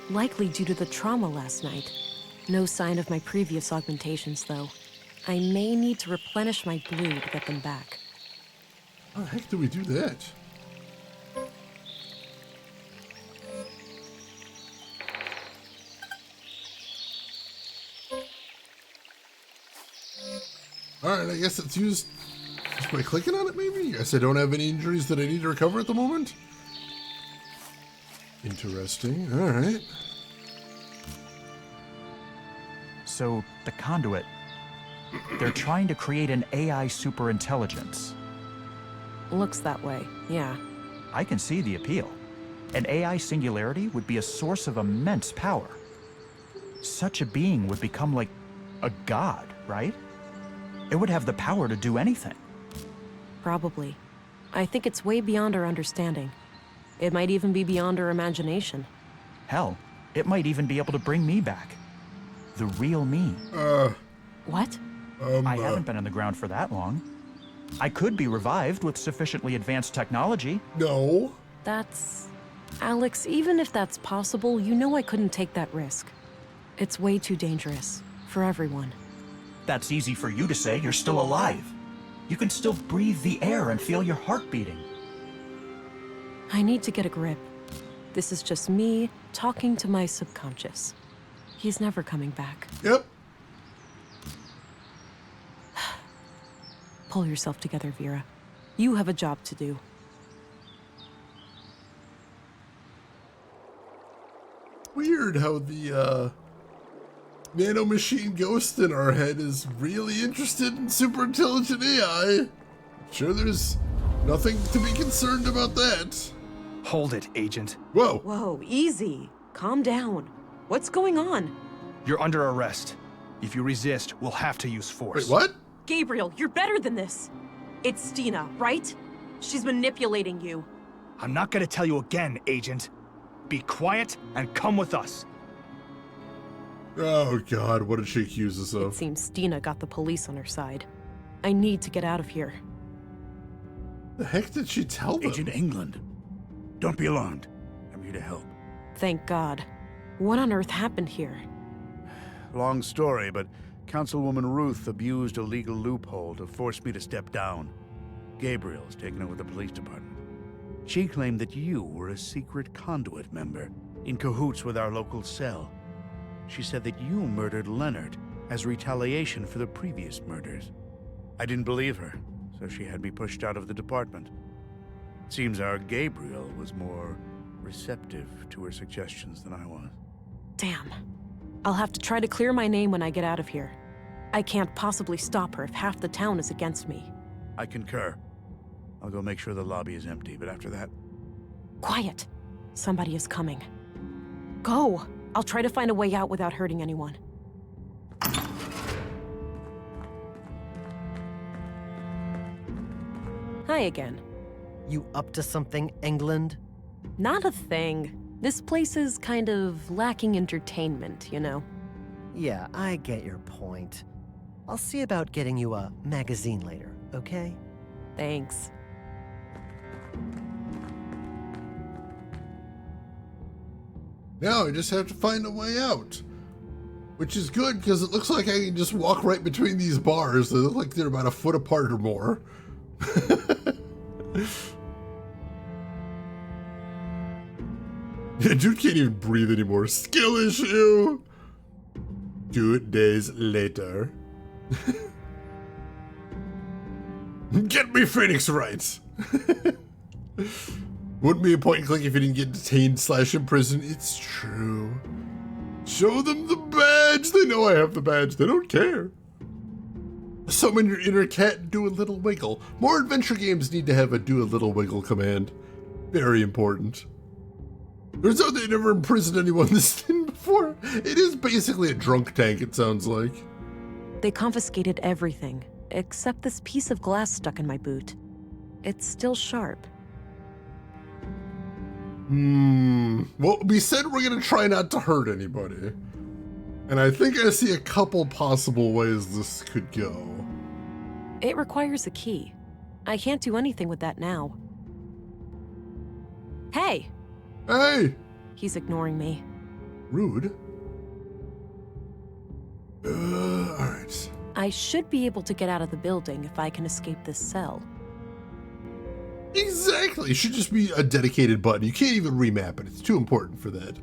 Likely due to the trauma last night. No sign of my previous augmentations, though. I may need to replenish my blue to get them back. How the heck do we do that? Alright, I guess it's used just by clicking on it, maybe? I guess I don't have any injuries that I need to recover at the moment? Interesting. All right. So, the conduit, they're trying to create an AI superintelligence. Looks that way, yeah. I can see the appeal. An AI singularity would be a source of immense power. Such a being would become like a god, right? It would have the power to do anything. Probably. I think it's way beyond our understanding. It might even be beyond our imagination. Hell, it might even be able to bring me back. The real me. What? I haven't been on the ground for that long. I could be revived with sufficiently advanced technology. No. That's... Alex, even if that's possible, you know I couldn't take that risk. It's way too dangerous. For everyone. That's easy for you to say. You're still alive. You can still breathe the air and feel your heart beating. I need to get a grip. This is just me talking to my subconscious. He's never coming back. Yep. Pull yourself together, Vera. You have a job to do. Weird how the nanomachine ghost in our head is really interested in super intelligent AI. Sure, there's nothing to be concerned about that. Hold it, Agent. Whoa. Whoa, easy. Calm down. What's going on? You're under arrest. If you resist, we'll have to use force. Wait, what? Gabriel, you're better than this. It's Stina, right? She's manipulating you. I'm not gonna tell you again, Agent. Be quiet and come with us. Oh God, what did she accuse us of? It seems Stina got the police on her side. I need to get out of here. The heck did she tell them? Agent England. Don't be alarmed. I'm here to help. Thank God. What on earth happened here? Long story, but Councilwoman Ruth abused a legal loophole to force me to step down. Gabriel's taken over the police department. She claimed that you were a secret conduit member, in cahoots with our local cell. She said that you murdered Leonard as retaliation for the previous murders. I didn't believe her, so she had me pushed out of the department. It seems our Gabriel was more receptive to her suggestions than I was. Damn. I'll have to try to clear my name when I get out of here. I can't possibly stop her if half the town is against me. I concur. I'll go make sure the lobby is empty, but after that... Quiet. Somebody is coming. Go! I'll try to find a way out without hurting anyone. Hi again. You up to something, England? Not a thing. This place is kind of lacking entertainment, you know? Yeah, I get your point. I'll see about getting you a magazine later, okay? Thanks. Now I just have to find a way out. Which is good, because it looks like I can just walk right between these bars. They look like they're about a foot apart or more. Yeah, dude can't even breathe anymore. Skill issue. 2 days later. Get me Phoenix right. Wouldn't be a point and click if you didn't get detained / imprisoned. It's true. Show them the badge. They know I have the badge. They don't care. Summon your inner cat and do a little wiggle. More adventure games need to have a do a little wiggle command. Very important. Turns out they never imprisoned anyone this thin before. It is basically a drunk tank, it sounds like. They confiscated everything, except this piece of glass stuck in my boot. It's still sharp. Well, we said we're gonna try not to hurt anybody. And I think I see a couple possible ways this could go. It requires a key. I can't do anything with that now. Hey! Hey! He's ignoring me. Rude. Alright. I should be able to get out of the building if I can escape this cell. Exactly! It should just be a dedicated button. You can't even remap it. It's too important for that.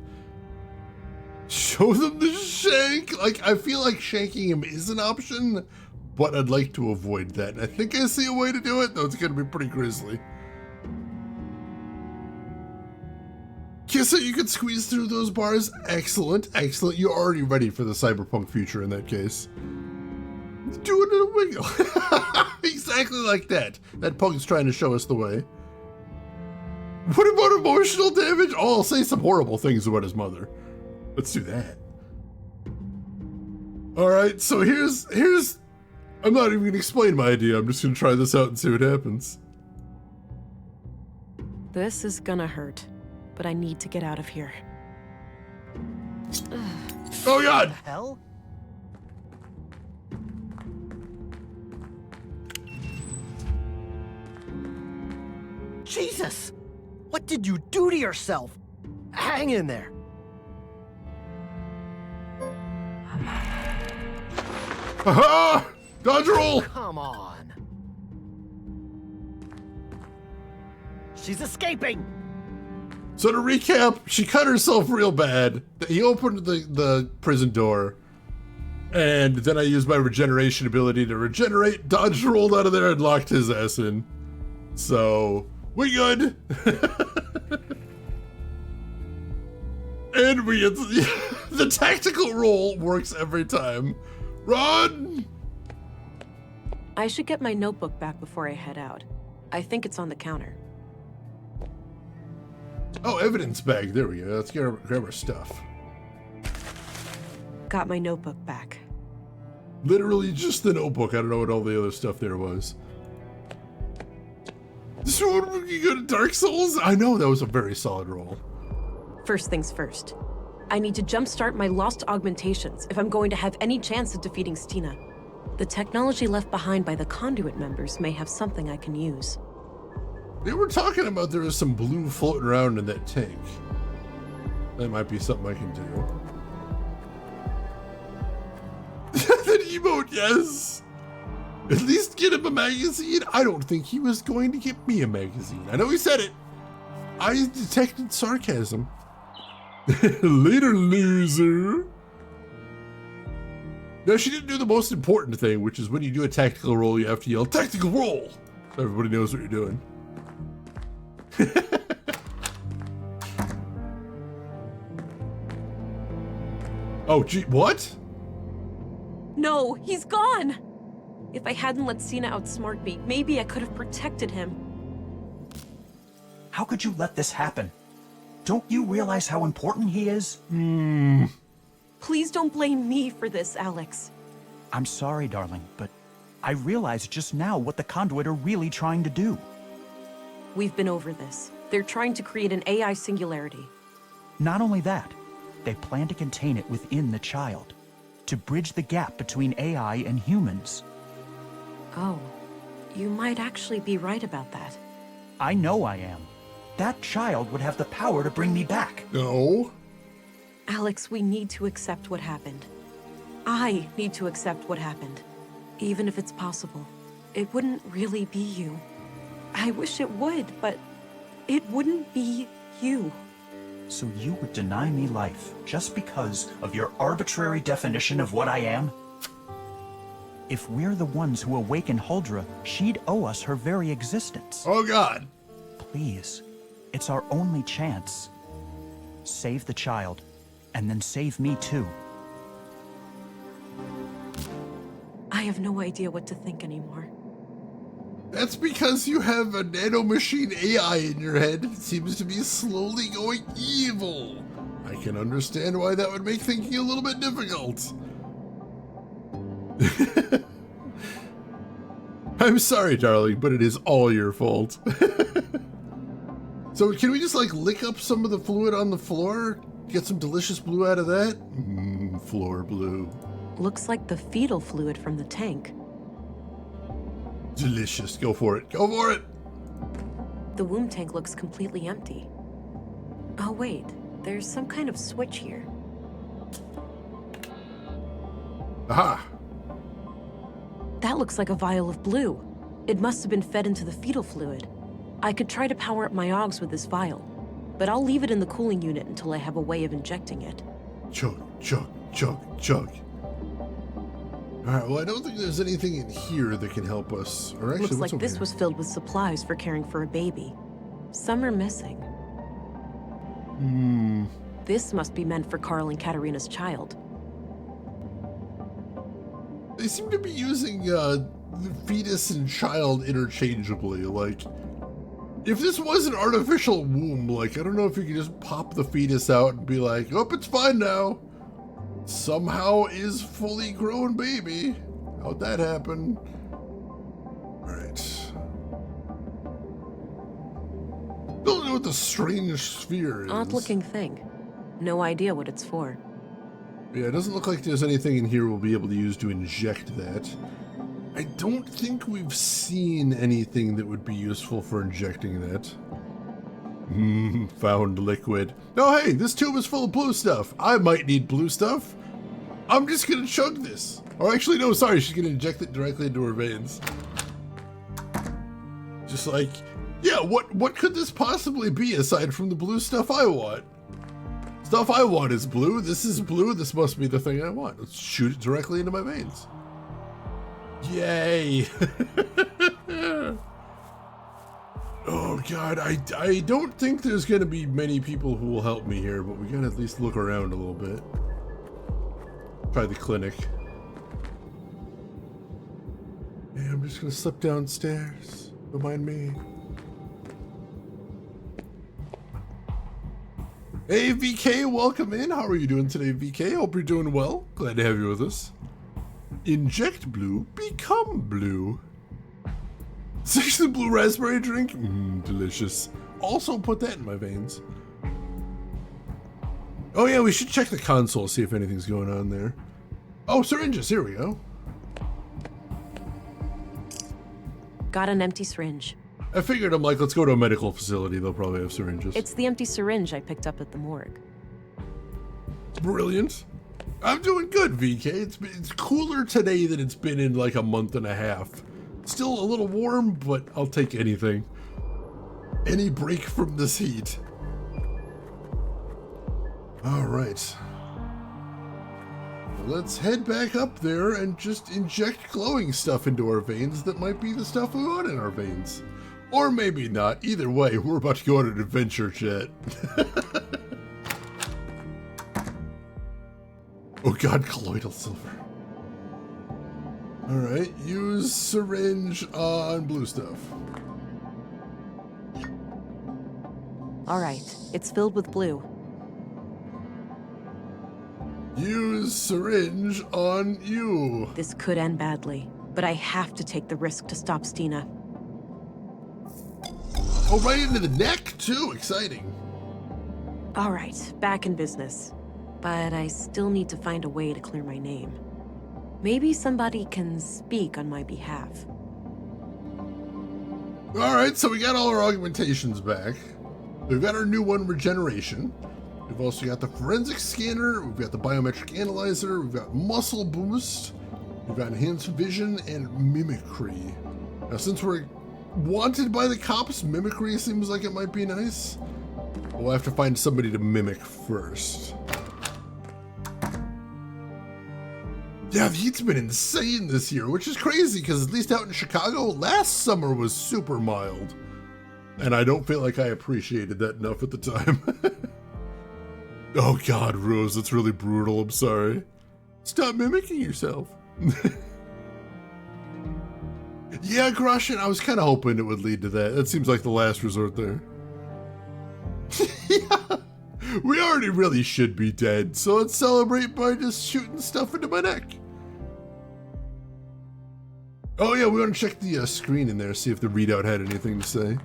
Show them the shank! Like, I feel like shanking him is an option, but I'd like to avoid that. And I think I see a way to do it, though it's gonna be pretty grisly. Okay, so you could squeeze through those bars. Excellent, excellent. You're already ready for the cyberpunk future in that case. Do it in a wiggle. Exactly like that. That punk's trying to show us the way. What about emotional damage? Oh, I'll say some horrible things about his mother. Let's do that. All right, so here's. I'm not even gonna explain my idea. I'm just gonna try this out and see what happens. This is gonna hurt, but I need to get out of here. Oh God! What the hell? Jesus! What did you do to yourself? Hang in there. Aha! Dodge roll! Come on. She's escaping! So to recap, she cut herself real bad. He opened the prison door, and then I used my regeneration ability to regenerate, dodged, rolled out of there, and locked his ass in. So, we good. And we get the tactical roll works every time. Run! I should get my notebook back before I head out. I think it's on the counter. Oh, evidence bag. There we go. Let's grab our stuff. Got my notebook back. Literally just the notebook. I don't know what all the other stuff there was. So when you go to Dark Souls? I know that was a very solid roll. First things first. I need to jumpstart my lost augmentations if I'm going to have any chance of defeating Stina. The technology left behind by the Conduit members may have something I can use. They were talking about there was some blue floating around in that tank. That might be something I can do. That emote, yes! At least get him a magazine? I don't think he was going to get me a magazine. I know he said it. I detected sarcasm. Later, loser. No, she didn't do the most important thing, which is when you do a tactical roll, you have to yell, "Tactical roll!" So everybody knows what you're doing. Oh, gee, what? No, he's gone! If I hadn't let Sina outsmart me, maybe I could have protected him. How could you let this happen? Don't you realize how important he is? Please don't blame me for this, Alex. I'm sorry, darling, but I realized just now what the Conduit are really trying to do. We've been over this. They're trying to create an AI singularity. Not only that, they plan to contain it within the child, to bridge the gap between AI and humans. Oh, you might actually be right about that. I know I am. That child would have the power to bring me back. No. Alex, we need to accept what happened. I need to accept what happened. Even if it's possible, it wouldn't really be you. I wish it would, but it wouldn't be you. So you would deny me life just because of your arbitrary definition of what I am? If we're the ones who awaken Huldra, she'd owe us her very existence. Oh God. Please, it's our only chance. Save the child, and then save me too. I have no idea what to think anymore. That's because you have a nanomachine AI in your head. It seems to be slowly going evil. I can understand why that would make thinking a little bit difficult. I'm sorry, darling, but it is all your fault. So can we just like lick up some of the fluid on the floor? Get some delicious blue out of that? Floor blue. Looks like the fetal fluid from the tank. Delicious. Go for it. Go for it. The womb tank looks completely empty. Oh wait, there's some kind of switch here. Aha. That looks like a vial of blue. It must have been fed into the fetal fluid. I could try to power up my augs with this vial, but I'll leave it in the cooling unit until I have a way of injecting it. Chug, chug, chug, chug. Alright, well I don't think there's anything in here that can help us. Or actually, Looks what's like over this here? was filled with supplies for caring for a baby. Some are missing. This must be meant for Carl and Katerina's child. They seem to be using the fetus and child interchangeably. Like, if this was an artificial womb, like, I don't know if you could just pop the fetus out and be like, oh, it's fine now. Somehow is fully grown baby. How'd that happen? Alright. Don't know what the strange sphere is. Odd-looking thing. No idea what it's for. Yeah, it doesn't look like there's anything in here we'll be able to use to inject that. I don't think we've seen anything that would be useful for injecting that. Found liquid. Oh hey, this tube is full of blue stuff. I might need blue stuff. I'm just gonna chug this. Or actually, no, sorry, she's gonna inject it directly into her veins. Just like, yeah, what could this possibly be aside from the blue stuff I want? Stuff I want is blue, this is blue, this must be the thing I want. Let's shoot it directly into my veins. Yay! Oh god, I don't think there's gonna be many people who will help me here, but we gotta at least look around a little bit. Try the clinic. Yeah, I'm just gonna slip downstairs. Don't mind me. Hey VK, welcome in. How are you doing today, VK? Hope you're doing well. Glad to have you with us. Inject blue, become blue. Section blue raspberry drink? Delicious. Also put that in my veins. Oh yeah, we should check the console, see if anything's going on there. Oh, syringes, here we go. Got an empty syringe. I figured, I'm like, let's go to a medical facility, they'll probably have syringes. It's the empty syringe I picked up at the morgue. Brilliant. I'm doing good, VK. It's cooler today than it's been in like a month and a half. Still a little warm, but I'll take anything. Any break from this heat. All right. Let's head back up there and just inject glowing stuff into our veins that might be the stuff we want in our veins. Or maybe not. Either way, we're about to go on an adventure, chat. Oh god, colloidal silver. Alright, use syringe on blue stuff. Alright, it's filled with blue. Use syringe on you. This could end badly, but I have to take the risk to stop Stina. Oh, right into the neck, too. Exciting. Alright, back in business. But I still need to find a way to clear my name. Maybe somebody can speak on my behalf. Alright, so we got all our augmentations back. We've got our new one, regeneration. We've also got the forensic scanner, we've got the biometric analyzer, we've got muscle boost, we've got enhanced vision and mimicry. Now since we're wanted by the cops, mimicry seems like it might be nice. We'll have to find somebody to mimic first. Yeah, the heat's been insane this year, which is crazy because at least out in Chicago, last summer was super mild. And I don't feel like I appreciated that enough at the time. Oh god, Rose, that's really brutal, I'm sorry. Stop mimicking yourself. Yeah, Grushin, I was kind of hoping it would lead to that. That seems like the last resort there. Yeah, we already really should be dead, so let's celebrate by just shooting stuff into my neck. Oh yeah, we want to check the screen in there, see if the readout had anything to say.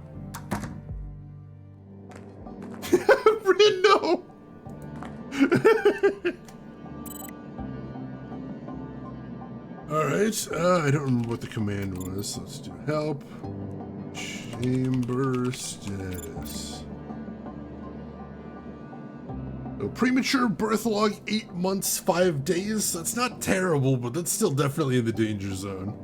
No! Alright, I don't remember what the command was. Let's do help. Chamber status. So premature birth log, 8 months, 5 days. That's not terrible, but that's still definitely in the danger zone.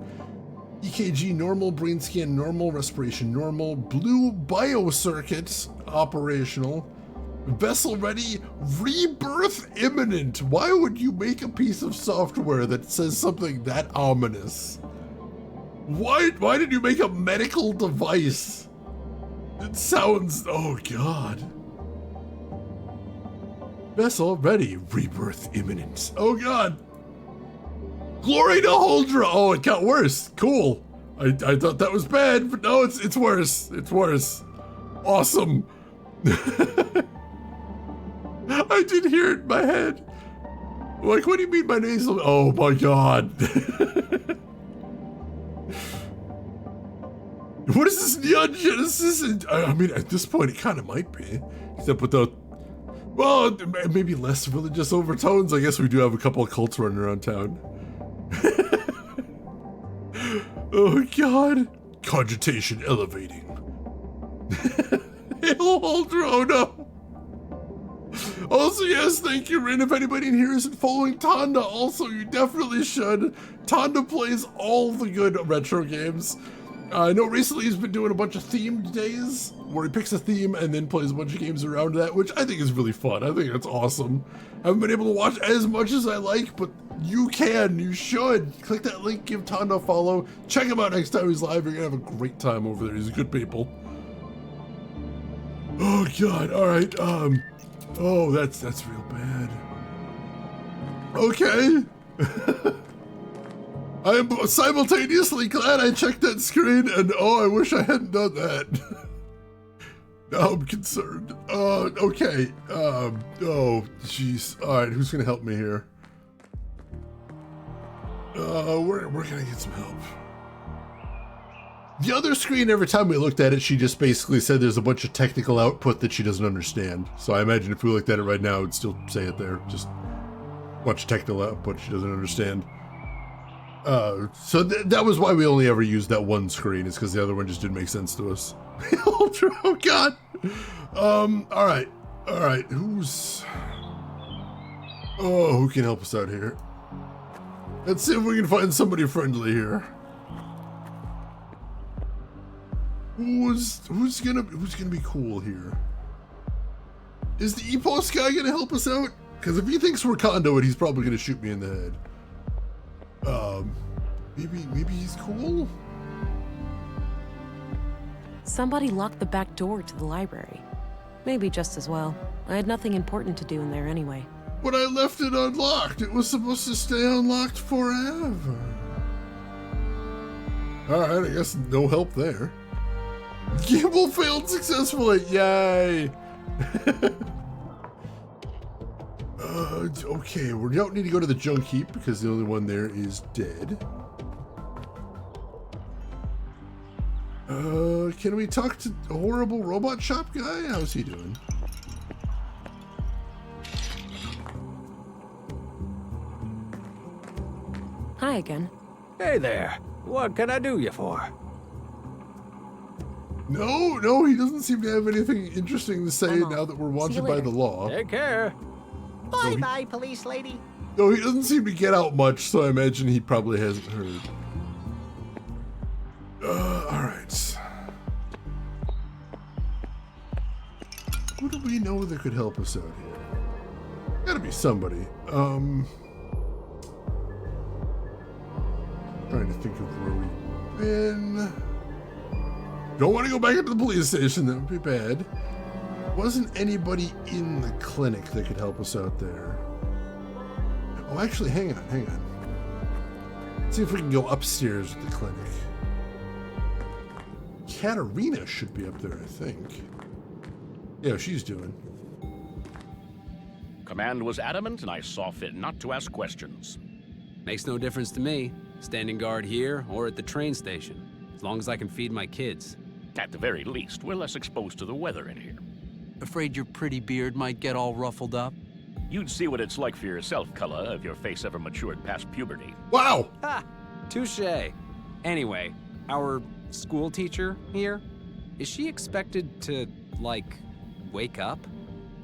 EKG normal, brain scan normal, respiration normal, blue biocircuits operational. Vessel ready, rebirth imminent. Why would you make a piece of software that says something that ominous? Why did you make a medical device? It sounds, oh god. Vessel ready. Rebirth imminent. Oh god. Glory to Holdra. Oh, it got worse. Cool. I thought that was bad, but no, it's worse. It's worse. Awesome. I did hear it in my head. Like, what do you mean by nasal? Oh my god. What is this Neon Genesis? I mean, at this point, it kind of might be. Except without, well, maybe less religious overtones. I guess we do have a couple of cults running around town. Oh god. Cogitation elevating. Oh no. Also, yes, thank you, Rin. If anybody in here isn't following Tonda, also, you definitely should. Tonda plays all the good retro games. I know recently he's been doing a bunch of themed days where he picks a theme and then plays a bunch of games around that, which I think is really fun. I think that's awesome. I haven't been able to watch as much as I like, but you can, you should. Click that link, give Tonda a follow. Check him out next time he's live. You're gonna have a great time over there. He's a good people. Oh god, all right. Oh, that's real bad. Okay. I am simultaneously glad I checked that screen, and oh, I wish I hadn't done that. Now I'm concerned. Okay. Oh, jeez. All right, who's gonna help me here? Where can I get some help? The other screen, every time we looked at it, she just basically said there's a bunch of technical output that she doesn't understand. So I imagine if we looked at it right now, it'd still say it there. Just a bunch of technical output she doesn't understand. So that was why we only ever used that one screen, is because the other one just didn't make sense to us. Oh god. All right, who can help us out here? Let's see if we can find somebody friendly here. Who's gonna be cool here? Is the EPOS guy gonna help us out? Because if he thinks we're conduit, he's probably gonna shoot me in the head. Maybe he's cool? Somebody locked the back door to the library. Maybe just as well. I had nothing important to do in there anyway. But I left it unlocked. It was supposed to stay unlocked forever. Alright, I guess no help there. Gimbal failed successfully. Yay! Okay, we don't need to go to the junk heap because the only one there is dead. Can we talk to a horrible robot shop guy? How's he doing? Hi again. Hey there. What can I do you for? No, he doesn't seem to have anything interesting to say now that we're wanted by the law. Take care. Bye-bye, police lady. No, he doesn't seem to get out much, so I imagine he probably hasn't heard. Alright. Who do we know that could help us out here? Gotta be somebody. Trying to think of where we've been. Don't want to go back into the police station, that would be bad. Wasn't anybody in the clinic that could help us out there? Oh, actually, hang on. Let's see if we can go upstairs to the clinic. Katarina should be up there, I think. Yeah, she's doing. Command was adamant, and I saw fit not to ask questions. Makes no difference to me, standing guard here or at the train station, as long as I can feed my kids. At the very least, we're less exposed to the weather in here. Afraid your pretty beard might get all ruffled up? You'd see what it's like for yourself, Cullah, if your face ever matured past puberty. Wow! Ha! Touché. Anyway, our school teacher here, is she expected to, like, wake up?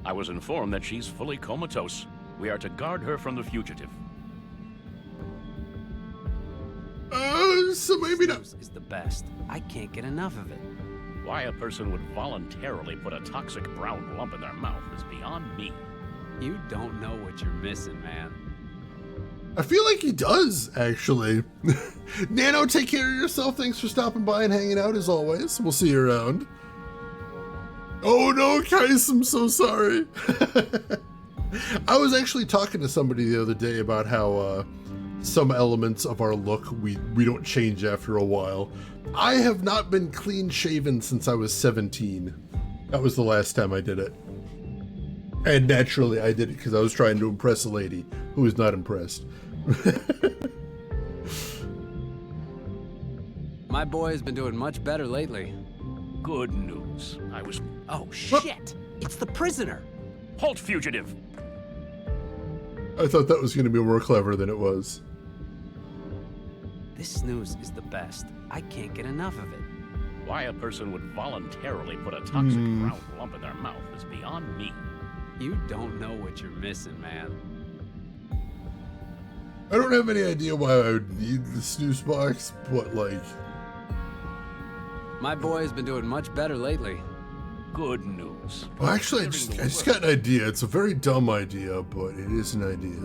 I was informed that she's fully comatose. We are to guard her from the fugitive. So maybe not. Is the best. I can't get enough of it. Why a person would voluntarily put a toxic brown lump in their mouth is beyond me. You don't know what you're missing, man. I feel like he does, actually. Nano, take care of yourself. Thanks for stopping by and hanging out as always. We'll see you around. Oh no, Kais, I'm so sorry. I was actually talking to somebody the other day about how some elements of our look we don't change after a while. I have not been clean shaven since I was 17. That was the last time I did it. And naturally I did it because I was trying to impress a lady who was not impressed. My boy has been doing much better lately. Good news. I was... Oh, shit! It's the prisoner! Halt, fugitive! I thought that was going to be more clever than it was. This snooze is the best. I can't get enough of it. Why a person would voluntarily put a toxic brown lump in their mouth is beyond me. You don't know what you're missing, man. I don't have any idea why I would need the snooze box, but like... My boy has been doing much better lately. Good news. Well, actually, I just got an idea. It's a very dumb idea, but it is an idea.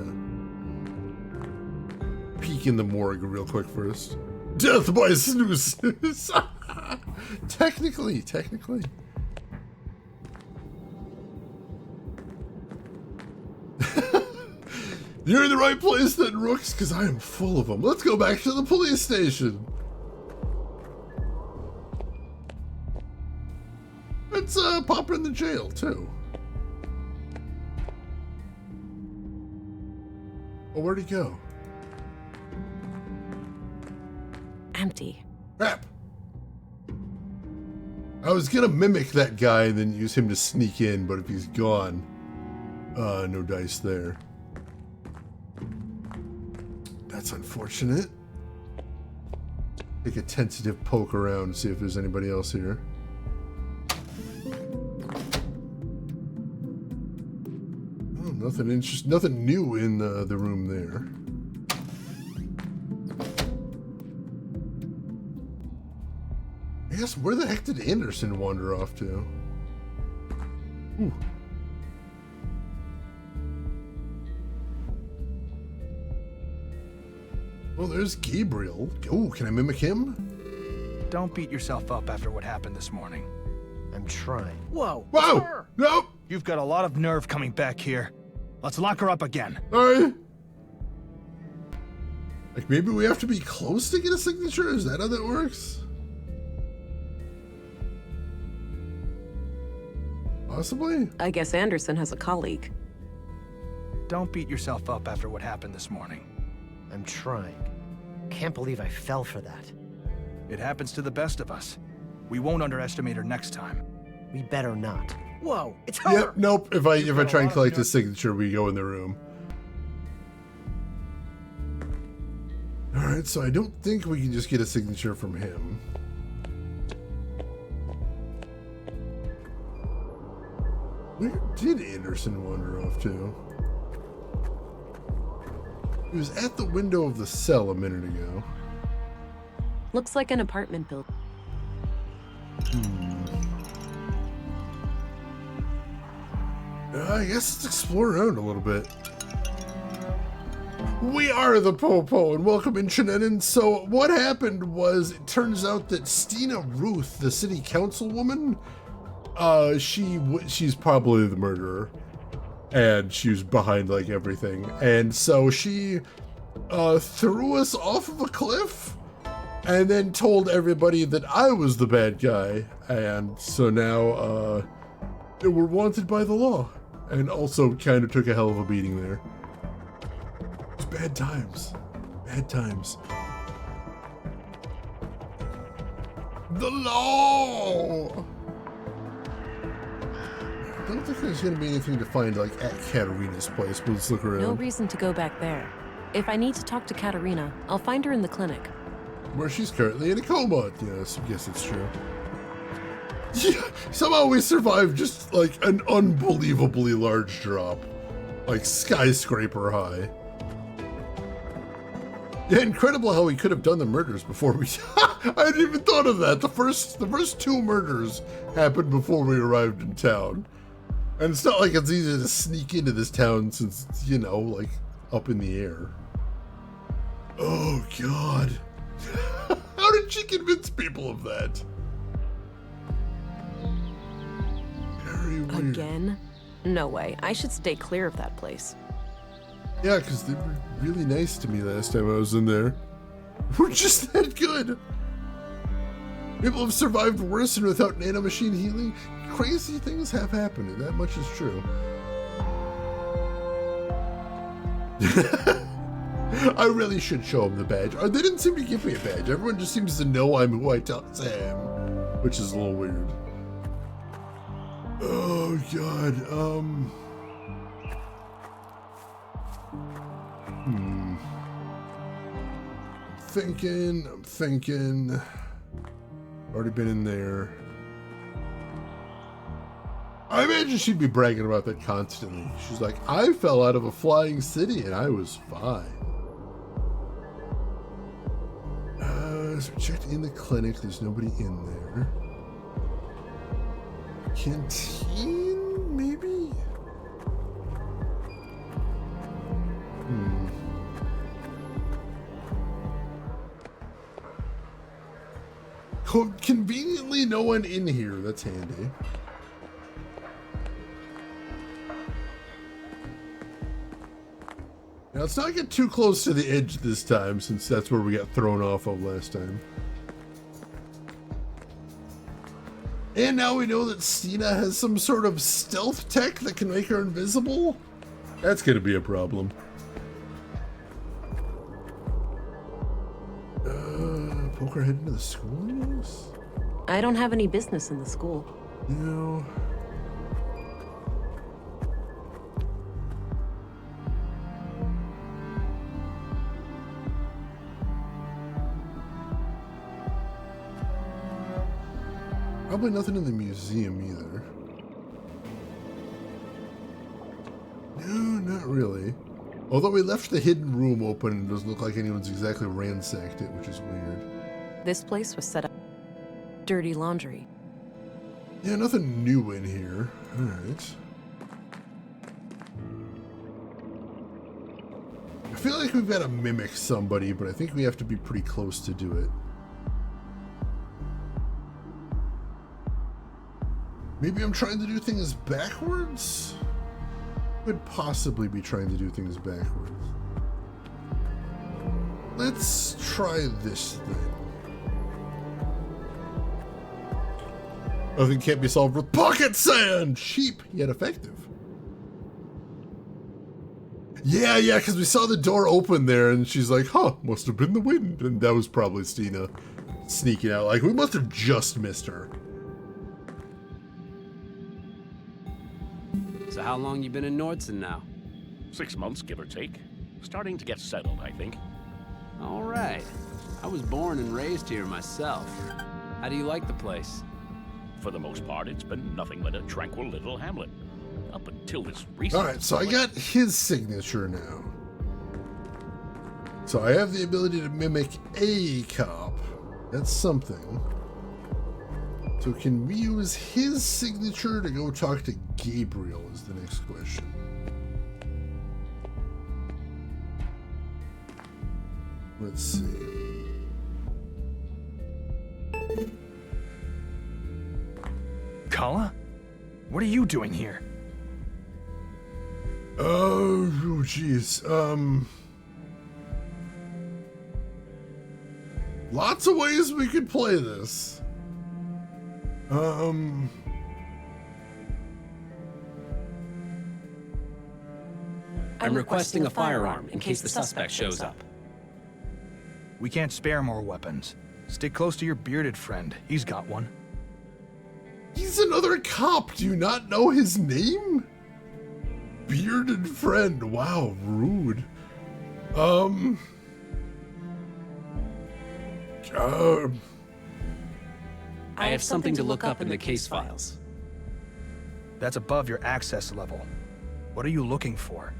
Peek in the morgue real quick first. Death by snooze. Technically. You're in the right place then, Rooks, because I am full of them. Let's go back to the police station. Let's pop her in the jail, too. Oh, where'd he go? Empty. Crap. I was gonna mimic that guy and then use him to sneak in, but if he's gone, no dice there. That's unfortunate. Take a tentative poke around, see if there's anybody else here. Oh, nothing interesting, nothing new in the room there. I guess where the heck did Anderson wander off to? Ooh. Well, there's Gabriel. Oh, can I mimic him? Don't beat yourself up after what happened this morning. I'm trying. Whoa! Whoa! Nope! You've got a lot of nerve coming back here. Let's lock her up again. Alright. Like, maybe we have to be close to get a signature? Is that how that works? Possibly? I guess Anderson has a colleague. Don't beat yourself up after what happened this morning. I'm trying. Can't believe I fell for that. It happens to the best of us. We won't underestimate her next time. We better not. Whoa, it's her! Yep, nope. If I try and collect his signature, we go in the room. Alright, so I don't think we can just get a signature from him. Where did Anderson wander off to? He was at the window of the cell a minute ago. Looks like an apartment building. I guess let's explore around a little bit. We are the Popo, and welcome in, Shenanigans. So what happened was, it turns out that Stina Ruth, the city councilwoman, she's probably the murderer, and she was behind like everything. And so she threw us off of a cliff, and then told everybody that I was the bad guy. And so now we're wanted by the law, and also kind of took a hell of a beating there. It's bad times. Bad times. The law! I don't think there's going to be anything to find like at Katarina's place, but let's look around. No reason to go back there. If I need to talk to Katarina, I'll find her in the clinic. Where she's currently in a coma. Yes, I guess it's true. Yeah, somehow we survived just like an unbelievably large drop. Like skyscraper high. Yeah, incredible how we could have done the murders before we... I hadn't even thought of that. The first two murders happened before we arrived in town. And it's not like it's easy to sneak into this town since it's, you know, like, up in the air. Oh, God. How did she convince people of that? Very weird. Again? No way. I should stay clear of that place. Yeah, because they were really nice to me last time I was in there. We're just that good. People have survived worse and without nanomachine healing. Crazy things have happened, and that much is true. I really should show them the badge. They didn't seem to give me a badge. Everyone just seems to know I'm who I tell them, which is a little weird. Oh God. I'm thinking. Already been in there. I imagine she'd be bragging about that constantly. She's like, I fell out of a flying city and I was fine. So we checked in the clinic. There's nobody in there. Canteen, maybe? Conveniently, no one in here. That's handy. Now, let's not get too close to the edge this time, since that's where we got thrown off of last time. And now we know that Stina has some sort of stealth tech that can make her invisible. That's gonna be a problem. Poke our head into the school, I guess? I don't have any business in the school. No. Probably nothing in the museum either. No, not really. Although we left the hidden room open, it doesn't look like anyone's exactly ransacked it, which is weird. This place was set up dirty laundry. Yeah, nothing new in here. Alright. I feel like we've got to mimic somebody, but I think we have to be pretty close to do it. Maybe I'm trying to do things backwards? Could possibly be trying to do things backwards. Let's try this thing. Nothing can't be solved with pocket sand! Cheap, yet effective. Yeah, because we saw the door open there and she's like, huh, must have been the wind. And that was probably Stina sneaking out. Like, we must have just missed her. So how long you been in Nordson now? 6 months, give or take. Starting to get settled, I think. All right. I was born and raised here myself. How do you like the place? For the most part, it's been nothing but a tranquil little hamlet. Up until this recent... Alright, so I got his signature now. So I have the ability to mimic a cop. That's something. So can we use his signature to go talk to Gabriel is the next question. Let's see. Kala? What are you doing here? Oh, jeez. Lots of ways we could play this. I'm requesting a firearm in case the suspect shows up. We can't spare more weapons. Stick close to your bearded friend. He's got one. He's another cop. Do you not know his name? Bearded friend. Wow, rude. I have something to look up in the case files. That's above your access level. What are you looking for?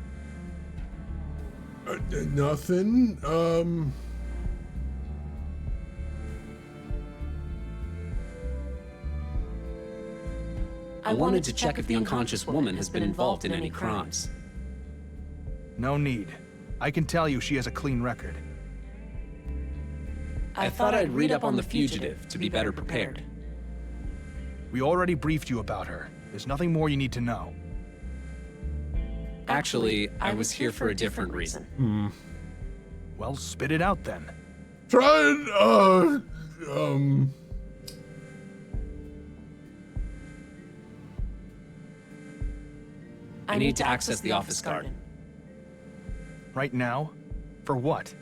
Nothing. I wanted to check if the unconscious woman has been involved in any crimes. No need. I can tell you she has a clean record. I thought I'd read up on the fugitive to be better prepared. We already briefed you about her. There's nothing more you need to know. Actually, I was here for a different reason. Well, spit it out then. Try and, I need to access the office garden. Right now? For what?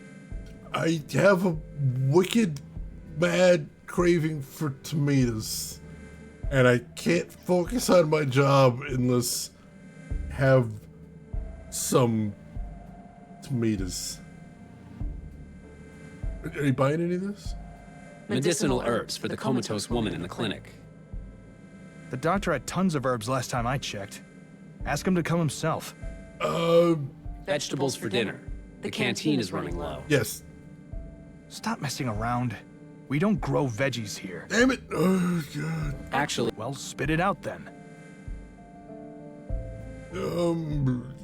I have a wicked, mad craving for tomatoes. And I can't focus on my job unless have some tomatoes. Are you buying any of this? Medicinal herbs for the comatose woman in the clinic. The doctor had tons of herbs last time I checked. Ask him to come himself. Vegetables for dinner. The canteen is running low. Yes. Stop messing around. We don't grow veggies here. Damn it. Oh, God. Actually, well, spit it out then. Oh,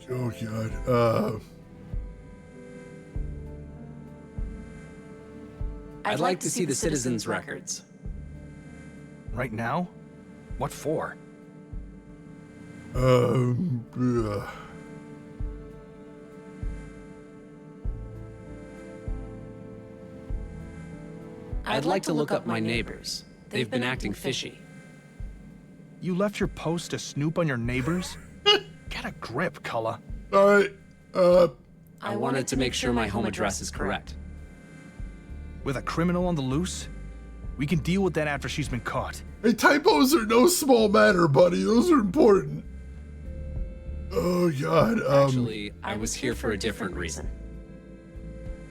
God. I'd like to see the citizens' records. Right now? What for? I'd like to look up my neighbors. They've been acting fishy. You left your post to snoop on your neighbors? Get a grip, Cullah. Alright, I wanted to make sure my home address is correct. With a criminal on the loose? We can deal with that after she's been caught. Hey, typos are no small matter, buddy. Those are important. Oh, God. Actually, I was here for a different reason.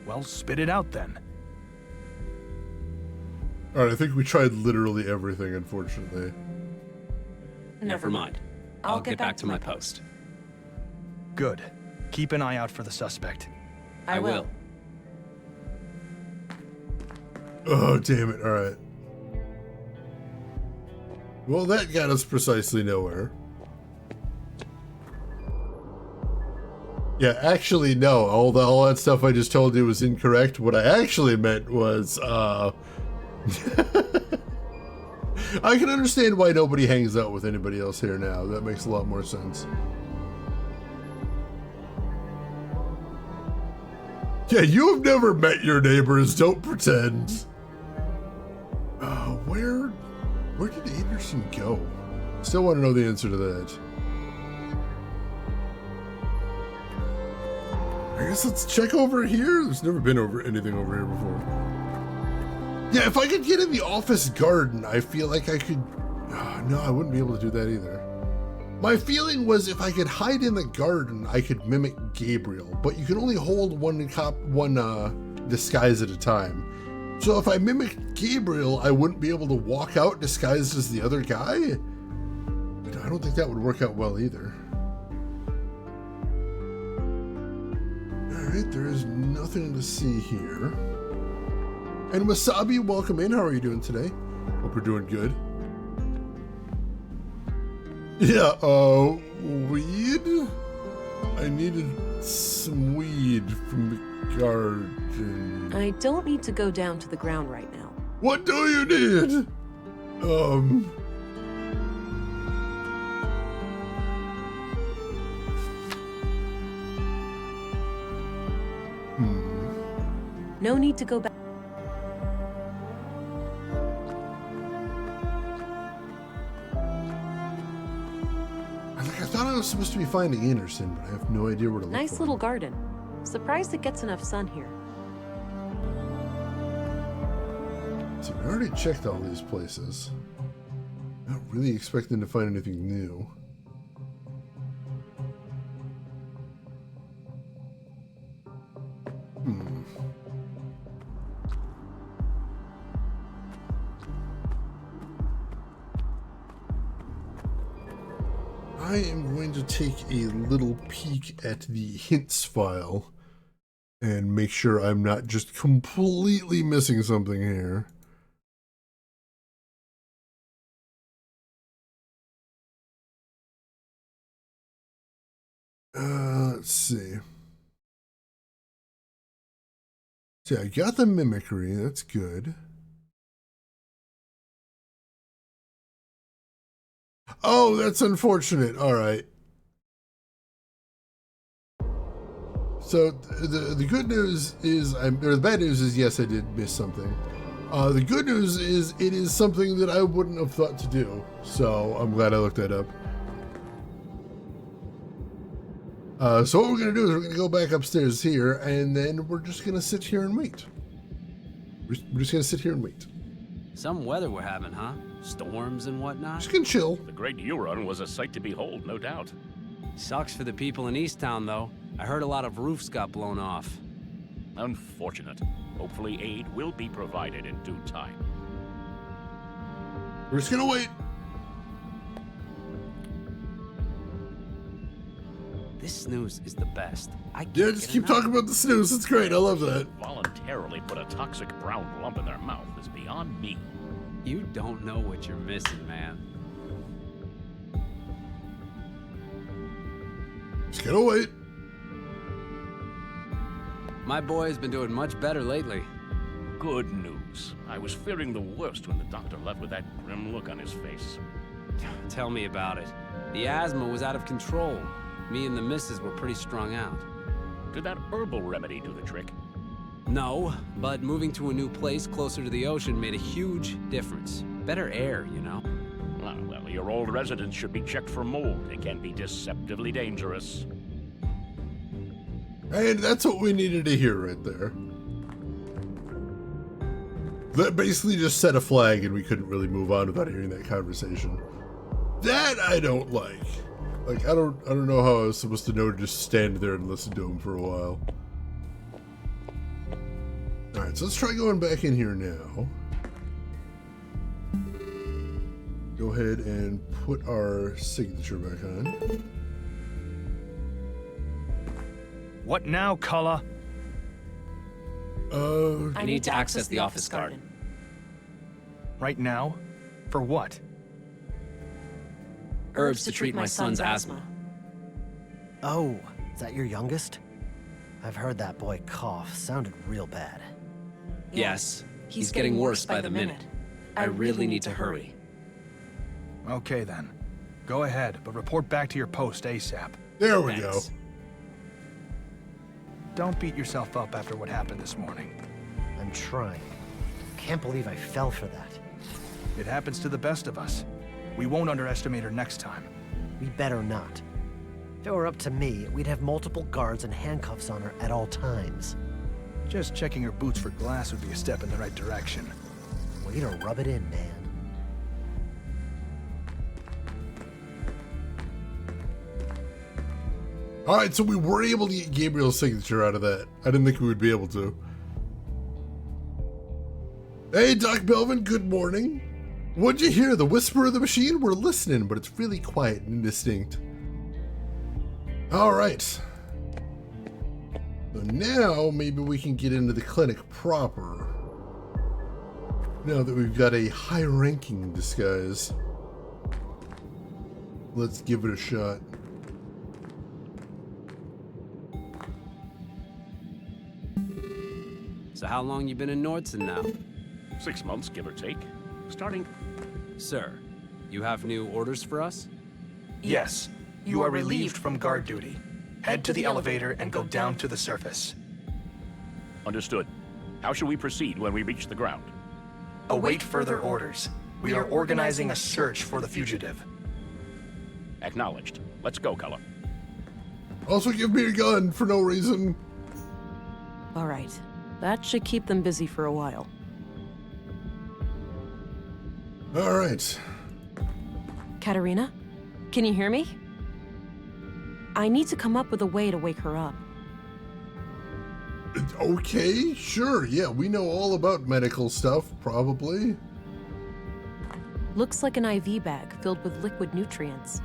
Well, spit it out then. Alright, I think we tried literally everything, unfortunately. Never mind. I'll get back to my post. Good. Keep an eye out for the suspect. I will. Oh, damn it. Alright. Well, that got us precisely nowhere. Yeah, actually, no. All that stuff I just told you was incorrect. What I actually meant was, I can understand why nobody hangs out with anybody else here now. That makes a lot more sense. Yeah, you have never met your neighbors. Don't pretend. Where did Anderson go? Still want to know the answer to that. I guess let's check over here. There's never been anything over here before. Yeah, if I could get in the office garden, I feel like I could... no, I wouldn't be able to do that either. My feeling was if I could hide in the garden, I could mimic Gabriel, but you can only hold one disguise at a time. So if I mimicked Gabriel, I wouldn't be able to walk out disguised as the other guy? I don't think that would work out well either. Alright, there is nothing to see here. And Wasabi, welcome in. How are you doing today? Hope you're doing good. Yeah, weed? I needed some weed from the garden. I don't need to go down to the ground right now. What do you need? No need to go back. I thought I was supposed to be finding Anderson, but I have no idea where to look for him. Nice little garden. Surprised it gets enough sun here. See, we already checked all these places. Not really expecting to find anything new. I am going to take a little peek at the hints file and make sure I'm not just completely missing something here. Let's see. See, I got the mimicry. That's good. Oh, that's unfortunate. All right. So the good news is, or the bad news is, yes, I did miss something. The good news is it is something that I wouldn't have thought to do. So I'm glad I looked that up. So what we're going to do is we're going to go back upstairs here, and then we're just going to sit here and wait. We're just going to sit here and wait. Some weather we're having, huh? Storms and whatnot? Just gonna chill. The Great U-Run was a sight to behold, no doubt. Sucks for the people in Easttown, though. I heard a lot of roofs got blown off. Unfortunate. Hopefully aid will be provided in due time. We're just gonna wait. This snooze is the best. Yeah, just keep talking about the snooze. It's great. I love that. Voluntarily put a toxic brown lump in their mouth is beyond me. You don't know what you're missing, man. Just gonna wait. My boy's been doing much better lately. Good news. I was fearing the worst when the doctor left with that grim look on his face. Tell me about it. The asthma was out of control. Me and the missus were pretty strung out. Did that herbal remedy do the trick? No, but moving to a new place closer to the ocean made a huge difference. Better air, you know? Well, your old residence should be checked for mold. It can be deceptively dangerous. And that's what we needed to hear right there. That basically just set a flag and we couldn't really move on without hearing that conversation. That I don't like. Like, I don't know how I was supposed to know to just stand there and listen to him for a while. Alright, so let's try going back in here now. Go ahead and put our signature back on. What now, Cullah? I need to access the office garden. Right now? For what? Herbs to treat my son's asthma. Oh, is that your youngest? I've heard that boy cough. Sounded real bad. Yes, he's getting worse by the minute. I really need to hurry. Okay then. Go ahead, but report back to your post ASAP. There we go. Don't beat yourself up after what happened this morning. I'm trying. Can't believe I fell for that. It happens to the best of us. We won't underestimate her next time. We better not. If it were up to me, we'd have multiple guards and handcuffs on her at all times. Just checking her boots for glass would be a step in the right direction. Way to rub it in, man. Alright, so we were able to get Gabriel's signature out of that. I didn't think we would be able to. Hey, Doc Belvin, good morning. What'd you hear? The whisper of the machine? We're listening, but it's really quiet and indistinct. Alright. So now, maybe we can get into the clinic proper. Now that we've got a high-ranking disguise. Let's give it a shot. So how long you been in Nordson now? 6 months, give or take. Starting... Sir, you have new orders for us? Yes. You are relieved from guard duty. Head to the elevator and go down to the surface. Understood. How should we proceed when we reach the ground? Await further orders. We are organizing a search for the fugitive. Acknowledged. Let's go, Cullah. Also give me a gun for no reason. Alright. That should keep them busy for a while. Alright. Katerina? Can you hear me? I need to come up with a way to wake her up. Okay, sure. Yeah, we know all about medical stuff, probably. Looks like an IV bag filled with liquid nutrients.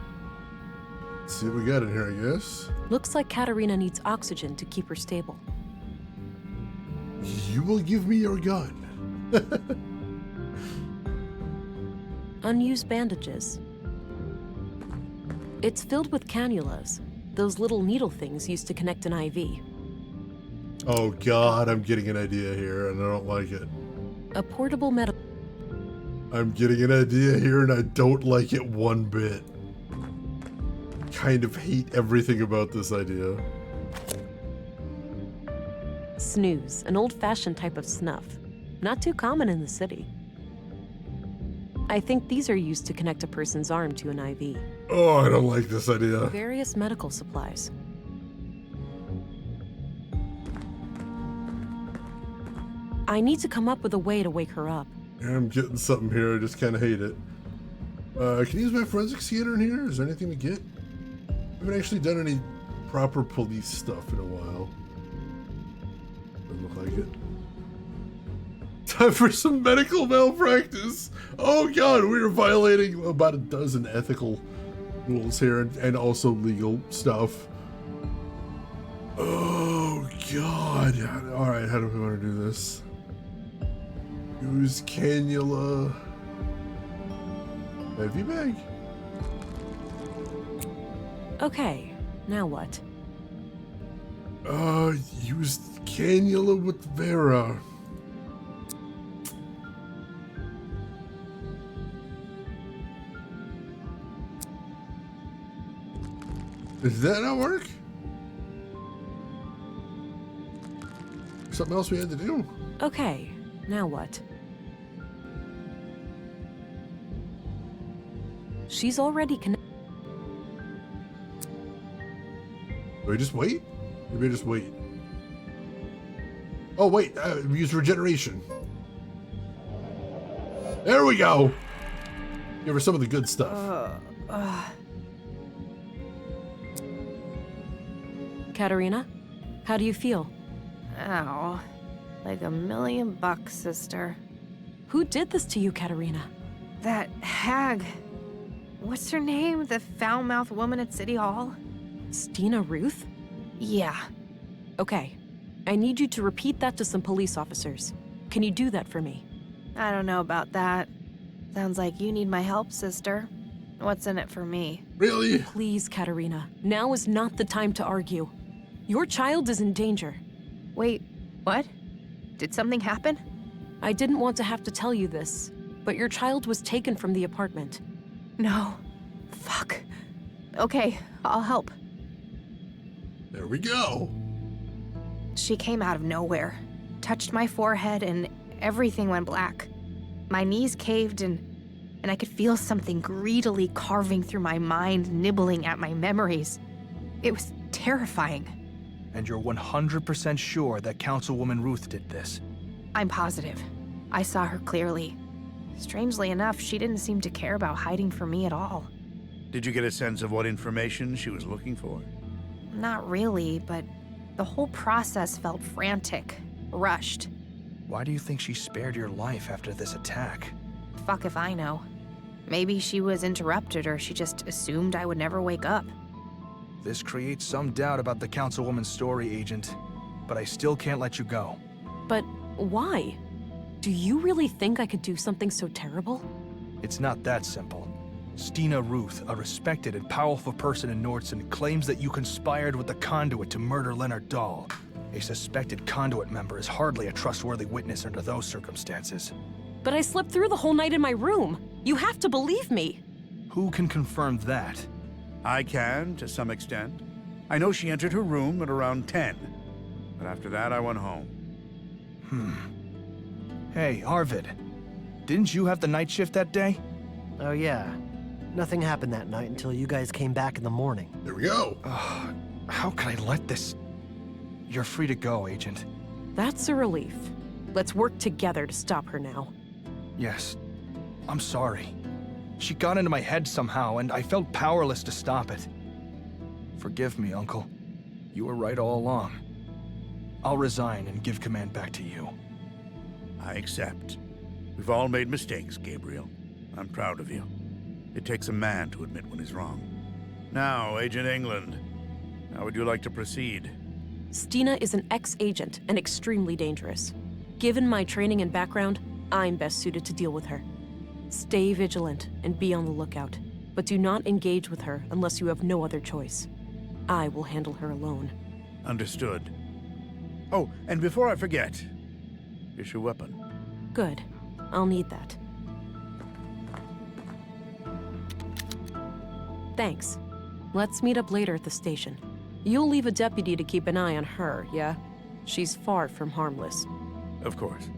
Let's see what we got in here, I guess. Looks like Katerina needs oxygen to keep her stable. You will give me your gun. Unused bandages. It's filled with cannulas, those little needle things used to connect an IV. Oh God, I'm getting an idea here and I don't like it. A portable medical... I'm getting an idea here and I don't like it one bit. Kind of hate everything about this idea. Snooze, an old-fashioned type of snuff. Not too common in the city. I think these are used to connect a person's arm to an IV. Oh, I don't like this idea. Various medical supplies. I need to come up with a way to wake her up. I'm getting something here. I just kind of hate it. Can you use my forensic scanner in here? Is there anything to get? I haven't actually done any proper police stuff in a while. Doesn't look like it. Time for some medical malpractice. Oh god, we are violating about a dozen ethical rules here and also legal stuff. Oh god. Alright, how do we want to do this? Use cannula. Heavy bag. Okay, now what? Use cannula with Vera. Does that not work? Something else we had to do? Okay, now what? She's already connected. Do we just wait? Maybe just wait. Oh wait, use regeneration. There we go. Give her some of the good stuff. Katerina, how do you feel? Ow. Like $1,000,000, sister. Who did this to you, Katerina? That hag. What's her name? The foul-mouthed woman at City Hall? Stina Ruth? Yeah. Okay. I need you to repeat that to some police officers. Can you do that for me? I don't know about that. Sounds like you need my help, sister. What's in it for me? Really? Please, Katerina. Now is not the time to argue. Your child is in danger. Wait, what? Did something happen? I didn't want to have to tell you this, but your child was taken from the apartment. No. Fuck. Okay, I'll help. There we go. She came out of nowhere, touched my forehead, and everything went black. My knees caved, and I could feel something greedily carving through my mind, nibbling at my memories. It was terrifying. And you're 100% sure that Councilwoman Ruth did this? I'm positive. I saw her clearly. Strangely enough, she didn't seem to care about hiding from me at all. Did you get a sense of what information she was looking for? Not really, but the whole process felt frantic, rushed. Why do you think she spared your life after this attack? Fuck if I know. Maybe she was interrupted or she just assumed I would never wake up. This creates some doubt about the Councilwoman's story, Agent, but I still can't let you go. But why? Do you really think I could do something so terrible? It's not that simple. Stina Ruth, a respected and powerful person in Nordson, claims that you conspired with the Conduit to murder Leonard Dahl. A suspected Conduit member is hardly a trustworthy witness under those circumstances. But I slept through the whole night in my room. You have to believe me. Who can confirm that? I can, to some extent. I know she entered her room at around 10. But after that, I went home. Hey, Arvid. Didn't you have the night shift that day? Oh yeah. Nothing happened that night until you guys came back in the morning. There we go. How could I let this... You're free to go, Agent. That's a relief. Let's work together to stop her now. Yes. I'm sorry. She got into my head somehow, and I felt powerless to stop it. Forgive me, Uncle. You were right all along. I'll resign and give command back to you. I accept. We've all made mistakes, Gabriel. I'm proud of you. It takes a man to admit when he's wrong. Now, Agent England, how would you like to proceed? Stina is an ex-agent and extremely dangerous. Given my training and background, I'm best suited to deal with her. Stay vigilant and be on the lookout, but do not engage with her unless you have no other choice. I will handle her alone. Understood. Oh, and before I forget, here's your weapon. Good. I'll need that. Thanks. Let's meet up later at the station. You'll leave a deputy to keep an eye on her, yeah? She's far from harmless. Of course.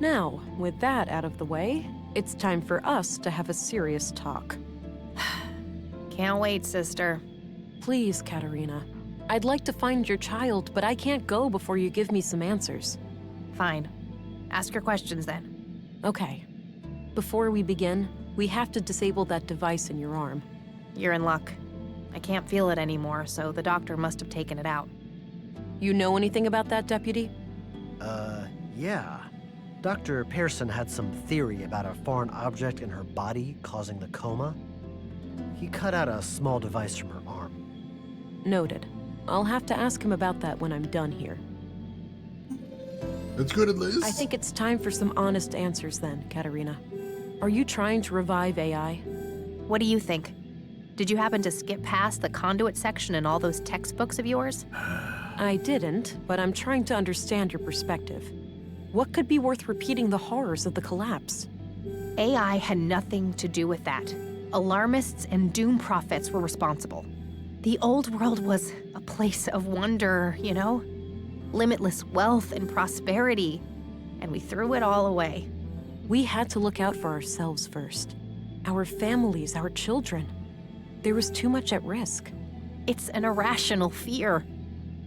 Now, with that out of the way, it's time for us to have a serious talk. Can't wait, sister. Please, Katerina. I'd like to find your child, but I can't go before you give me some answers. Fine. Ask your questions then. Okay. Before we begin, we have to disable that device in your arm. You're in luck. I can't feel it anymore, so the doctor must have taken it out. You know anything about that, Deputy? Yeah. Dr. Pearson had some theory about a foreign object in her body causing the coma. He cut out a small device from her arm. Noted. I'll have to ask him about that when I'm done here. That's good, Liz. I think it's time for some honest answers then, Katerina. Are you trying to revive AI? What do you think? Did you happen to skip past the conduit section in all those textbooks of yours? I didn't, but I'm trying to understand your perspective. What could be worth repeating the horrors of the collapse? AI had nothing to do with that. Alarmists and doom prophets were responsible. The old world was a place of wonder, you know? Limitless wealth and prosperity. And we threw it all away. We had to look out for ourselves first. Our families, our children. There was too much at risk. It's an irrational fear.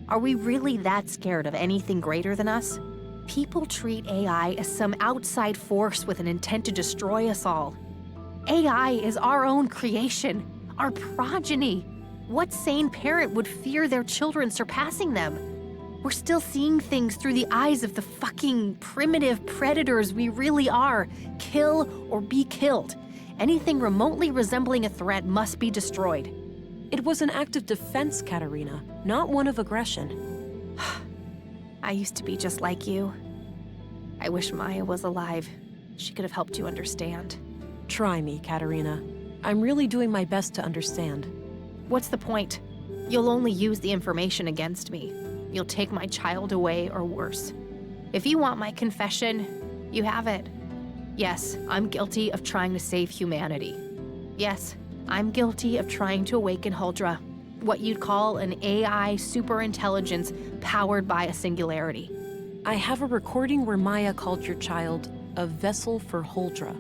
Are we really that scared of anything greater than us? People treat AI as some outside force with an intent to destroy us all. AI is our own creation, our progeny. What sane parent would fear their children surpassing them? We're still seeing things through the eyes of the fucking primitive predators we really are. Kill or be killed. Anything remotely resembling a threat must be destroyed. It was an act of defense, Katerina, not one of aggression. I used to be just like you. I wish Maya was alive. She could have helped you understand. Try me, Katerina. I'm really doing my best to understand. What's the point? You'll only use the information against me. You'll take my child away or worse. If you want my confession, you have it. Yes, I'm guilty of trying to save humanity. Yes, I'm guilty of trying to awaken Huldra, what you'd call an AI superintelligence powered by a singularity. I have a recording where Maya called your child a vessel for Huldra.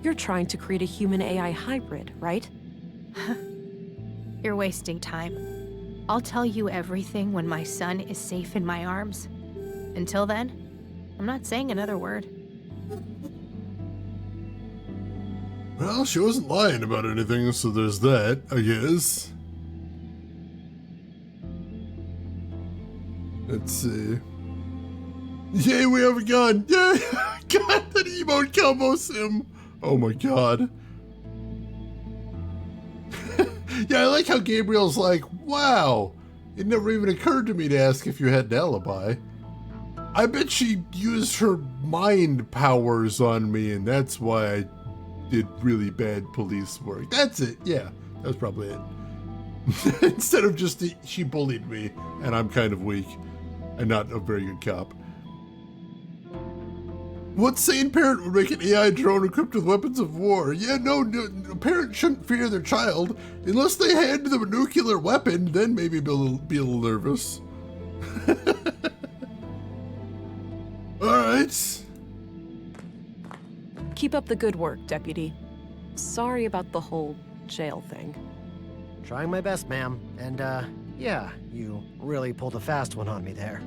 You're trying to create a human-AI hybrid, right? You're wasting time. I'll tell you everything when my son is safe in my arms. Until then, I'm not saying another word. Well, she wasn't lying about anything, so there's that, I guess. Let's see. Yay, we have a gun! Yay! God, that emote combo sim! Oh my god. Yeah, I like how Gabriel's like, wow, it never even occurred to me to ask if you had an alibi. I bet she used her mind powers on me, and that's why I did really bad police work. That's it, yeah, that was probably it. Instead of just, she bullied me, and I'm kind of weak, and not a very good cop. What sane parent would make an AI drone equipped with weapons of war? Yeah, no, a parent shouldn't fear their child. Unless they hand them a nuclear weapon, then maybe be a little nervous. Alright. Keep up the good work, Deputy. Sorry about the whole jail thing. Trying my best, ma'am. And, yeah, you really pulled a fast one on me there.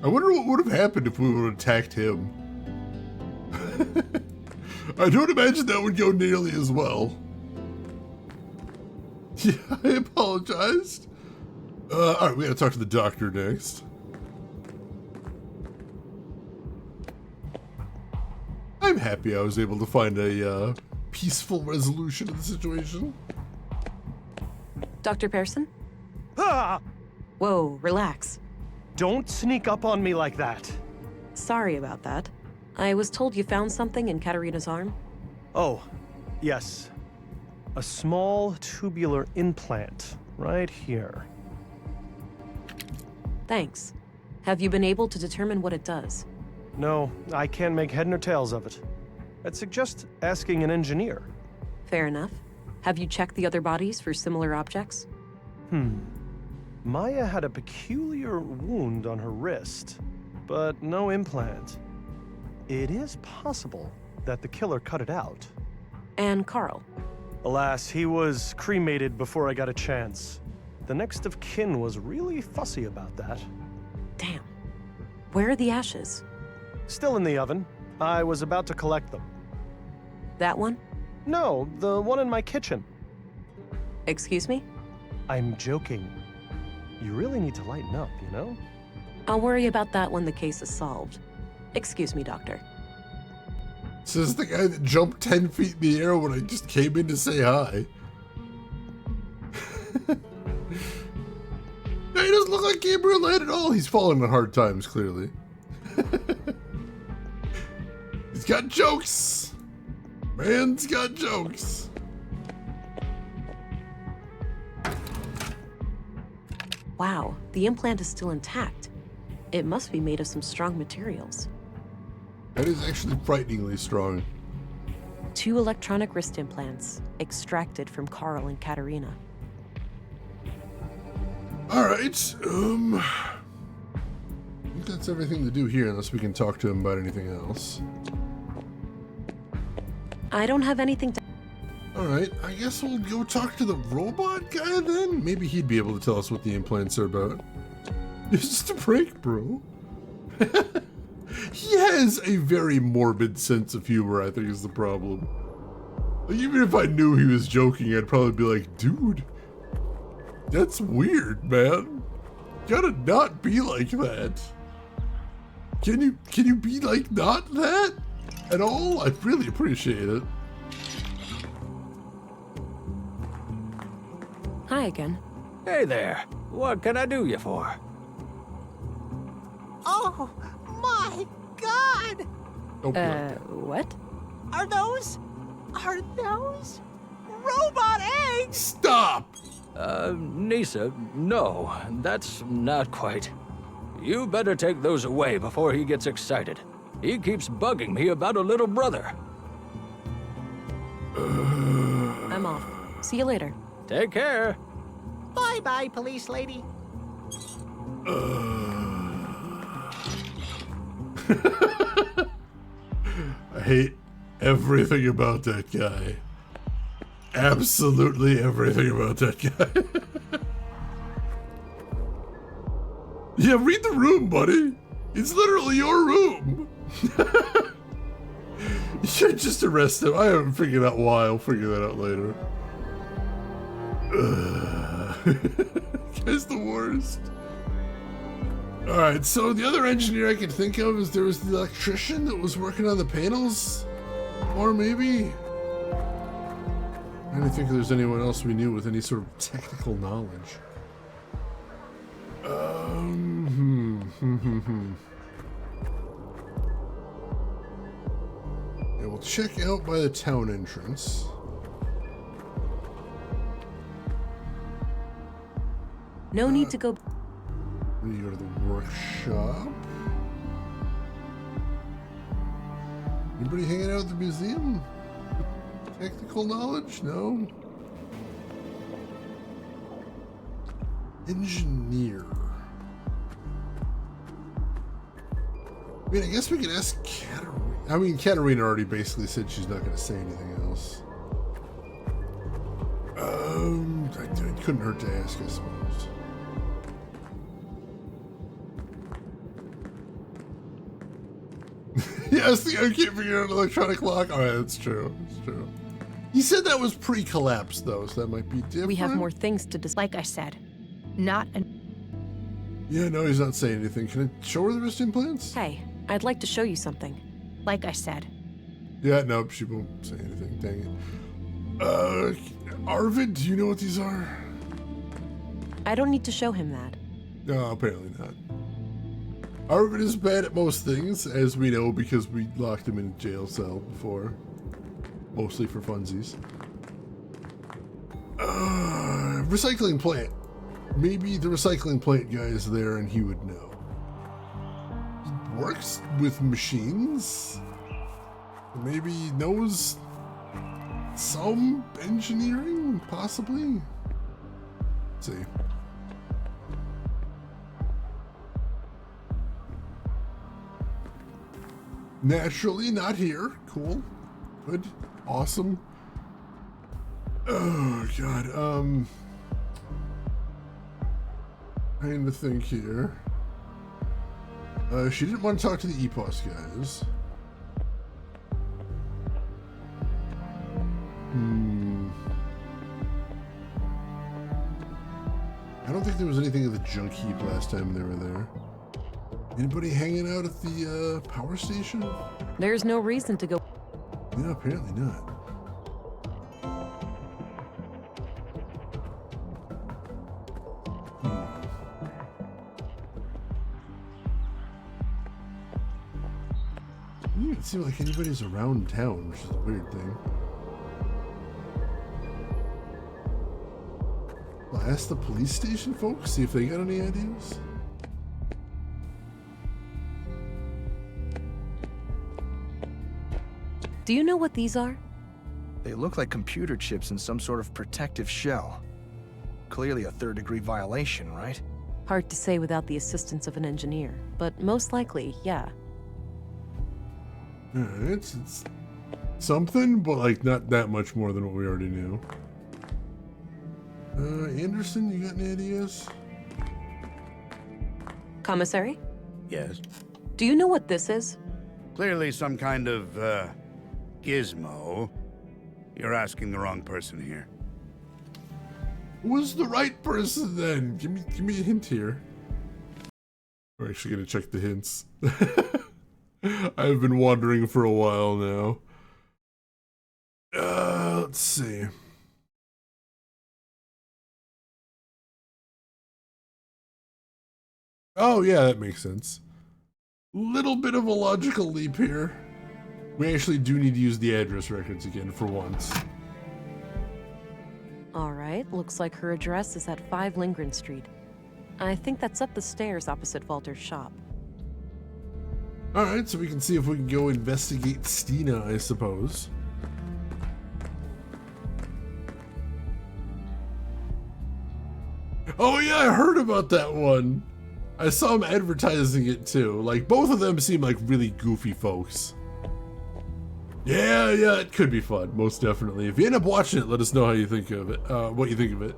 I wonder what would have happened if we would have attacked him. I don't imagine that would go nearly as well. Yeah, I apologized. Alright, we gotta talk to the doctor next. I'm happy I was able to find a peaceful resolution of the situation. Dr. Pearson? Ah! Whoa, relax. Don't sneak up on me like that. Sorry about that. I was told you found something in Katerina's arm. Oh, yes. A small tubular implant right here. Thanks. Have you been able to determine what it does? No, I can't make head nor tails of it. I'd suggest asking an engineer. Fair enough. Have you checked the other bodies for similar objects? Maya had a peculiar wound on her wrist, but no implant. It is possible that the killer cut it out. And Carl? Alas, he was cremated before I got a chance. The next of kin was really fussy about that. Damn. Where are the ashes? Still in the oven. I was about to collect them. That one? No, the one in my kitchen. Excuse me? I'm joking. You really need to lighten up, you know? I'll worry about that when the case is solved. Excuse me, Doctor. This is the guy that jumped 10 feet in the air when I just came in to say hi. He doesn't look like Gabriel Lad at all. He's fallen on hard times, clearly. He's got jokes. Man's got jokes. Wow, the implant is still intact. It must be made of some strong materials. That is actually frighteningly strong. 2 electronic wrist implants, extracted from Carl and Katerina. Alright, I think that's everything to do here, unless we can talk to him about anything else. I don't have anything to... Alright, I guess we'll go talk to the robot guy then? Maybe he'd be able to tell us what the implants are about. It's just a prank, bro. He has a very morbid sense of humor, I think, is the problem. Like, even if I knew he was joking, I'd probably be like, dude, that's weird, man. Gotta not be like that. Can you be like not that at all? I really appreciate it. Hi again. Hey there. What can I do you for? Oh my God! What? Are those robot eggs? Stop! Nisa, no, that's not quite. You better take those away before he gets excited. He keeps bugging me about a little brother. I'm off. See you later. Take care. Bye-bye, police lady. I hate everything about that guy. Absolutely everything about that guy. Yeah, read the room, buddy. It's literally your room. You should just arrest him. I haven't figured out why. I'll figure that out later. Guy's the worst. Alright, so the other engineer I could think of is there was the electrician that was working on the panels? Or maybe... I didn't think there's anyone else we knew with any sort of technical knowledge. Yeah, we'll check out by the town entrance. No need to go... Then you go to the workshop. Anybody hanging out at the museum? Technical knowledge? No. Engineer. I mean, I guess we could ask Katerina. I mean, Katerina already basically said she's not going to say anything else. It couldn't hurt to ask, I suppose. Yes, I can't figure out an electronic lock. Alright, that's true. That's true. He said that was pre-collapse, though, so that might be different. We have more things to discuss. Like I said, not an... Yeah, no, he's not saying anything. Can I show her the wrist implants? Hey, I'd like to show you something. Like I said. Yeah, nope, she won't say anything. Dang it. Arvid, do you know what these are? I don't need to show him that. No, apparently not. Arvid is bad at most things, as we know, because we locked him in a jail cell before. Mostly for funsies. Recycling plant. Maybe the recycling plant guy is there and he would know. He works with machines? Maybe he knows some engineering, possibly? Let's see. Naturally, not here. Cool. Good. Awesome. Oh, God. Trying to think here. She didn't want to talk to the EPOS guys. I don't think there was anything at the junk heap last time they were there. Anybody hanging out at the power station? There's no reason to go. Yeah, apparently not. It doesn't seem like anybody's around town, which is a weird thing. I'll ask the police station folks, see if they got any ideas. Do you know what these are? They look like computer chips in some sort of protective shell. Clearly a third-degree violation, right? Hard to say without the assistance of an engineer, but most likely, yeah. It's something, but like not that much more than what we already knew. Anderson, you got any ideas? Commissary? Yes? Do you know what this is? Clearly some kind of, gizmo. You're asking the wrong person here. Who's the right person then? Give me a hint here. We're actually gonna check the hints. I've been wandering for a while now. Let's see. Oh yeah, that makes sense. Little bit of a logical leap here. We actually do need to use the address records again for once. All right, looks like her address is at 5 Lindgren Street. I think that's up the stairs opposite Walter's shop. All right, so we can see if we can go investigate Stina, I suppose. Oh yeah, I heard about that one. I saw him advertising it too. Like, both of them seem like really goofy folks. Yeah, it could be fun, most definitely. If you end up watching it, let us know how you think of it, what you think of it.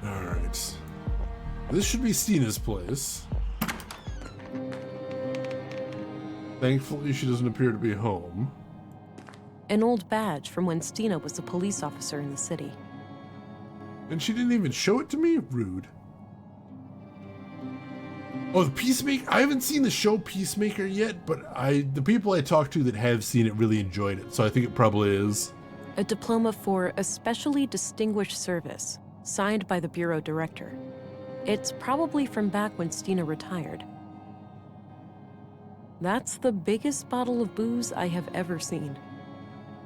All right. This should be Stina's place. Thankfully, she doesn't appear to be home. An old badge from when Stina was a police officer in the city. And she didn't even show it to me? Rude. Oh, the Peacemaker? I haven't seen the show Peacemaker yet, but the people I talked to that have seen it really enjoyed it, so I think it probably is. A diploma for especially distinguished service, signed by the bureau director. It's probably from back when Stina retired. That's the biggest bottle of booze I have ever seen.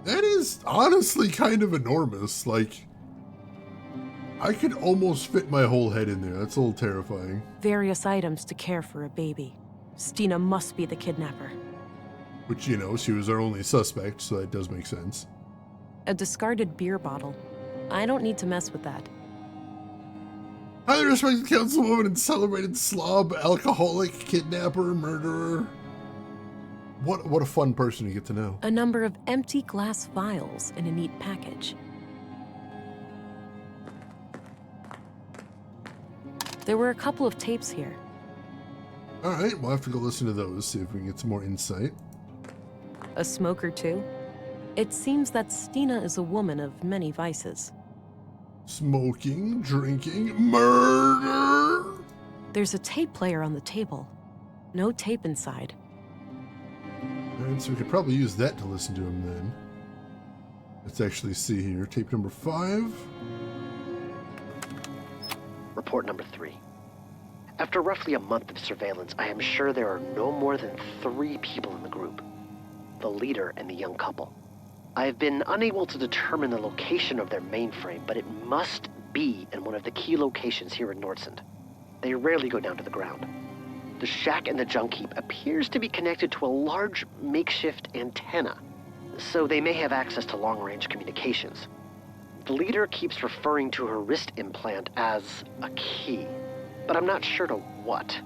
That is honestly kind of enormous. Like, I could almost fit my whole head in there. That's a little terrifying. Various items to care for a baby. Stina must be the kidnapper. Which, you know, she was our only suspect, so that does make sense. A discarded beer bottle. I don't need to mess with that. Highly respected councilwoman and celebrated slob, alcoholic, kidnapper, murderer. What a fun person to get to know. A number of empty glass vials in a neat package. There were a couple of tapes here. All right, we'll have to go listen to those, see if we can get some more insight. A smoker, too. It seems that Stina is a woman of many vices. Smoking, drinking, murder! There's a tape player on the table. No tape inside. All right, so we could probably use that to listen to him then. Let's actually see here. Tape number 5. Report number 3. After roughly a month of surveillance, I am sure there are no more than 3 people in the group. The leader and the young couple. I have been unable to determine the location of their mainframe, but it must be in one of the key locations here in Nordsund. They rarely go down to the ground. The shack and the junk heap appears to be connected to a large makeshift antenna, so they may have access to long-range communications. The leader keeps referring to her wrist implant as a key, but I'm not sure to what.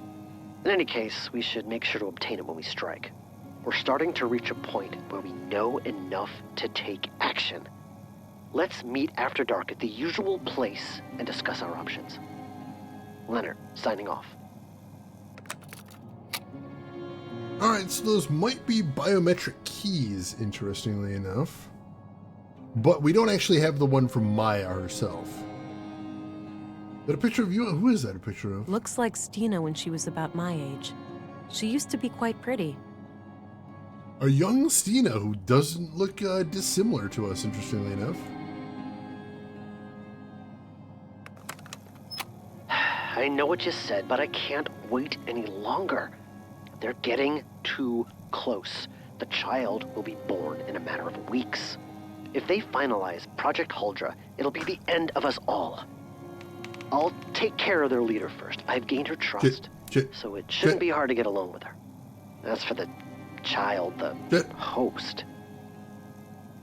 In any case, we should make sure to obtain it when we strike. We're starting to reach a point where we know enough to take action. Let's meet after dark at the usual place and discuss our options. Leonard, signing off. Alright, so those might be biometric keys, interestingly enough. But we don't actually have the one from Maya herself. Is that a picture of you? Who is that a picture of? Looks like Stina when she was about my age. She used to be quite pretty. A young Stina who doesn't look dissimilar to us, interestingly enough. I know what you said, but I can't wait any longer. They're getting too close. The child will be born in a matter of weeks. If they finalize Project Huldra, it'll be the end of us all. I'll take care of their leader first. I've gained her trust, so it shouldn't be hard to get along with her. As for the child, the host,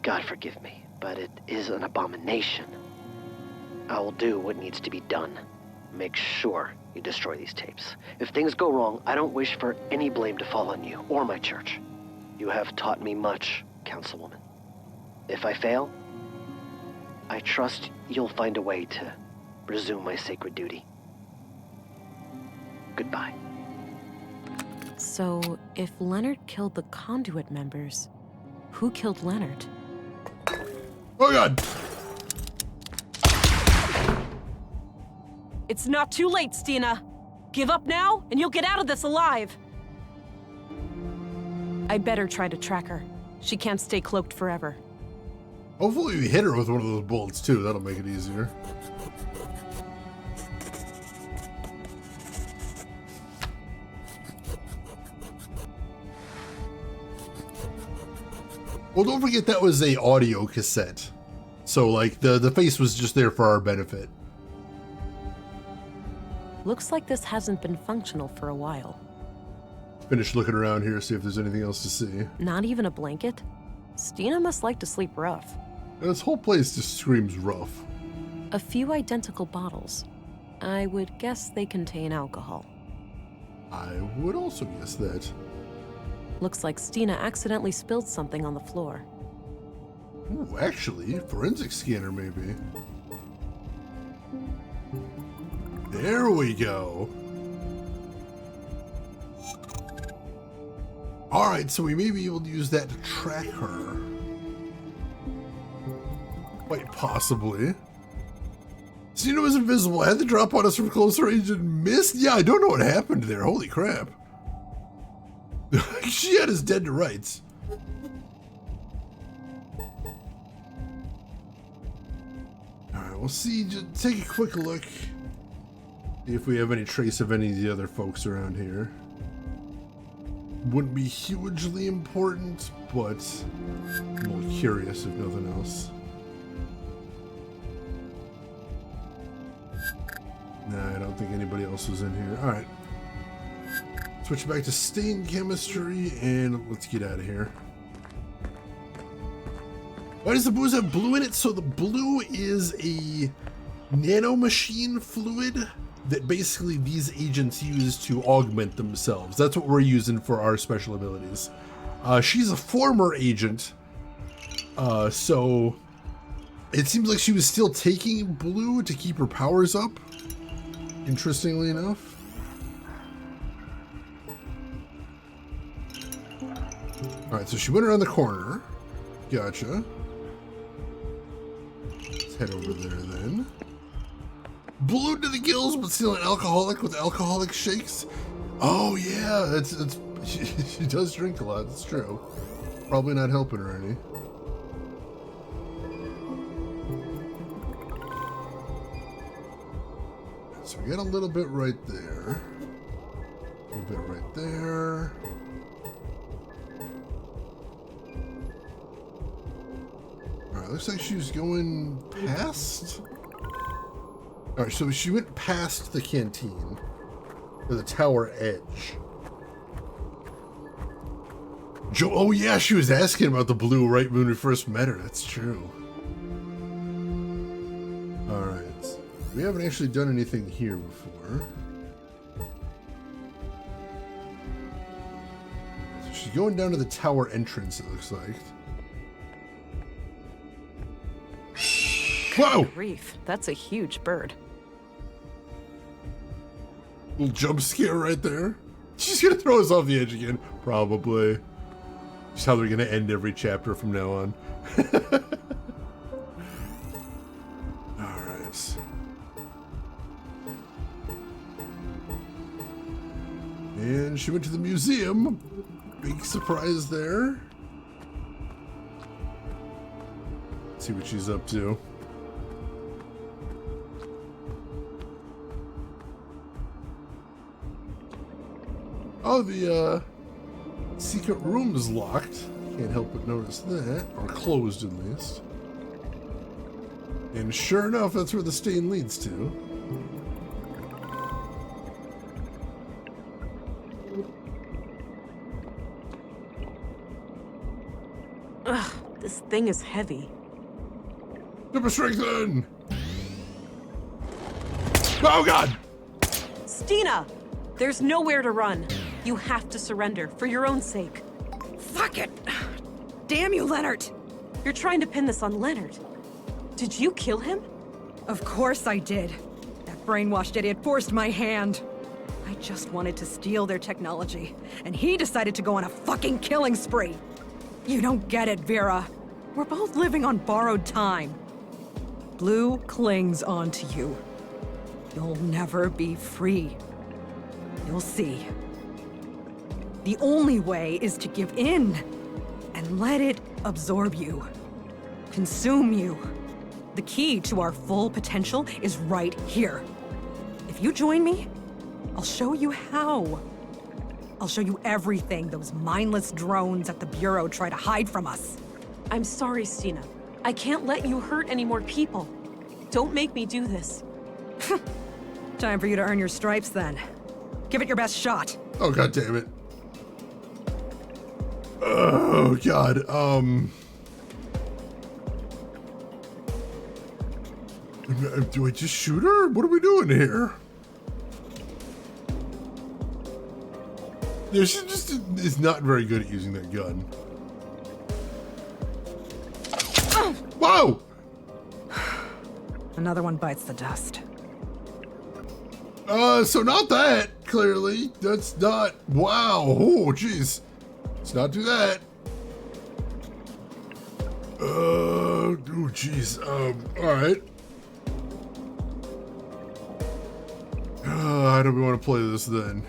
God forgive me, but it is an abomination. I will do what needs to be done. Make sure you destroy these tapes. If things go wrong, I don't wish for any blame to fall on you or my church. You have taught me much, Councilwoman. If I fail, I trust you'll find a way to resume my sacred duty. Goodbye. So, if Leonard killed the Conduit members, who killed Leonard? Oh God! It's not too late, Stina. Give up now, and you'll get out of this alive. I better try to track her. She can't stay cloaked forever. Hopefully we hit her with one of those bullets too. That'll make it easier. Well, don't forget that was a audio cassette. So, like, the face was just there for our benefit. Looks like this hasn't been functional for a while. Finish looking around here, see if there's anything else to see. Not even a blanket? Stina must like to sleep rough. This whole place just screams rough. A few identical bottles. I would guess they contain alcohol. I would also guess that. Looks like Stina accidentally spilled something on the floor. Ooh, actually, forensic scanner maybe. There we go. Alright, so we may be able to use that to track her. Quite possibly. Stina was invisible, had to drop on us from close range and missed? Yeah, I don't know what happened there. Holy crap. She had us dead to rights. Alright, we'll see. Just take a quick look. See if we have any trace of any of the other folks around here. Wouldn't be hugely important, but I'm a little curious if nothing else. Nah, I don't think anybody else was in here. Alright. Switch back to stain chemistry, and let's get out of here. Why does the booze have blue in it? So the blue is a nanomachine fluid that basically these agents use to augment themselves. That's what we're using for our special abilities. She's a former agent, so it seems like she was still taking blue to keep her powers up, interestingly enough. Alright, so she went around the corner. Gotcha. Let's head over there then. Blue to the gills, but still an alcoholic with alcoholic shakes. Oh yeah, it's she does drink a lot, that's true. Probably not helping her any. So we got a little bit right there. A little bit right there. Alright, looks like she was going past. Alright, so she went past the canteen to the tower edge. Oh yeah, she was asking about the blue right when we first met her. That's true. Alright. We haven't actually done anything here before. So she's going down to the tower entrance, it looks like. Whoa! Grief, that's a huge bird. Little jump scare right there. She's gonna throw us off the edge again. Probably. Just how they're gonna end every chapter from now on. Alright. And she went to the museum. Big surprise there. Let's see what she's up to. Oh, the secret room is locked. Can't help but notice that. Or closed, at least. And sure enough, that's where the stain leads to. Ugh, this thing is heavy. Super strengthen! Oh, God! Stina! There's nowhere to run. You have to surrender, for your own sake. Fuck it! Damn you, Leonard! You're trying to pin this on Leonard. Did you kill him? Of course I did. That brainwashed idiot forced my hand. I just wanted to steal their technology, and he decided to go on a fucking killing spree. You don't get it, Vera. We're both living on borrowed time. Blue clings onto you. You'll never be free. You'll see. The only way is to give in and let it absorb you, consume you. The key to our full potential is right here. If you join me, I'll show you how. I'll show you everything those mindless drones at the Bureau try to hide from us. I'm sorry, Stina. I can't let you hurt any more people. Don't make me do this. Time for you to earn your stripes, then. Give it your best shot. Oh, God damn it. Oh, God. Do I just shoot her? What are we doing here? Yeah, she just is not very good at using that gun. Whoa! Another one bites the dust. So not that, clearly. That's not... Wow. Oh, jeez. Let's not do that. Oh, jeez. Alright. How do we want to play this, then?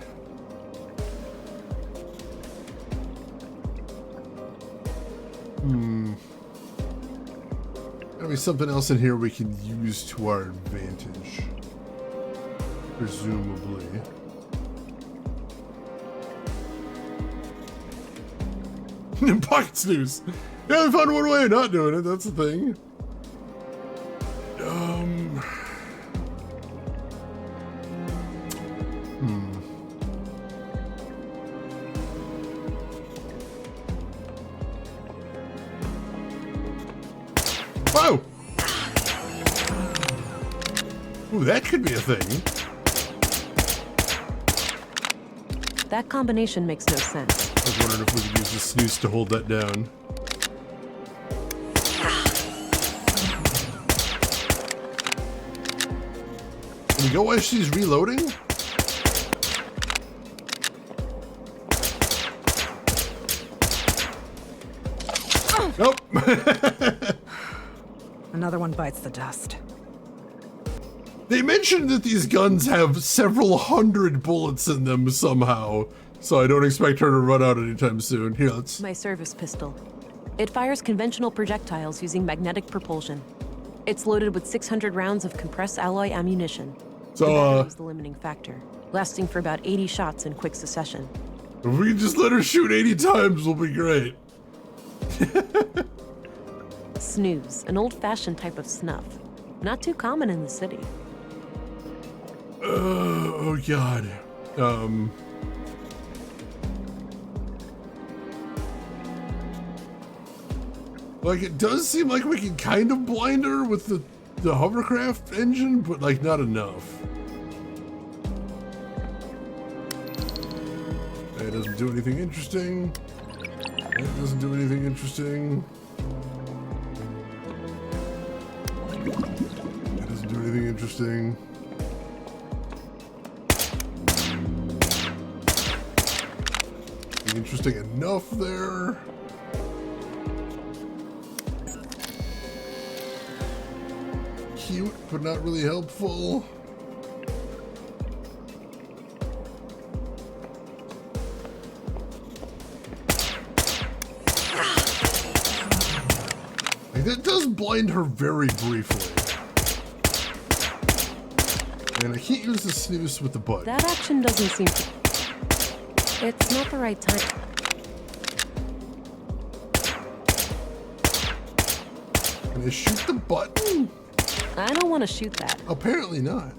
Gotta be something else in here we can use to our advantage. Presumably. Pocket snooze! Yeah, we found one way of not doing it, that's the thing. Whoa! Ooh, that could be a thing. That combination makes no sense. I was wondering if we could use the snooze to hold that down. Can we go while she's reloading? Nope. Another one bites the dust. They mentioned that these guns have several hundred bullets in them somehow, so I don't expect her to run out anytime soon. Here, let's... My service pistol. It fires conventional projectiles using magnetic propulsion. It's loaded with 600 rounds of compressed alloy ammunition. So, the battery is the limiting factor, lasting for about 80 shots in quick succession. If we can just let her shoot 80 times, we'll be great. Snooze, an old-fashioned type of snuff. Not too common in the city. Oh, God. Like, it does seem like we can kind of blind her with the the hovercraft engine, but like not enough. It doesn't do anything interesting. It doesn't do anything interesting. It doesn't do anything interesting. Interesting enough there. Cute, but not really helpful. Like, that does blind her very briefly. And I can't use the snooze with the button. That action doesn't seem to... It's not the right time. Can I shoot the button? I don't want to shoot that. Apparently not.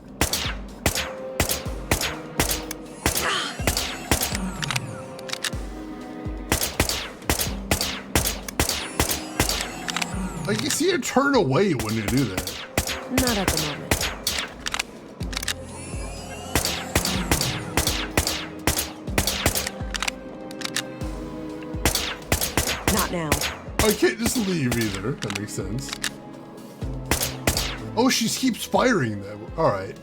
Like, you see her turn away when you do that. Not at the moment. Not now. I can't just leave either. That makes sense. Oh, she keeps firing them. All right.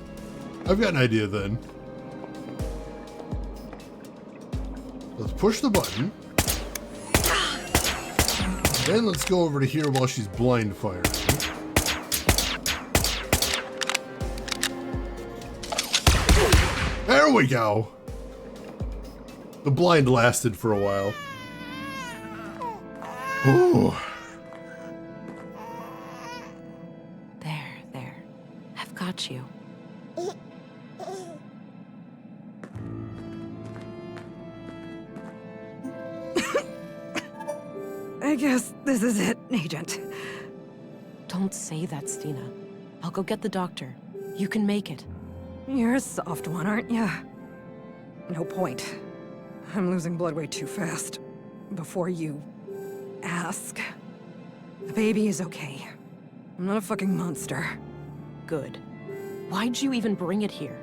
I've got an idea then. Let's push the button. Then let's go over to here while she's blind firing. There we go. The blind lasted for a while. Ooh. There. I've got you. I guess this is it, Agent. Don't say that, Stina. I'll go get the doctor. You can make it. You're a soft one, aren't you? No point. I'm losing blood way too fast. Before you ask. The baby is okay. I'm not a fucking monster. Good. Why'd you even bring it here?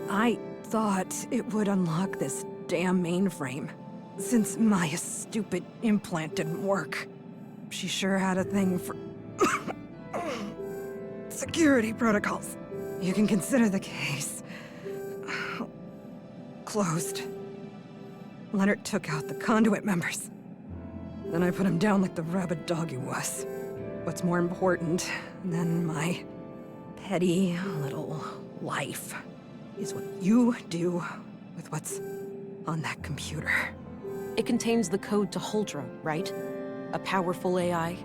I thought it would unlock this damn mainframe. Since my stupid implant didn't work. She sure had a thing for security protocols. You can consider the case closed. Leonard took out the conduit members. Then I put him down like the rabid dog he was. What's more important than my petty little life is what you do with what's on that computer. It contains the code to Huldra, right? A powerful AI?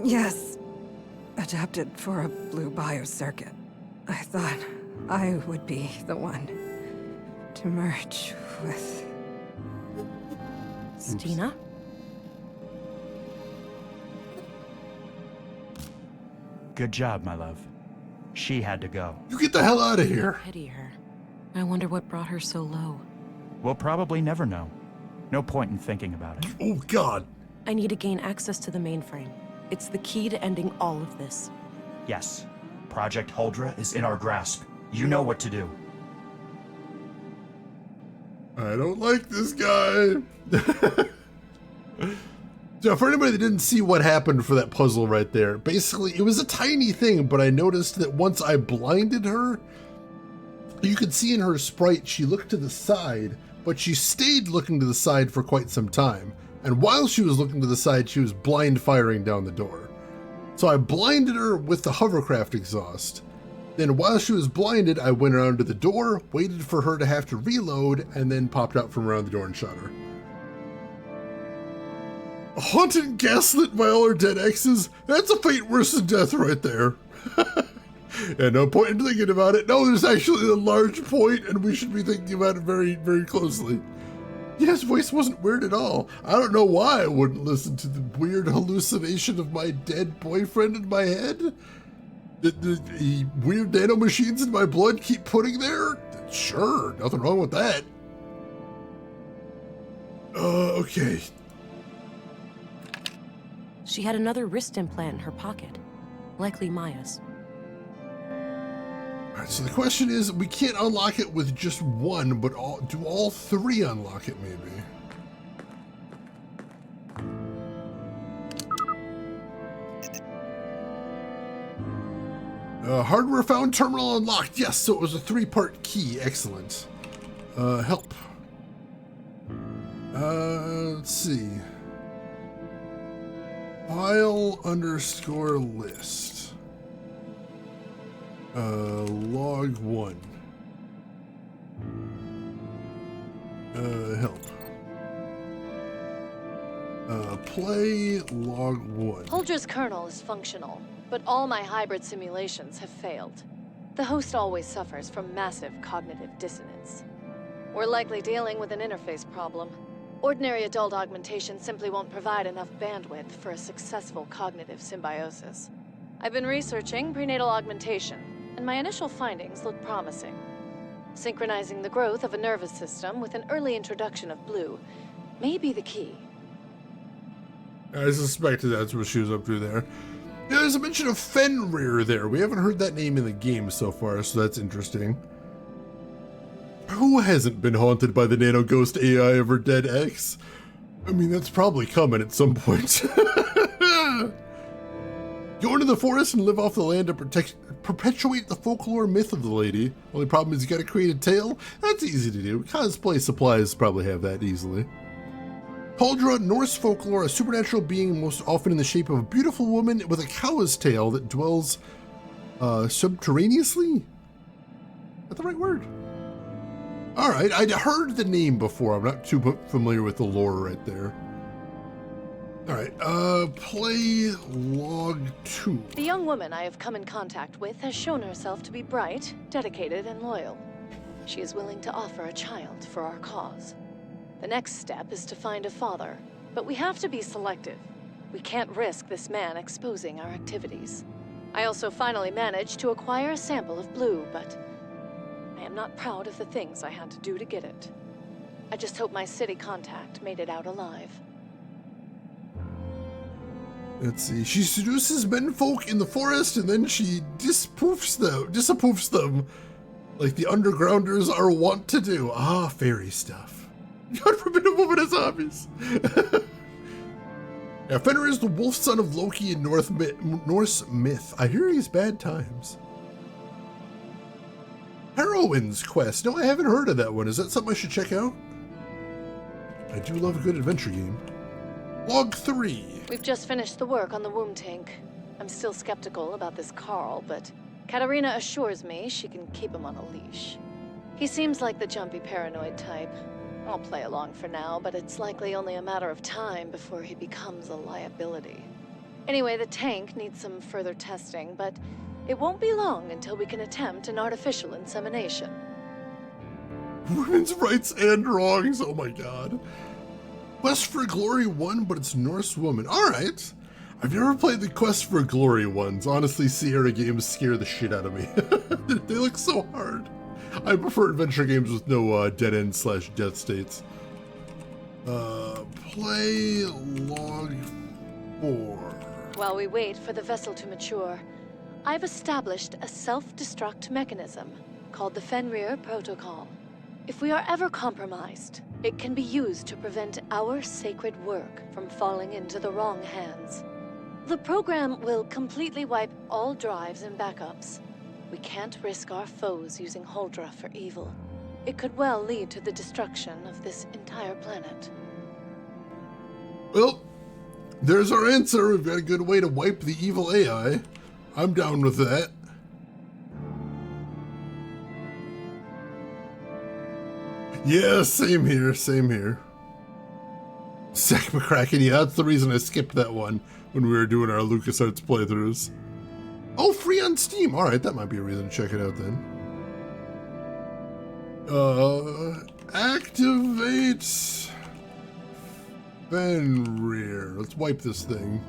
Yes. Adapted for a blue biocircuit. I thought I would be the one to merge with... Stina? Good job, my love. She had to go. You get the hell out of here. I pity her. I wonder what brought her so low. We'll probably never know. No point in thinking about it. Oh, God. I need to gain access to the mainframe. It's the key to ending all of this. Yes. Project Huldra is in our grasp. You know what to do. I don't like this guy. So for anybody that didn't see what happened for that puzzle right there, basically it was a tiny thing, but I noticed that once I blinded her, you could see in her sprite, she looked to the side, but she stayed looking to the side for quite some time. And while she was looking to the side, she was blind firing down the door. So I blinded her with the hovercraft exhaust. Then while she was blinded, I went around to the door, waited for her to have to reload, and then popped out from around the door and shot her. Haunted and gaslit by all her dead exes? That's a fate worse than death right there. And no point in thinking about it. No, there's actually a large point, and we should be thinking about it very, very closely. Yeah, his voice wasn't weird at all. I don't know why I wouldn't listen to the weird hallucination of my dead boyfriend in my head. The weird nanomachines in my blood keep putting there? Sure, nothing wrong with that. Okay. She had another wrist implant in her pocket. Likely Maya's. Alright, so the question is, we can't unlock it with just one, but do all three unlock it, maybe? Hardware found, terminal unlocked. Yes, so it was a 3-part key. Excellent. Help. Let's see. File_list. Log 1. Help. Play log 1. Holdra's kernel is functional, but all my hybrid simulations have failed. The host always suffers from massive cognitive dissonance. We're likely dealing with an interface problem. Ordinary adult augmentation simply won't provide enough bandwidth for a successful cognitive symbiosis. I've been researching prenatal augmentation, and my initial findings look promising. Synchronizing the growth of a nervous system with an early introduction of blue may be the key. I suspected that's what she was up to there. Yeah, there's a mention of Fenrir there. We haven't heard that name in the game so far, so that's interesting. Who hasn't been haunted by the Nano Ghost AI of her dead ex? I mean, that's probably coming at some point. Go into the forest and live off the land to perpetuate the folklore myth of the lady. Only problem is you gotta create a tale. That's easy to do. Cosplay supplies probably have that easily. Huldra, Norse folklore, a supernatural being most often in the shape of a beautiful woman with a cow's tail that dwells subterraneously? Is that the right word? Alright, I'd heard the name before. I'm not too familiar with the lore right there. Alright, play log 2. The young woman I have come in contact with has shown herself to be bright, dedicated, and loyal. She is willing to offer a child for our cause. The next step is to find a father, but we have to be selective. We can't risk this man exposing our activities. I also finally managed to acquire a sample of blue, but I am not proud of the things I had to do to get it. I just hope my city contact made it out alive. Let's see. She seduces menfolk in the forest and then she disapproves them like the undergrounders are wont to do. Ah, fairy stuff. God forbid a woman has hobbies. Yeah, Fenrir is the wolf son of Loki in Norse myth. I hear he's bad times. Heroine's Quest. No, I haven't heard of that one. Is that something I should check out? I do love a good adventure game. Log 3. We've just finished the work on the womb tank. I'm still skeptical about this Carl, but Katarina assures me she can keep him on a leash. He seems like the jumpy paranoid type. I'll play along for now, but it's likely only a matter of time before he becomes a liability. Anyway, the tank needs some further testing, but it won't be long until we can attempt an artificial insemination. Women's rights and wrongs, oh my god. Quest for Glory 1, but it's Norse woman. Alright. I've never played the Quest for Glory ones. Honestly, Sierra games scare the shit out of me. They look so hard. I prefer adventure games with no dead end / death states. Play log 4. While we wait for the vessel to mature, I've established a self-destruct mechanism called the Fenrir Protocol. If we are ever compromised, it can be used to prevent our sacred work from falling into the wrong hands. The program will completely wipe all drives and backups. We can't risk our foes using Huldra for evil. It could well lead to the destruction of this entire planet. Well, there's our answer. We've got a good way to wipe the evil AI. I'm down with that. Yeah, same here, same here. Zack McCracken, yeah, that's the reason I skipped that one when we were doing our LucasArts playthroughs. Oh, free on Steam. All right, that might be a reason to check it out then. Activate Fenrir. Let's wipe this thing.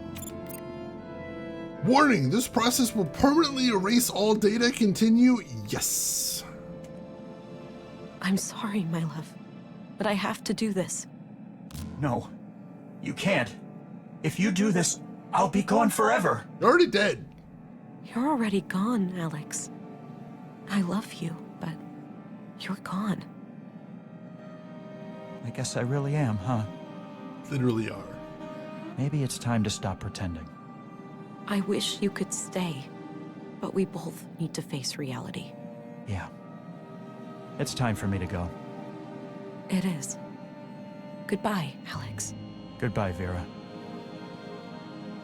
Warning, this process will permanently erase all data. Continue. Yes. I'm sorry, my love, but I have to do this. No, you can't. If you do this, I'll be gone forever. You're already dead. You're already gone, Alex. I love you, but you're gone. I guess I really am, huh? Literally are. Maybe it's time to stop pretending. I wish you could stay, but we both need to face reality. Yeah. It's time for me to go. It is. Goodbye, Alex. Goodbye, Vera.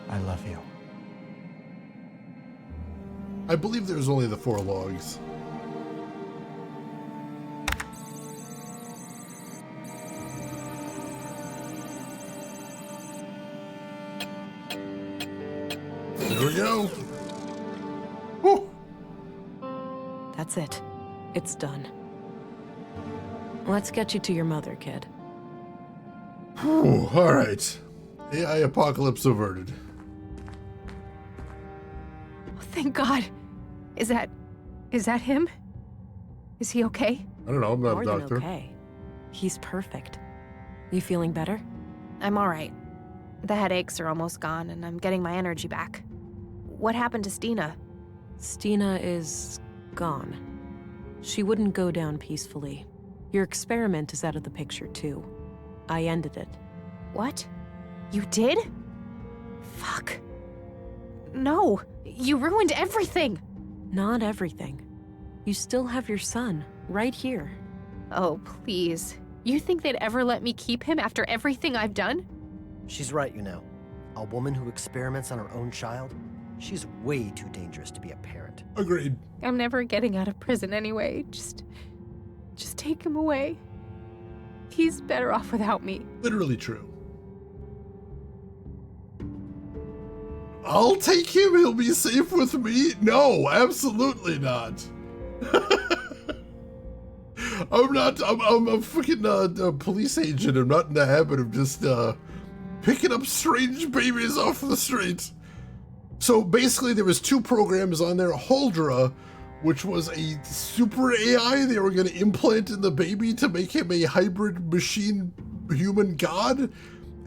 I love you. I believe there's only the 4 logs. There we go. Woo. That's it. It's done. Let's get you to your mother, kid. Whew, all right. AI apocalypse averted. Oh, thank God. Is that him? Is he okay? I don't know, I'm not More a than doctor. okay. He's perfect. You feeling better? I'm all right. The headaches are almost gone, and I'm getting my energy back. What happened to Stina? Stina is gone. She wouldn't go down peacefully. Your experiment is out of the picture, too. I ended it. What? You did? Fuck. No, you ruined everything. Not everything. You still have your son, right here. Oh, please. You think they'd ever let me keep him after everything I've done? She's right, you know. A woman who experiments on her own child, she's way too dangerous to be a parent. Agreed. I'm never getting out of prison anyway. Just take him away. He's better off without me. Literally true. I'll take him, he'll be safe with me. No, absolutely not. I'm a fucking police agent. I'm not in the habit of just picking up strange babies off the street. So basically there was 2 programs on there. Huldra, which was a super AI they were going to implant in the baby to make him a hybrid machine-human god.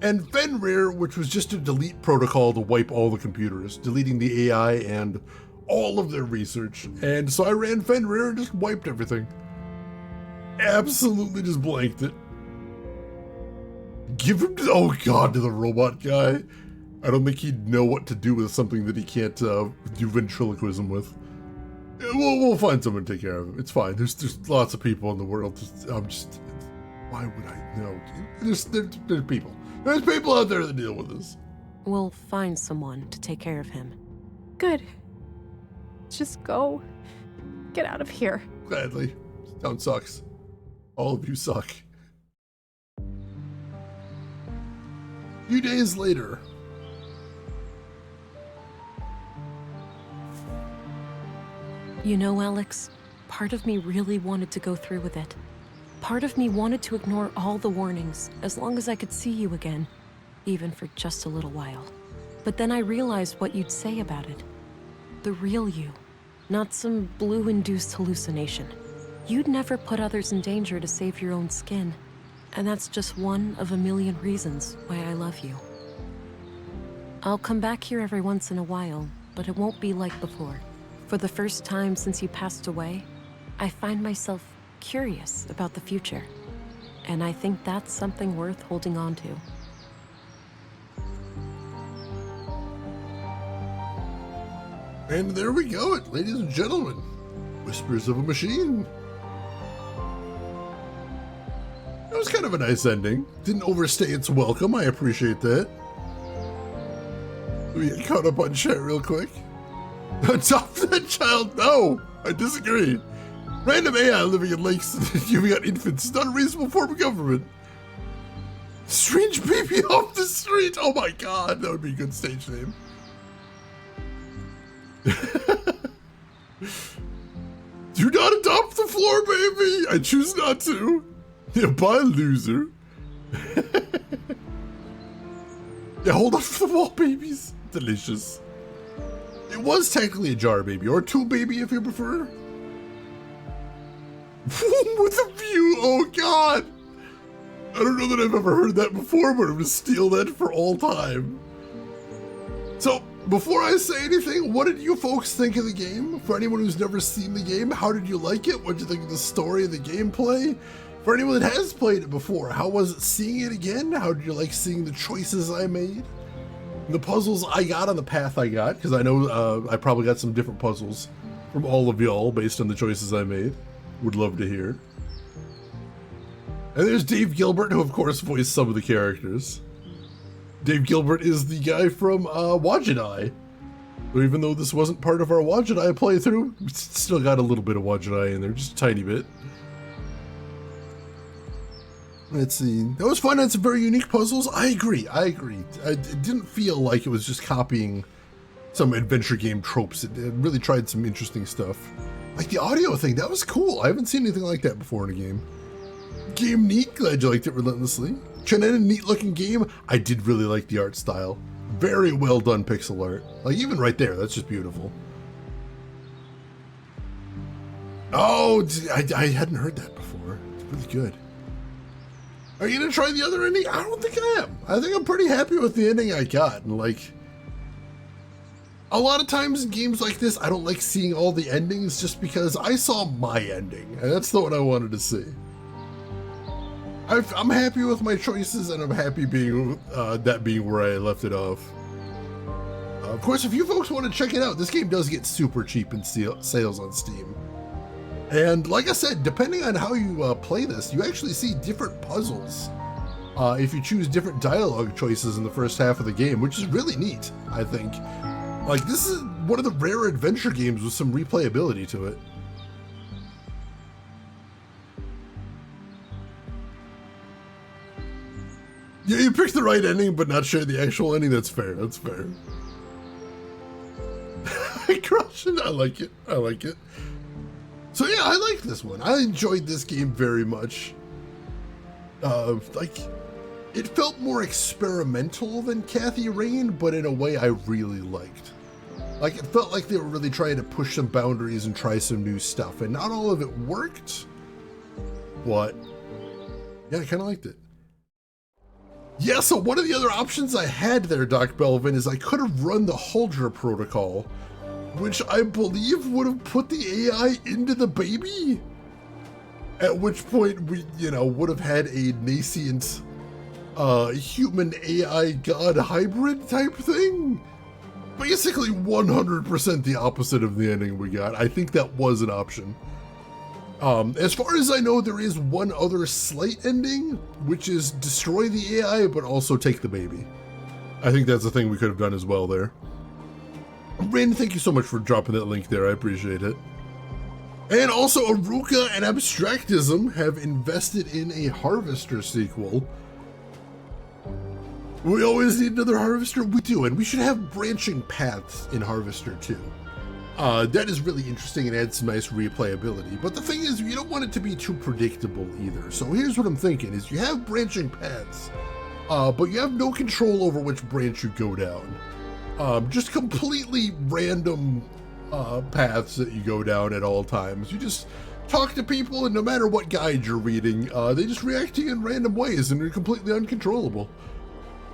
And Fenrir, which was just a delete protocol to wipe all the computers, deleting the AI and all of their research. And so I ran Fenrir and just wiped everything. Absolutely just blanked it. Give him, oh god, to the robot guy. I don't think he'd know what to do with something that he can't do ventriloquism with. We'll find someone to take care of him. It's fine. There's lots of people in the world. Why would I know? There's people. There's people out there that deal with this. We'll find someone to take care of him. Good. Just go. Get out of here. Gladly. This town sucks. All of you suck. A few days later. You know, Alex, part of me really wanted to go through with it. Part of me wanted to ignore all the warnings, as long as I could see you again, even for just a little while. But then I realized what you'd say about it. The real you, not some blue-induced hallucination. You'd never put others in danger to save your own skin. And that's just one of a million reasons why I love you. I'll come back here every once in a while, but it won't be like before. For the first time since you passed away, I find myself curious about the future. And I think that's something worth holding on to. And there we go, ladies and gentlemen. Whispers of a Machine. It was kind of a nice ending. Didn't overstay its welcome. I appreciate that. We get caught up on chat real quick. Adopt that child. No, I disagree. Random AI living in lakes and giving out infants is not a reasonable form of government. Strange baby off the street. Oh my god, that would be a good stage name. Do not adopt the floor baby. I choose not to. Yeah, bye, loser. Yeah, hold on for the wall babies. Delicious. It was technically a jar baby, or a tool baby if you prefer. With a view, oh god. I don't know that I've ever heard that before, but I'm gonna steal that for all time. So, Before I say anything, what did you folks think of the game? For anyone who's never seen the game, how did you like it? What did you think of the story and the gameplay? For anyone that has played it before, how was it seeing it again? How did you like seeing the choices I made? The puzzles I got on the path I got, because I know I probably got some different puzzles from all of y'all based on the choices I made. Would love to hear. And there's Dave Gilbert, who of course voiced some of the characters. Dave Gilbert is the guy from Wajidai. So even though this wasn't part of our Wajidai playthrough, we still got a little bit of Wajidai in there, just a tiny bit. Let's see. That was fun. Had some very unique puzzles. I agree. It didn't feel like it was just copying some adventure game tropes. It really tried some interesting stuff. Like the audio thing, that was cool. I haven't seen anything like that before in a game. Game neat. Glad you liked it relentlessly. Chenin, neat looking game. I did really like the art style. Very well done pixel art. Like even right there, that's just beautiful. Oh, I hadn't heard that before. It's really good. Are you gonna try the other ending? I don't think I am. I think I'm pretty happy with the ending I got. And like, a lot of times in games like this, I don't like seeing all the endings just because I saw my ending, and that's the one I wanted to see. I'm happy with my choices, and I'm happy being that being where I left it off. Of course, if you folks want to check it out, this game does get super cheap in sales on Steam. And like I said, depending on how you play this, you actually see different puzzles if you choose different dialogue choices in the first half of the game, which is really neat, I think. Like, this is one of the rare adventure games with some replayability to it. Yeah, you picked the right ending, but not share the actual ending. That's fair. That's fair. Crush it. I like it. I like it. So yeah, I like this one. I enjoyed this game very much. Like, it felt more experimental than Kathy Rain, but in a way I really liked. Like, it felt like they were really trying to push some boundaries and try some new stuff, and not all of it worked, but yeah, I kind of liked it. Yeah, so one of the other options I had there, Doc Belvin, is I could have run the Huldra protocol, which I believe would have put the AI into the baby. At which point we, would have had a nascent human AI god hybrid type thing. Basically 100% the opposite of the ending we got. I think that was an option. As far as I know, there is one other slight ending, which is destroy the AI, but also take the baby. I think that's a thing we could have done as well there. Rain, thank you so much for dropping that link there. I appreciate it. And also, Aruka and Abstractism have invested in a Harvester sequel. We always need another Harvester? We do, and we should have branching paths in Harvester too. That is really interesting and adds some nice replayability. But the thing is, you don't want it to be too predictable either. So here's what I'm thinking, is you have branching paths, but you have no control over which branch you go down. Just completely random paths that you go down at all times. You just talk to people, and no matter what guide you're reading, they just react to you in random ways, and you're completely uncontrollable.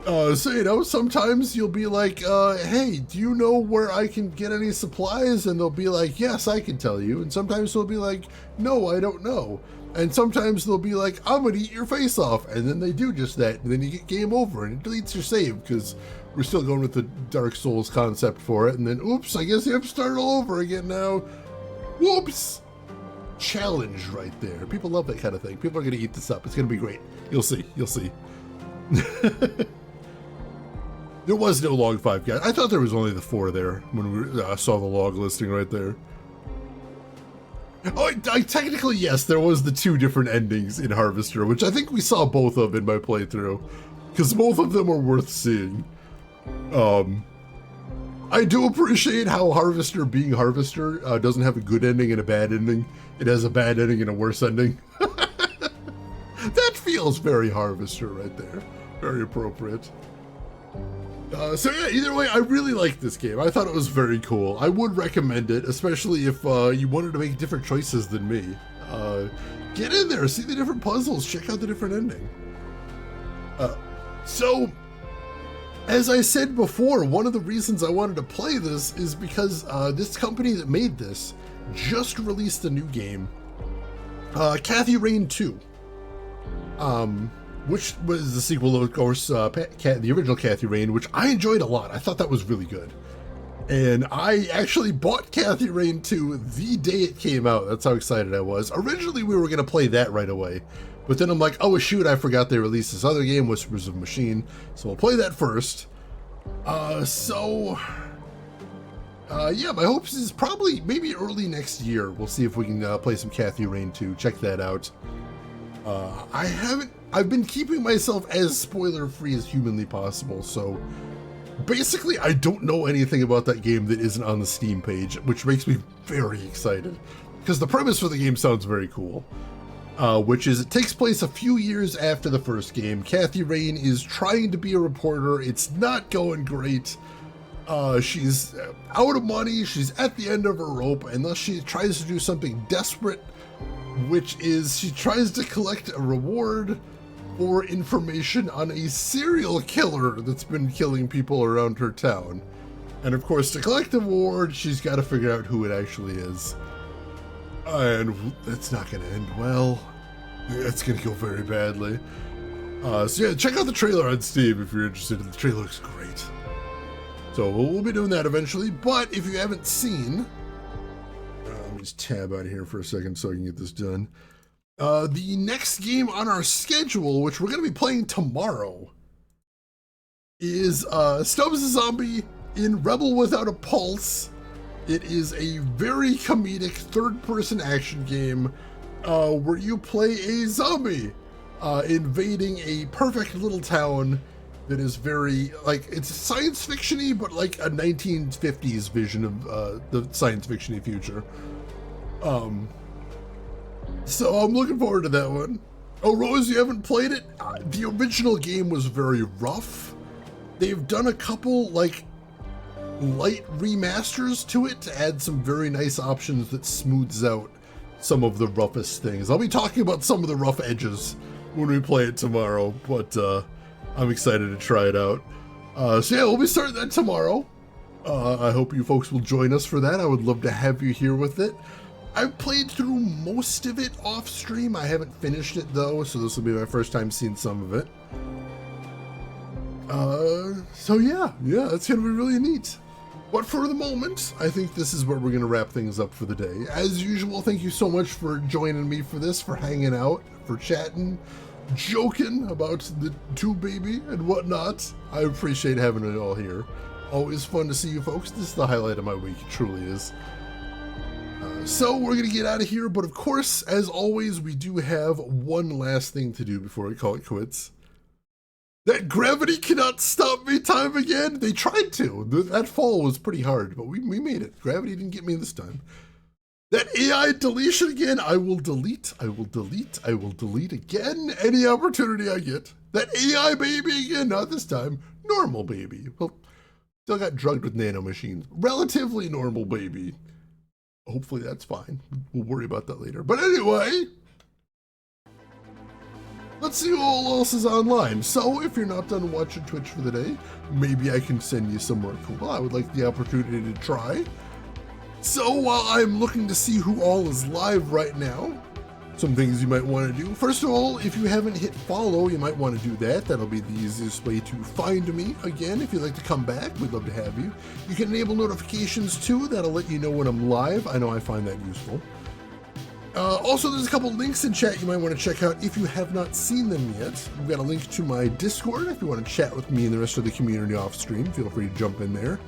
So, sometimes you'll be like, hey, do you know where I can get any supplies? And they'll be like, yes, I can tell you. And sometimes they'll be like, no, I don't know. And sometimes they'll be like, I'm gonna eat your face off. And then they do just that. And then you get game over and it deletes your save because we're still going with the Dark Souls concept for it. And then, oops, I guess you have to start all over again now. Whoops. Challenge right there. People love that kind of thing. People are gonna eat this up. It's gonna be great. You'll see. You'll see. There was no log 5 guide. I thought there was only the 4 there when we saw the log listing right there. Oh, technically, yes, there was the 2 different endings in Harvester, which I think we saw both of in my playthrough, because both of them are worth seeing. I do appreciate how Harvester being Harvester doesn't have a good ending and a bad ending. It has a bad ending and a worse ending. That feels very Harvester right there. Very appropriate. So yeah, either way, I really liked this game. I thought it was very cool. I would recommend it, especially if you wanted to make different choices than me. Get in there, see the different puzzles, check out the different ending. So, As I said before, one of the reasons I wanted to play this is because this company that made this just released a new game, Kathy Rain 2, which was the sequel, of course, the original Kathy Rain, which I enjoyed a lot. I thought that was really good. And I actually bought Kathy Rain 2 the day it came out. That's how excited I was. Originally, we were going to play that right away. But then I'm like, oh shoot, I forgot they released this other game, Whispers of Machine. So we'll play that first. Yeah, my hopes is probably maybe early next year. We'll see if we can play some Kathy Rain 2. Check that out. I've been keeping myself as spoiler-free as humanly possible, so basically I don't know anything about that game that isn't on the Steam page, which makes me very excited, because the premise for the game sounds very cool. Which is, it takes place a few years after the first game. Kathy Rain is trying to be a reporter. It's not going great. She's out of money. She's at the end of her rope, unless she tries to do something desperate, which is she tries to collect a reward for information on a serial killer that's been killing people around her town. And of course, to collect the reward, she's got to figure out who it actually is. And it's not going to end well. It's going to go very badly. So yeah, check out the trailer on Steam if you're interested. The trailer looks great. So we'll be doing that eventually. But if you haven't seen, let me just tab out of here for a second so I can get this done. The next game on our schedule, which we're going to be playing tomorrow, is Stubbs the Zombie in Rebel Without a Pulse. It is a very comedic third-person action game where you play a zombie invading a perfect little town that is very, like, it's science fiction-y, but like a 1950s vision of the science fiction-y future. So I'm looking forward to that one. Oh, Rose, you haven't played it? The original game was very rough. They've done a couple, like, light remasters to it to add some very nice options that smooths out some of the roughest things. I'll be talking about some of the rough edges when we play it tomorrow, but I'm excited to try it out. So yeah, we'll be starting that tomorrow. I hope you folks will join us for that. I would love to have you here with it. I've played through most of it off stream. I haven't finished it though, so this will be my first time seeing some of it. So yeah, it's gonna be really neat. But for the moment, I think this is where we're gonna wrap things up for the day. As usual, thank you so much for joining me for this, for hanging out, for chatting, joking about the two baby and whatnot. I appreciate having it all here. Always fun to see you folks. This is the highlight of my week, it truly is. So we're gonna get out of here, but of course, as always, we do have one last thing to do before we call it quits. That gravity cannot stop me time again. They tried to. That fall was pretty hard, but we made it. Gravity didn't get me this time. That AI deletion again. I will delete again any opportunity I get. That AI baby again, not this time. Normal baby. Well, still got drugged with nanomachines. Relatively normal baby. Hopefully that's fine. We'll worry about that later. But anyway, let's see who else is online. So if you're not done watching Twitch for the day, maybe I can send you somewhere cool. I would like the opportunity to try. So while I'm looking to see who all is live right now, some things you might want to do. First of all, if you haven't hit follow, you might want to do that. That'll be the easiest way to find me. Again, if you'd like to come back, we'd love to have you. You can enable notifications too. That'll let you know when I'm live. I know I find that useful. Also, there's a couple links in chat you might want to check out if you have not seen them yet. We've got a link to my Discord if you want to chat with me and the rest of the community off stream. Feel free to jump in there.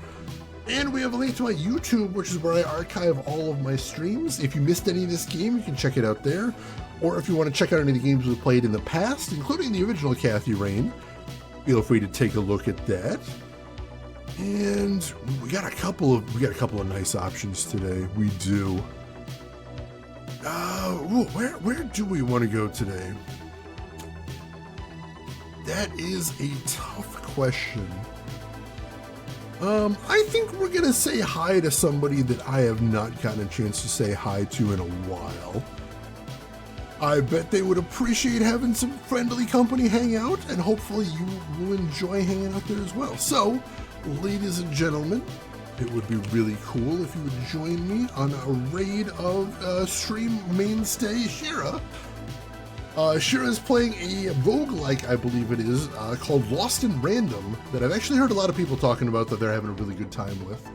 And we have a link to my YouTube, which is where I archive all of my streams. If you missed any of this game, you can check it out there. Or if you want to check out any of the games we've played in the past, including the original Kathy Rain, feel free to take a look at that. And we got a couple of nice options today. We do. Where do we want to go today? That is a tough question. I think we're gonna say hi to somebody that I have not gotten a chance to say hi to in a while. I bet they would appreciate having some friendly company hang out, and hopefully you will enjoy hanging out there as well. So, ladies and gentlemen, it would be really cool if you would join me on a raid of stream mainstay Shira. Shira is playing a roguelike, I believe it is, called Lost in Random, that I've actually heard a lot of people talking about that they're having a really good time with.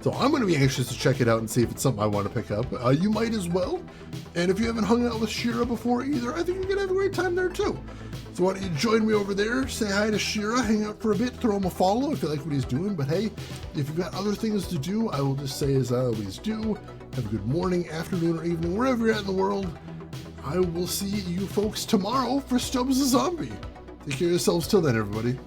So I'm going to be anxious to check it out and see if it's something I want to pick up. You might as well. And if you haven't hung out with Shira before either, I think you're going to have a great time there too. So why don't you join me over there, say hi to Shira, hang out for a bit, throw him a follow if you like what he's doing. But hey, if you've got other things to do, I will just say as I always do, have a good morning, afternoon, or evening, wherever you're at in the world. I will see you folks tomorrow for Stubbs the Zombie. Take care of yourselves till then, everybody.